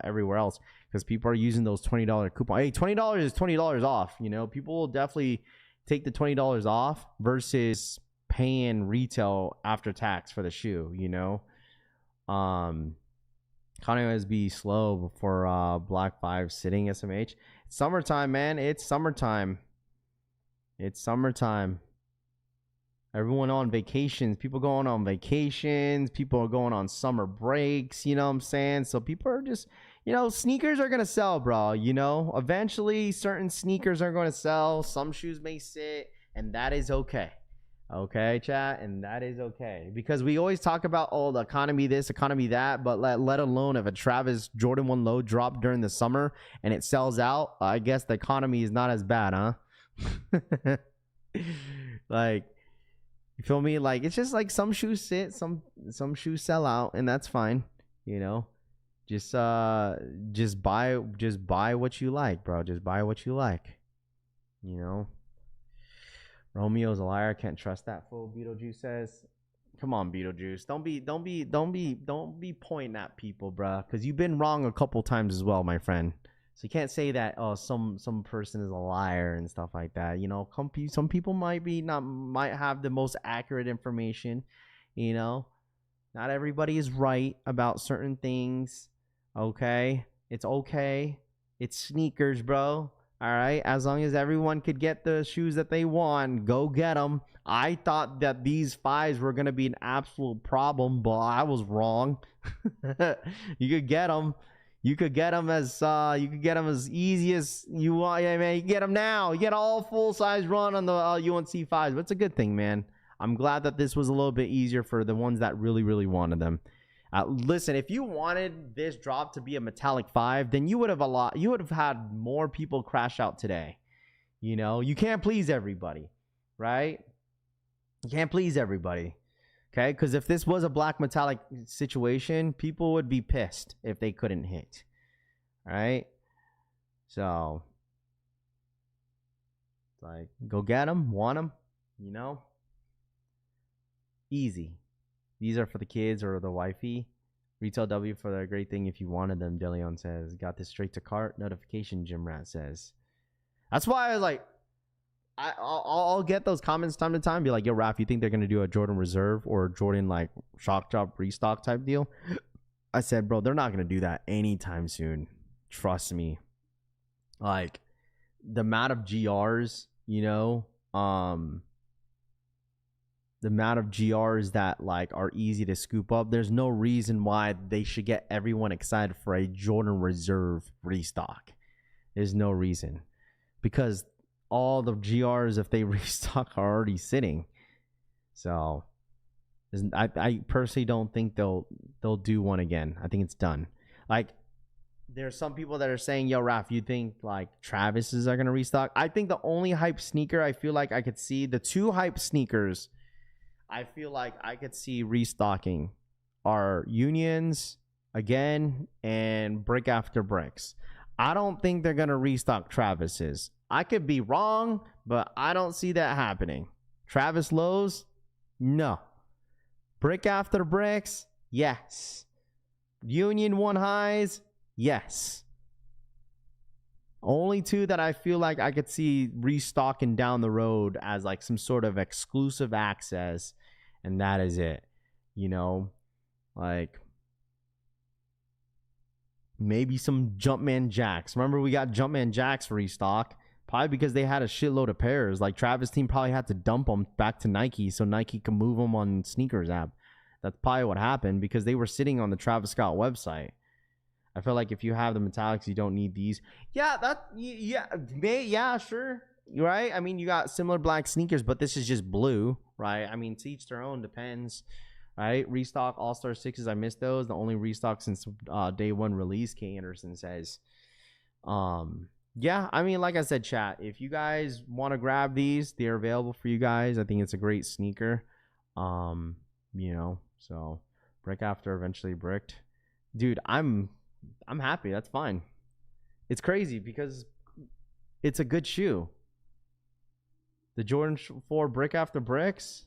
everywhere else? Because people are using those $20 coupons. Hey, $20 is $20 off. You know, people will definitely take the $20 off versus paying retail after tax for the shoe. You know, kind of always be slow before Black 5 sitting SMH. It's summertime, man. It's summertime. Everyone on vacations. People going on vacations. People are going on summer breaks. You know what I'm saying? So people are just, you know, sneakers are going to sell, bro. You know, eventually certain sneakers are going to sell. Some shoes may sit, and that is okay. Okay, chat? And that is okay. Because we always talk about, oh, the economy this, economy that, but let alone if a Travis Jordan 1 low dropped during the summer and it sells out, I guess the economy is not as bad, huh? Like, you feel me? Like, it's just like some shoes sit, some shoes sell out, and that's fine. You know, just buy what you like, bro. Just buy what you like. You know, Romeo's a liar. Can't trust that fool. Beetlejuice says, "Come on, Beetlejuice. Don't be pointing at people, bro. Because you've been wrong a couple times as well, my friend. So you can't say that, oh, some person is a liar and stuff like that. You know, some people might have the most accurate information. You know, not everybody is right about certain things. Okay, it's okay. It's sneakers, bro. All right, as long as everyone could get the shoes that they want, go get them. I thought that these 5s were gonna be an absolute problem, but I was wrong. You could get them. You could get them as easy as you want. Yeah, man, you can get them now. You get all full size run on the UNC 5s. But it's a good thing, man. I'm glad that this was a little bit easier for the ones that really, really wanted them. Listen, if you wanted this drop to be a metallic 5, then you would have had more people crash out today. You know, you can't please everybody, right? You can't please everybody. Okay, because if this was a black metallic situation, people would be pissed if they couldn't hit. All right, so like, go get them, want them, you know, easy. These are for the kids or the wifey. Retail W for the great thing if you wanted them. Deleon says, got this straight to cart notification. Jim Rat says, that's why I was like, I'll get those comments time to time. Be like, yo, Raph, you think they're gonna do a Jordan Reserve or Jordan like shock drop restock type deal? I said, bro, they're not gonna do that anytime soon. Trust me. Like the amount of GRs, you know, the amount of GRs that like are easy to scoop up. There's no reason why they should get everyone excited for a Jordan Reserve restock. There's no reason, because all the GRs, if they restock, are already sitting. So I personally don't think they'll do one again. I think it's done. Like there's some people that are saying, yo, Raph, you think like Travis's are gonna restock? I think the only hype sneaker I feel like I could see, the two hype sneakers I feel like I could see restocking are Unions again and Brick After Bricks. I don't think they're gonna restock Travis's. I could be wrong, but I don't see that happening. Travis Lowe's, no. Brick After Bricks, yes. Union One Highs, yes. Only two that I feel like I could see restocking down the road as like some sort of exclusive access, and that is it. You know, like maybe some Jumpman Jacks. Remember we got Jumpman Jacks restock? Probably because they had a shitload of pairs. Like Travis team probably had to dump them back to Nike so Nike can move them on Sneakers app. That's probably what happened, because they were sitting on the Travis Scott website. I feel like if you have the metallics, you don't need these. Yeah, sure. You're right. I mean, you got similar black sneakers, but this is just blue, right? I mean, to each their own, depends, right? Restock All-Star 6s, I missed those. The only restock since day one release, K. Anderson says. Yeah, I mean, like I said, chat, if you guys want to grab these, they're available for you guys. I think it's a great sneaker. You know, so Brick After eventually bricked. Dude, I'm happy. That's fine. It's crazy because it's a good shoe. The Jordan 4 Brick After Bricks.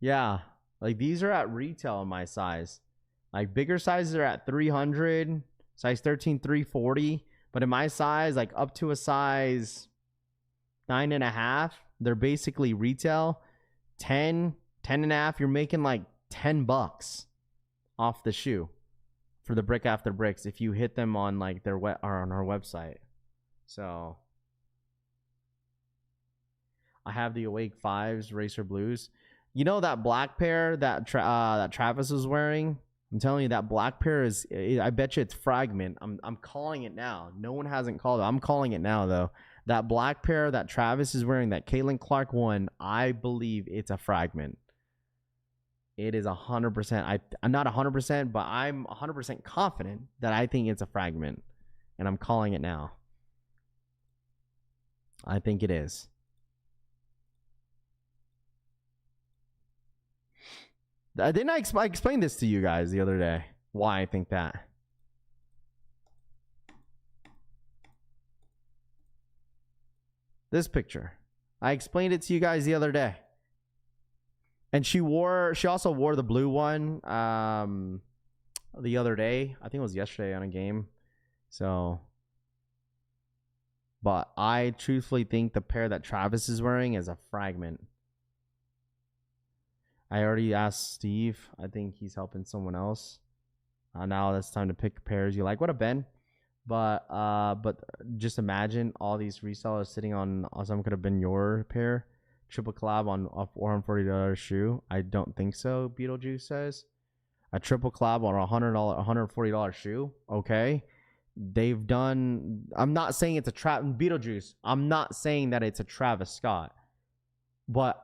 Yeah, like these are at retail in my size. Like bigger sizes are at 300, size 13, 340. But in my size, like up to a size 9.5, they're basically retail. 10 and a half, you're making like $10 off the shoe for the Brick After Bricks if you hit them on like their or on our website. So I have the Awake 5s Racer Blues. You know that black pair that that Travis was wearing? I'm telling you, that black pair is, I bet you it's Fragment. I'm calling it now. No one hasn't called it. I'm calling it now, though. That black pair that Travis is wearing, that Caitlin Clark one, I believe it's a Fragment. It is 100%. I'm not 100%, but I'm 100% confident that I think it's a Fragment. And I'm calling it now. I think it is. Didn't I explain this to you guys the other day? Why I think that. This picture. I explained it to you guys the other day. And she also wore the blue one the other day. I think it was yesterday on a game. So, but I truthfully think the pair that Travis is wearing is a Fragment. I already asked Steve. I think he's helping someone else. Now it's time to pick pairs you like. What a Ben. But just imagine all these resellers sitting on some could have been your pair. Triple collab on a $440 shoe. I don't think so, Beetlejuice says. A triple collab on a $140 shoe. Okay. They've done, I'm not saying it's a Beetlejuice. I'm not saying that it's a Travis Scott. But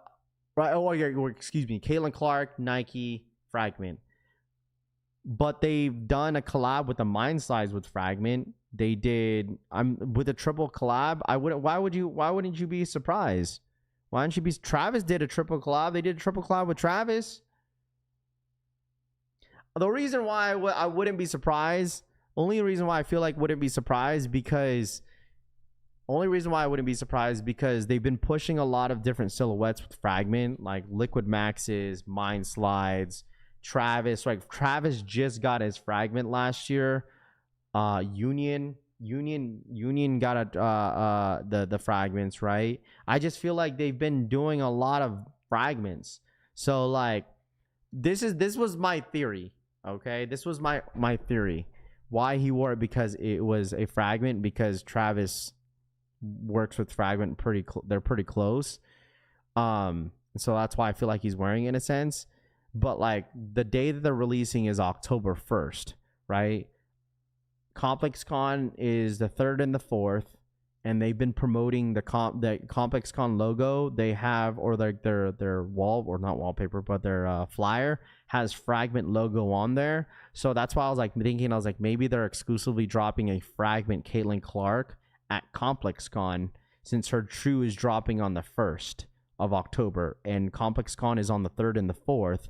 right, excuse me, Caitlin Clark, Nike, Fragment. But they've done a collab with the Mind Slides with Fragment. They did with a triple collab. Why wouldn't you be surprised? Why don't you be? Travis did a triple collab. They did a triple collab with Travis. The reason why I wouldn't be surprised, only reason why I feel like wouldn't be surprised because they've been pushing a lot of different silhouettes with Fragment, like Liquid Maxes, Mind Slides, Travis, like Travis just got his fragment last year. Union got the fragments, right? I just feel like they've been doing a lot of fragments. So like this was my theory, okay? This was my theory. Why he wore it, because it was a fragment, because Travis works with fragment they're pretty close. So that's why I feel like he's wearing it in a sense. But like the day that they're releasing is October 1st, right? Complex Con is the 3rd and the 4th, and they've been promoting the Complex Con logo they have, or their wall, or not wallpaper, but their flyer has fragment logo on there. So that's why I was like thinking, I was like, maybe they're exclusively dropping a fragment Caitlin Clark at Complex Con, since her true is dropping on the 1st of October, and Complex Con is on the 3rd and the 4th.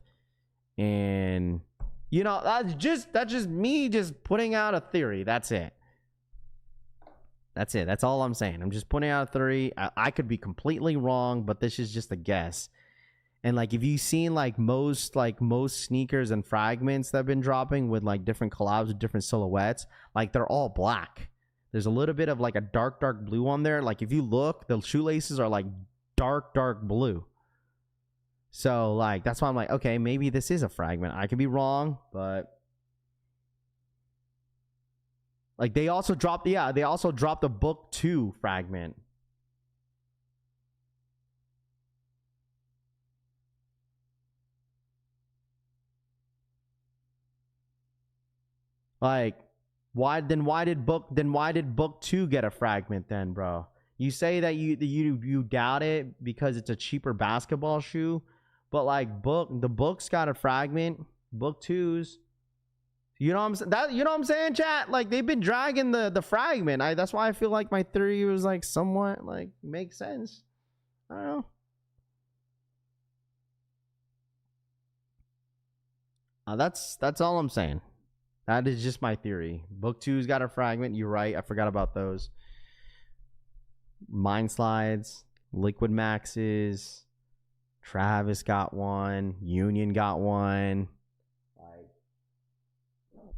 And you know, that's just me just putting out a theory. That's it. That's all I'm saying. I'm just putting out a theory. I could be completely wrong, but this is just a guess. And like, if you've seen like most sneakers and fragments that have been dropping with like different collabs with different silhouettes, like they're all black. There's a little bit of like a dark blue on there. Like if you look, the shoelaces are like dark blue. So like that's why I'm like, okay, maybe this is a fragment. I could be wrong, but like they also dropped the book 2 fragment. Like why did book 2 get a fragment then, bro? You say that you doubt it because it's a cheaper basketball shoe, but like the book's got a fragment, book 2's. You know what I'm saying, chat? Like they've been dragging the fragment. That's why I feel like my theory was like somewhat like makes sense. I don't know. That's all I'm saying. That is just my theory. Book 2's got a fragment. You're right. I forgot about those. Mind Slides, Liquid Maxes, Travis got one, Union got one.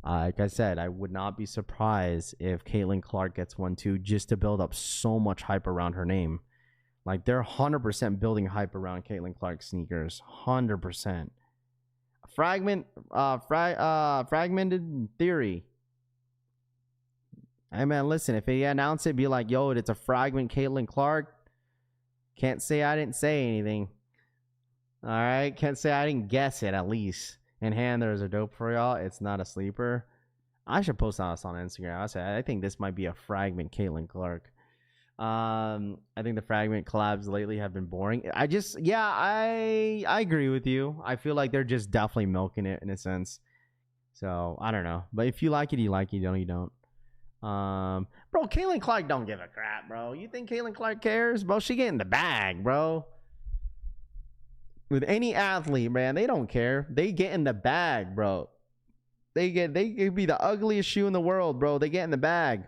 Like I said, I would not be surprised if Caitlin Clark gets one too, just to build up so much hype around her name. Like they're 100% building hype around Caitlin Clark sneakers, 100%. Fragmented theory. Hey man, listen, if he announce it, be like, yo, it's a fragment Caitlin Clark. Can't say I didn't say anything. Alright? Can't say I didn't guess it, at least. And there's a dope for y'all. It's not a sleeper. I should post this on Instagram. I think this might be a fragment Caitlin Clark. I think the fragment collabs lately have been boring. I agree with you. I feel like they're just definitely milking it in a sense. So I don't know. But if you like it, you like it. You don't. Bro, Caitlin Clark don't give a crap, bro. You think Caitlin Clark cares? Bro, she get in the bag, bro. With any athlete, man, they don't care. They get in the bag, bro. They could be the ugliest shoe in the world, bro. They get in the bag.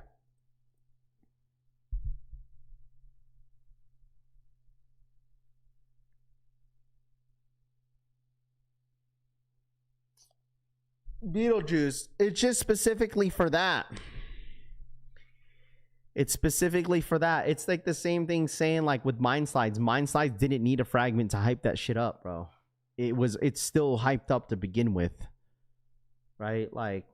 Beetlejuice. It's just specifically for that. It's specifically for that. It's like the same thing saying like with Mind Slides. Mind Slides didn't need a fragment to hype that shit up, bro. It's still hyped up to begin with. Right? Like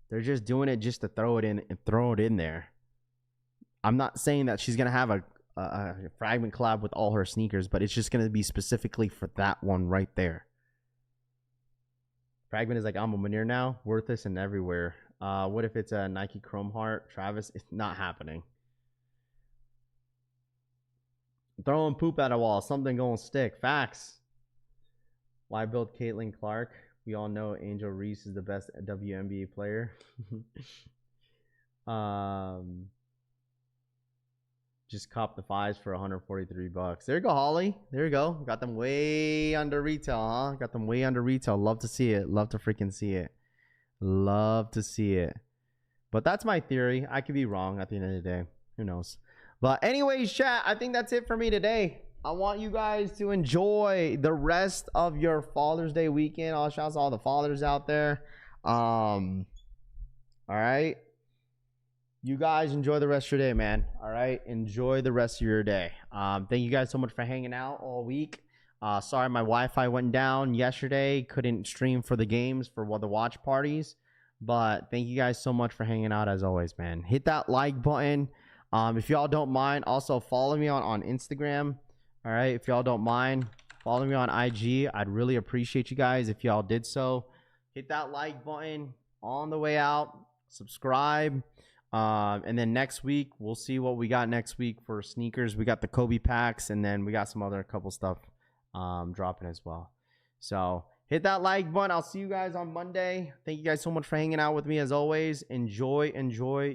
they're just doing it just to throw it in there. I'm not saying that she's gonna have a fragment collab with all her sneakers, but it's just gonna be specifically for that one right there. Fragment is like, I'm a Munir now, worthless and everywhere. What if it's a Nike Chrome Heart? Travis, it's not happening. Throwing poop at a wall, something gonna stick. Facts. Why build Caitlin Clark? We all know Angel Reese is the best WNBA player. Just cop the 5s for $143. There you go, Holly. There you go. Got them way under retail, huh? Got them way under retail. Love to see it. Love to freaking see it. Love to see it. But that's my theory. I could be wrong at the end of the day. Who knows? But anyways, chat, I think that's it for me today. I want you guys to enjoy the rest of your Father's Day weekend. All shouts to all the fathers out there. All right. You guys enjoy the rest of your day, man. All right. Enjoy the rest of your day. Thank you guys so much for hanging out all week. Sorry, my Wi-Fi went down yesterday. Couldn't stream for the games for the watch parties. But thank you guys so much for hanging out as always, man. Hit that like button. If y'all don't mind, also follow me on Instagram. All right. If y'all don't mind, follow me on IG. I'd really appreciate you guys if y'all did so. Hit that like button on the way out. Subscribe. And then next week, we'll see what we got next week for sneakers. We got the Kobe packs, and then we got some other couple stuff dropping as well. So hit that like button. I'll see you guys on Monday. Thank you guys so much for hanging out with me as always. Enjoy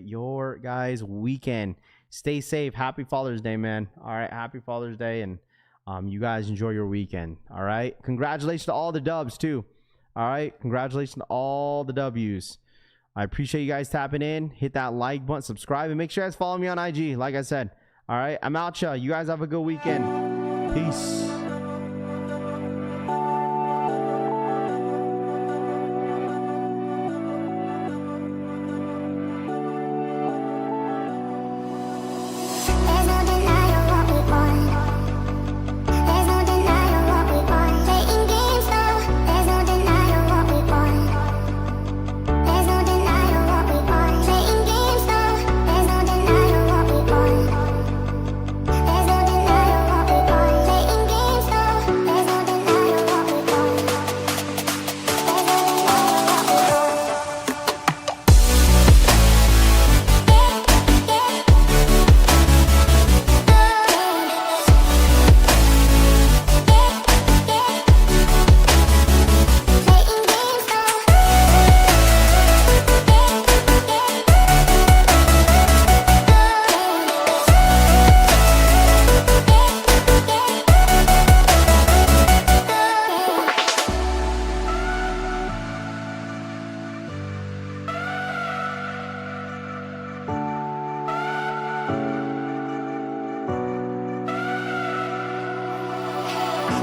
your guys' weekend. Stay safe. Happy Father's Day, man. All right. Happy Father's Day. And you guys enjoy your weekend. All right. Congratulations to all the dubs too. All right. Congratulations to all the W's. I appreciate you guys tapping in. Hit that like button, subscribe, and make sure you guys follow me on IG, like I said. All right, I'm out, y'all. You guys have a good weekend. Peace.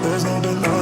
There's no denying